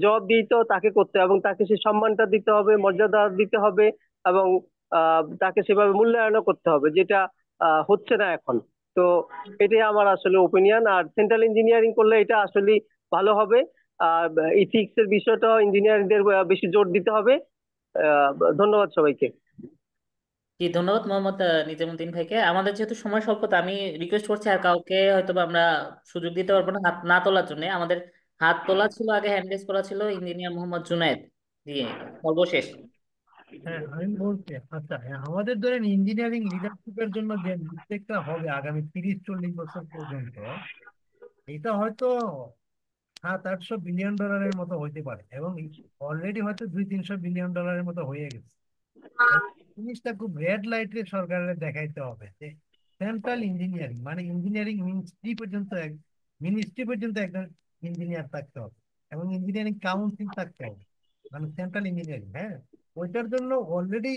জবাবদিহিত তাকে করতে হবে, এবং তাকে সেই সম্মানটা দিতে হবে, মর্যাদা দিতে হবে, এবং তাকে সেভাবে মূল্যায়নও করতে হবে, যেটা হচ্ছে না এখন। তো এটাই আমার আসলে ওপিনিয়ন। আর সেন্ট্রাল ইঞ্জিনিয়ারিং করলে এটা আসলে ভালো হবে। আর ইথিক্স এর বিষয়টা ইঞ্জিনিয়ারদের বেশি জোর দিতে হবে। আহ, ধন্যবাদ সবাইকে। জি, ধন্যবাদ মোহাম্মদ নিজামুদ্দিন ভাইকে। আমাদের যেহেতু সময় স্বল্পতা, আমি রিকোয়েস্ট করছি আর কাউকে হয়তো বা আমরা সুযোগ দিতে পারবো না হাত না তোলার জন্য। আমাদের হাত তোলা ছিল, আগে হ্যান্ড রেজ করা ছিল ইঞ্জিনিয়ার মোহাম্মদ জুনায়েদ। জি, সর্বশেষ। হ্যাঁ, আমি বলছি, আচ্ছা, হ্যাঁ, আমাদের ধরেন ইঞ্জিনিয়ারিং লিডারশিপের জন্য যে উদ্যোগটা হবে আগামী 30-40 বছর পর্যন্ত, এটা হয়তো 700-800 বিলিয়ন ডলারের মতো হইতে পারে, এবং অলরেডি হয়তো 200-300 বিলিয়ন ডলারের মতো হয়ে গেছে। এই জিনিসটা খুব রেড লাইটে সরকারের দেখাইতে হবে যে সেন্ট্রাল ইঞ্জিনিয়ারিং মানে ইঞ্জিনিয়ারিং মিনিস্ট্রি পর্যন্ত একজন ইঞ্জিনিয়ার থাকতে হবে, এবং ইঞ্জিনিয়ারিং কাউন্সিল থাকতে হবে, মানে সেন্ট্রাল ইঞ্জিনিয়ারিং। হ্যাঁ, ওইটার জন্য অলরেডি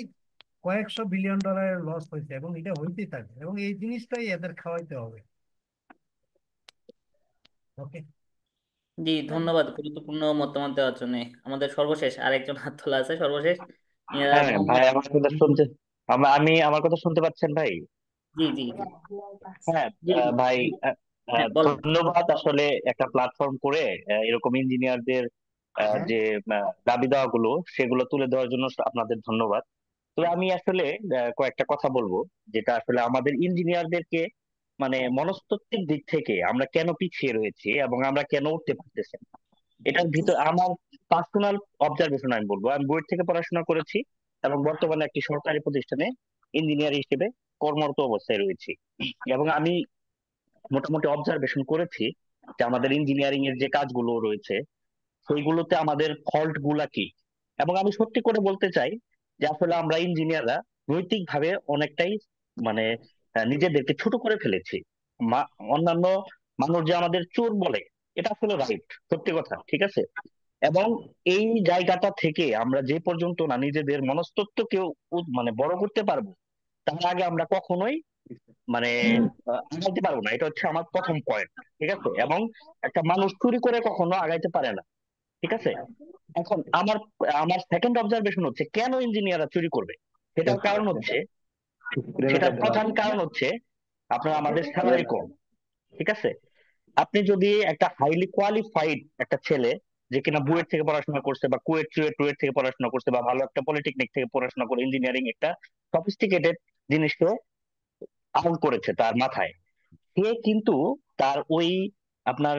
কয়েকশো বিলিয়ন ডলারের লস হয়েছে, এবং এটা হইতেই থাকবে, এবং এই জিনিসটাই এদের খাওয়াইতে হবে। ওকে। জি, ধন্যবাদ গুরুত্বপূর্ণ মতামত দেওয়ার জন্য। আমাদের সর্বশেষ আরেকজন হাত তোলা আছে, সর্বশেষ হ্যাঁ ভাই, মোহাম্মদ। আমার কথা শুনতে আমার কথা শুনতে পাচ্ছেন ভাই? জি জি জি হ্যাঁ জি ভাই, আহ, হ্যাঁ, বলেন। ধন্যবাদ। আসলে একটা প্লাটফর্ম করে এরকম ইঞ্জিনিয়ারদের হ্যাঁ, যে দাবি দাওয়া গুলো সেগুলো তুলে দেওয়ার জন্য আপনাদের ধন্যবাদ। তবে আমি আসলে কয়েকটা কথা বলবো, যেটা আসলে আমাদের ইঞ্জিনিয়ারদেরকে মানে মনস্তাত্ত্বিক দিক থেকে আমরা কেন পিছিয়ে রয়েছি এবং আমরা কেন উঠতে পারতেছি না। এটার ভিতর আমার পার্সোনাল অবজারভেশন আমি বলবো। আমি বুয়েট থেকে পড়াশোনা করেছি এবং বর্তমানে একটি সরকারি প্রতিষ্ঠানে ইঞ্জিনিয়ার হিসেবে কর্মরত অবস্থায় রয়েছি। এবং আমি মোটামুটি অবজারভেশন করেছি যে আমাদের ইঞ্জিনিয়ারিং এর যে কাজগুলো রয়েছে সেইগুলোতে আমাদের ফল্ট গুলা কি। এবং আমি সত্যি করে বলতে চাই যে আসলে আমরা ইঞ্জিনিয়াররা নৈতিকভাবে অনেকটাই মানে নিজেদেরকে ছোট করে ফেলেছি। অন্যান্য মানুষ যে আমাদের চোর বলে, এটা আসলে রাইট, সত্যি কথা, ঠিক আছে। এবং এই জায়গাটা থেকে আমরা যে পর্যন্ত না নিজেদের মনস্তত্ত্বকে মানে বড় করতে পারবো, তার আগে আমরা কখনোই মানে আগাইতে পারবো না। এটা হচ্ছে আমার প্রথম পয়েন্ট, ঠিক আছে। এবং একটা মানুষ চুরি করে কখনো আগাইতে পারে না, ঠিক আছে। এখন আমার আমার সেকেন্ড অবজারভেশন হচ্ছে কেন ইঞ্জিনিয়াররা চুরি করবে। সেটার কারণ হচ্ছে, সেটার প্রধান কারণ হচ্ছে আপনার আমাদের স্যালারি কম, ঠিক আছে। আপনি যদি একটা হাইলি কোয়ালিফাইড একটা ছেলে, যে কিনা বুয়েট থেকে পড়াশোনা করছে বা কুয়েট চুয়েট টুয়েট থেকে পড়াশোনা করছে বা ভালো একটা পলিটেকনিক থেকে পড়াশোনা করে ইঞ্জিনিয়ারিং একটা সফিস্টিকেটেড জিনিসকে আউট করেছে তার মাথায়, সে কিন্তু তার ওই আপনার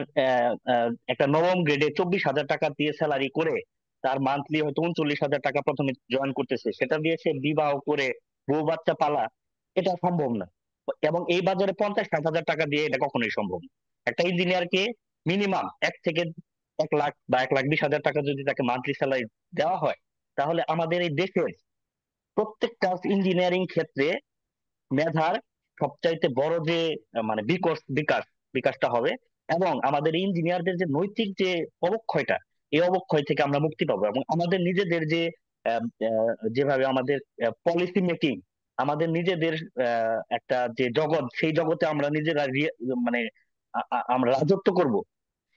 একটা নবম গ্রেডে 24,000 টাকা দিয়ে স্যালারি করে তার মান্থলি হয়তো 39,000 টাকা প্রথমে জয়েন করতেছে, সেটা দিয়ে সে বিবাহ করে বউ বাচ্চা পালা, এটা সম্ভব না। এবং এই বাজারে 50-60 হাজার টাকা দিয়ে এটা কখনোই সম্ভব না। একটা ইঞ্জিনিয়ারকে মিনিমাম 1 থেকে 1 লাখ বা 1,20,000 টাকা যদি তাকে মান্থলি স্যালারি দেওয়া হয়, তাহলে আমাদের এই দেশের প্রত্যেকটা ইঞ্জিনিয়ারিং ক্ষেত্রে মেধার সবচাইতে বড় যে মানে বিকাশ বিকাশটা হবে। এবং আমাদের ইঞ্জিনিয়ারদের যে নৈতিক যে অবক্ষয়টা, এই অবক্ষয় থেকে আমরা মুক্তি পাবো। এবং আমাদের নিজেদের যে যেভাবে আমাদের পলিসি মেকিং, আমাদের নিজেদের একটা যে জগৎ, সেই জগতে আমরা নিজেরা মানে আমরা রাজত্ব করব।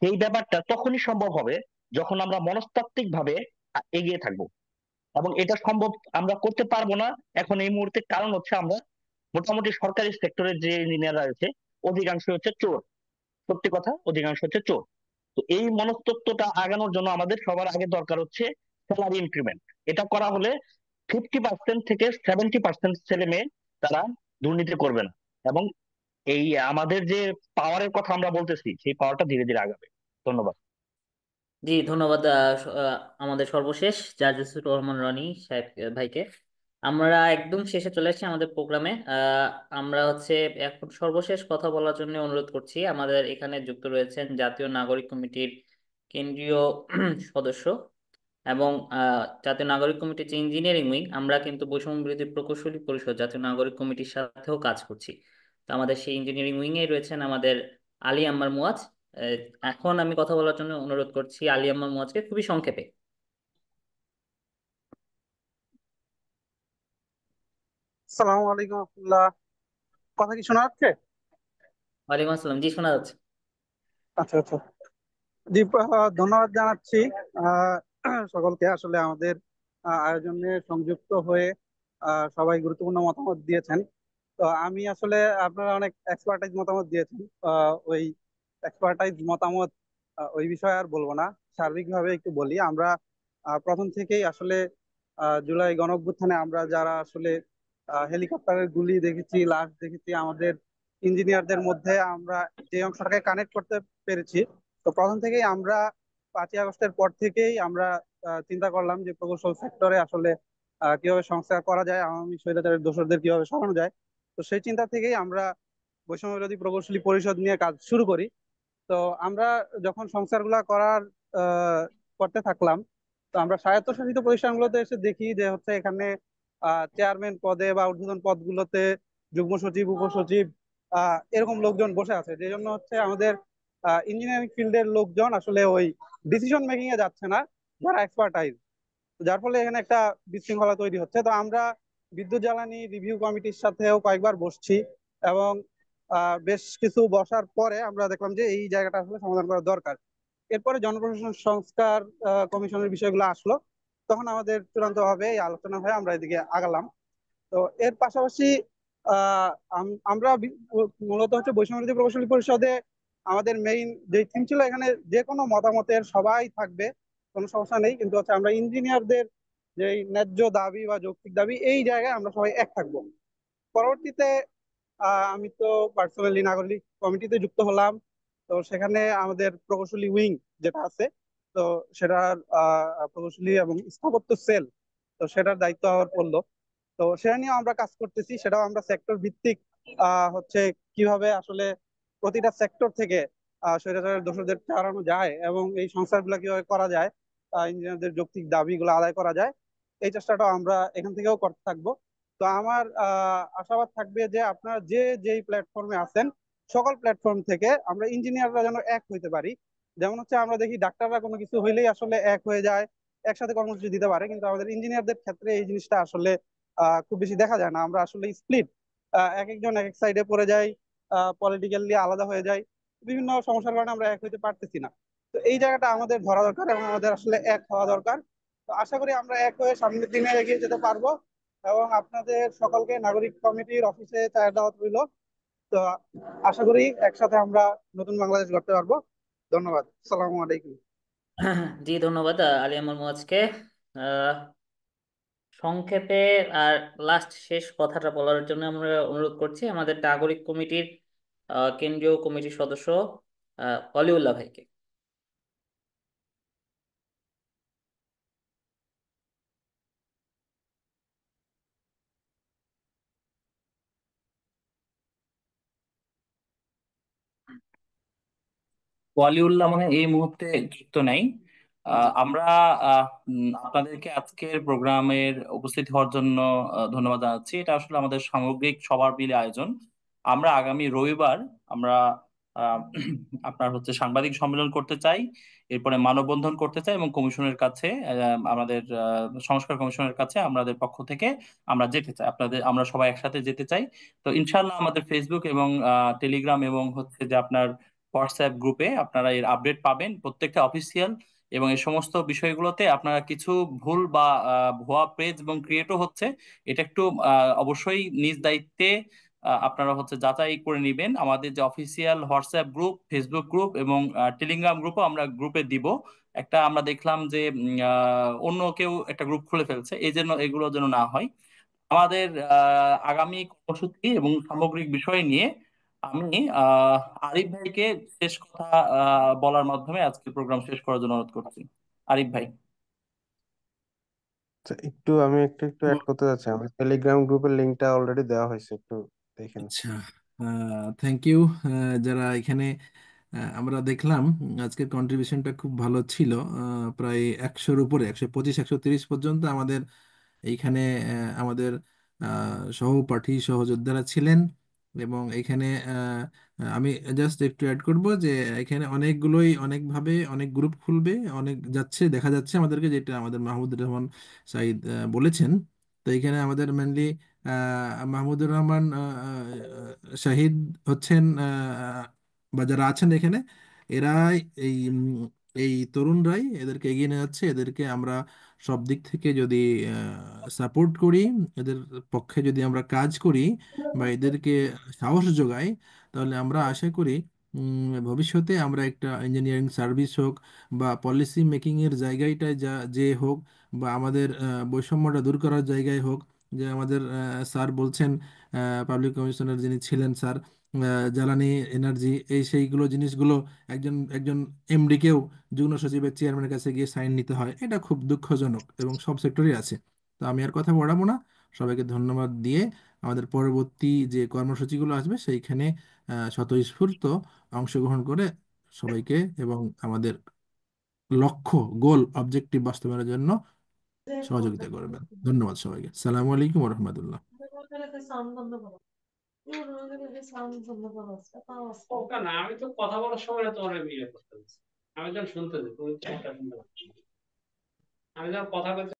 সেই ব্যাপারটা তখনই সম্ভব হবে যখন আমরা মনস্তাত্ত্বিক ভাবে এগিয়ে থাকবো। এবং এটা সম্ভব আমরা করতে পারবো না এখন এই মুহূর্তে, কারণ হচ্ছে আমরা মোটামুটি সরকারি সেক্টরের যে ইঞ্জিনিয়াররা আছে অধিকাংশ হচ্ছে চোর, সত্যি কথা, অধিকাংশ হচ্ছে চোর। তো এই মনস্তত্ত্বটা আগানোর জন্য আমাদের সবার আগে দরকার হচ্ছে স্যালারি ইনক্রিমেন্ট। এটা করা হলে 50% থেকে 70% ছেলে মেয়ে তারা দুর্নীতি করবে না। এবং এই আমাদের যে পাওয়ারের কথা আমরা বলতেছি, সেই পাওয়ারটা ধীরে ধীরে আগাবে। ধন্যবাদ। জি, ধন্যবাদ আমাদের সর্বশেষ জাজ ইউসুফ রহমান রনি সাহেব ভাইকে। আমরা একদম শেষে চলে আসছি আমাদের প্রোগ্রামে। আমরা হচ্ছে এখন সর্বশেষ কথা বলার জন্য অনুরোধ করছি। আমাদের এখানে যুক্ত রয়েছেন জাতীয় নাগরিক কমিটির কেন্দ্রীয় সদস্য এবং জাতীয় নাগরিক কমিটির যে ইঞ্জিনিয়ারিং উইং, আমরা কিন্তু বৈষম্য বিরোধী প্রকৌশলী পরিষদ জাতীয় নাগরিক কমিটির সাথেও কাজ করছি। তো আমাদের সেই ইঞ্জিনিয়ারিং উইং এ রয়েছেন আমাদের আলী আম্মার মুয়াজ। আহ, এখন আমি কথা বলার জন্য অনুরোধ করছি আলী আম্মার মুয়াজকে, খুবই সংক্ষেপে। সালামু আলাইকুম রহমতুল্লাহ। কথা কি শোনা যাচ্ছে? ওয়ালাইকুম আসসালাম, জি শোনা যাচ্ছে। আচ্ছা আচ্ছা। জি, ধন্যবাদ জানাচ্ছি আহ, সকলকে আসলে আমাদের আয়োজনে সংযুক্ত হয়ে সবাই গুরুত্বপূর্ণ মতামত দিয়েছেন। তো আমি আসলে আপনারা অনেক এক্সপার্টাইজ মতামত দিয়েছেন। ওই এক্সপার্টাইজ মতামত ওই বিষয়ে আর বলবো না, সার্বিকভাবে একটু বলি। আমরা প্রথম থেকেই আসলে জুলাই গণঅভ্যুত্থানে আমরা যারা আসলে হেলিকপ্টারের গুলি দেখেছি, লাশ দেখেছি, আমাদের ইঞ্জিনিয়ারদের মধ্যে আমরা যে অংশটাকে কানেক্ট করতে পেরেছি। তো প্রথম থেকেই আমরা 5ই আগস্টের পর থেকেই আমরা চিন্তা করলাম যে প্রকৌশল সেক্টরে আসলে কিভাবে সংস্কার করা যায়, আওয়ামী স্বৈরাচারের দোসরদের কিভাবে সরানো যায়। তো সেই চিন্তা থেকেই আমরা বৈষম্য বিরোধী প্রকৌশলী পরিষদ নিয়ে কাজ শুরু করি। তো আমরা যখন সংস্কারগুলা করতে থাকলাম, তো আমরা স্বায়ত্তশাসিত প্রতিষ্ঠানগুলোতে এসে দেখি যে হচ্ছে এখানে চেয়ারম্যান পদে বা ঊর্ধ্বতন পদগুলোতে যুগ্ম সচিব, উপসচিব এরকম লোকজন বসে আছে, যে জন্য হচ্ছে আমাদের ইঞ্জিনিয়ারিং ফিল্ডের লোকজন আসলে ওই ডিসিশন মেকিং এ যাচ্ছে না, যারা এক্সপার্টাইজ। যার ফলে এখানে একটা বিশৃঙ্খলা তৈরি হচ্ছে। তো আমরা বিদ্যুৎ জ্বালানি রিভিউ কমিটির সাথেও কয়েকবার বসছি, এবং বেশ কিছু বসার পরে আমরা দেখলাম যে এই জায়গাটা আসলে সমাধান করা দরকার। এরপরে জনপ্রশাসন সংস্কার কমিশনের বিষয়গুলো আসলো, তখন আমাদের চূড়ান্ত ভাবে এই আলোচনা হয়ে আমরা এদিকে আগালাম। তো এর পাশাপাশি আমরা মূলত হচ্ছে বৈষম্য বিরোধী প্রকৌশলী পরিষদে আমাদের মেইন যে থিম ছিল, এখানে যে কোনো মতামতের সবাই থাকবে, কোনো সমস্যা নেই, কিন্তু হচ্ছে আমরা ইঞ্জিনিয়ারদের যে ন্যায্য দাবি বা যৌক্তিক দাবি, এই জায়গায় আমরা সবাই এক থাকবো। পরবর্তীতে আমি তো পার্সোনালি নাগরিক কমিটিতে যুক্ত হলাম। তো সেখানে আমাদের প্রকৌশলী উইং যেটা আছে, তো সেটার প্রকৌশলী এবং স্থাপত্য সেল, তো সেটার দায়িত্ব আমার পড়লো। তো সেটা নিয়ে আমরা কাজ করতেছি, সেটাও আমরা সেক্টর ভিত্তিক হচ্ছে কিভাবে আসলে প্রতিটা সেক্টর থেকে স্বৈরাচারের দোষরদের তাড়ানো যায় এবং এই সংস্কারগুলো কিভাবে করা যায়, ইঞ্জিনিয়ারদের যৌক্তিক দাবিগুলো আদায় করা যায়, এই চেষ্টাটাও আমরা এখান থেকেও করতে থাকবো। তো আমার আশাবাদ থাকবে যে আপনারা যে যেই প্ল্যাটফর্মে আছেন, সকল প্ল্যাটফর্ম থেকে আমরা ইঞ্জিনিয়াররা যেন এক হইতে পারি। যেমন হচ্ছে আমরা দেখি ডাক্তাররা কোনো কিছু হইলেই আসলে এক হয়ে যায়, একসাথে কর্মসূচি দিতে পারে, কিন্তু আমাদের ইঞ্জিনিয়ারদের ক্ষেত্রে এই জিনিসটা আসলে খুব বেশি দেখা যায় না। আমরা আসলে স্প্লিট, এক একজন এক এক সাইডে পড়ে যাই, পলিটিক্যালি আলাদা হয়ে যায়, বিভিন্ন সমস্যার কারণে আমরা এক হইতে পারতেছি না। তো এই জায়গাটা আমাদের ধরা দরকার এবং আমাদের আসলে এক হওয়া দরকার। তো আশা করি আমরা এক হয়ে সামনের দিনে এগিয়ে যেতে পারবো, এবং আপনাদের সকলকে নাগরিক কমিটির অফিসে চায়ের দাওয়াত রইল। তো আশা করি একসাথে আমরা নতুন বাংলাদেশ গড়তে পারবো। ধন্যবাদ। আসসালামু আলাইকুম। জি ধন্যবাদ আলী আম্মার মুয়াজকে। আহ, সংক্ষেপে আর লাস্ট শেষ কথাটা বলার জন্য আমরা অনুরোধ করছি আমাদের নাগরিক কমিটির কেন্দ্রীয় কমিটির সদস্য অলিউল্লাহ ভাইকে। ওয়ালিউল্লাহ মানে এই মুহূর্তে যুক্ত নাই। আমরা আপনাদেরকে আজকের প্রোগ্রামের উপস্থিত হওয়ার জন্য ধন্যবাদ জানাচ্ছি। এটা আসলে আমাদের সামগ্রিক সবার মিলে আয়োজন। আমরা আগামী রবিবার আমরা আহ, আপনার হচ্ছে সাংবাদিক সম্মেলন করতে চাই, এরপরে মানববন্ধন করতে চাই এবং কমিশনের কাছে আমাদের সংস্কার কমিশনের কাছে আমাদের পক্ষ থেকে আমরা যেতে চাই, আমরা সবাই একসাথে যেতে চাই। তো ইনশাল্লাহ আমাদের ফেসবুক এবং টেলিগ্রাম এবং হচ্ছে যে আপনার হোয়াটসঅ্যাপ গ্রুপে আপনারা এর আপডেট পাবেন, প্রত্যেকটা অফিসিয়াল। এবং এই সমস্ত বিষয়গুলোতে আপনারা কিছু ভুল বা ভুয়া পেজ এবং ক্রিয়েটও হচ্ছে, এটা একটু অবশ্যই নিজ দায়িত্বে আপনারা হচ্ছে যাচাই করে নেবেন। আমাদের যে official WhatsApp group, Facebook group এবং টেলিগ্রাম গ্রুপও আমরা গ্রুপে দিব। একটা আমরা দেখলাম যে অন্য কেউ একটা গ্রুপ খুলে ফেলছে, এই জন্য এগুলো যেন না হয়। আমাদের আগামী কর্মসূচি এবং সামগ্রিক বিষয় নিয়ে আমি আরিফ ভাইকে শেষ কথা বলার মাধ্যমে আজকে প্রোগ্রাম শেষ করার জন্য অনুরোধ করছি। আরিফ ভাই। আচ্ছা, আমি একটু অ্যাড করতে যাচ্ছি। আমার টেলিগ্রাম গ্রুপের লিংকটা অলরেডি দেওয়া হয়েছে, একটু দেখেন। আচ্ছা, থ্যাংক ইউ যারা এখানে আমরা দেখলাম আজকের কন্ট্রিবিউশনটা খুব ভালো ছিল। প্রায় 100-র উপরে, 125, 130 পর্যন্ত আমাদের এইখানে আমাদের সহপাঠী সহযোদ্ধারা ছিলেন। এবং এখানে আমি জাস্ট একটু অ্যাড করব যে এখানে অনেকগুলোই অনেকভাবে অনেক গ্রুপ খুলবে, অনেক যাচ্ছে, দেখা যাচ্ছে আমাদেরকে, যেটা আমাদের মাহমুদুর রহমান সাঈদ বলেছেন। তো এখানে আমাদের মেনলি মাহমুদুর রহমান শাহিদ হচ্ছেন, বা যারা আছেন এখানে, এরাই এই তরুণরাই এদেরকে এগিয়ে নিয়ে যাচ্ছে। এদেরকে আমরা সব দিক থেকে যদি সাপোর্ট করি, এদের পক্ষে যদি আমরা কাজ করি বা এদেরকে সাহস যোগাই, তাহলে আমরা আশা করি ভবিষ্যতে আমরা একটা ইঞ্জিনিয়ারিং সার্ভিস হোক বা পলিসি মেকিং এর জায়গাটায় যে হোক, বা আমাদের বৈষম্যটা দূর করার জায়গায় হোক, যে আমাদের স্যার বলছেন, পাবলিক কমিশনার যিনি ছিলেন স্যার, জ্বালানি এনার্জি এই সেইগুলো জিনিসগুলো একজন একজন এমডিকেও যুগ্ম সচিবের চেয়ারম্যানের কাছে গিয়ে সাইন নিতে হয়, এটা খুব দুঃখজনক এবং সব সেক্টরেই আছে। তো আমি আর কথা বাড়াবো না, সবাইকে ধন্যবাদ দিয়ে আমাদের পরবর্তী যে কর্মসূচিগুলো আসবে সেইখানে স্বতঃস্ফূর্ত অংশগ্রহণ করে সবাইকে এবং আমাদের লক্ষ্য, গোল, অবজেক্টিভ বাস্তবায়নের জন্য সহযোগিতা করবেন। ধন্যবাদ সবাইকে। আসসালামু আলাইকুম রহমতুল্লাহ। না, আমি তো কথা বলার সময় তোমার ইয়ে করতে পারছি, আমি যখন শুনতে তুমি তো একটা শুনতে পাচ্ছি, আমি যখন কথা বলছি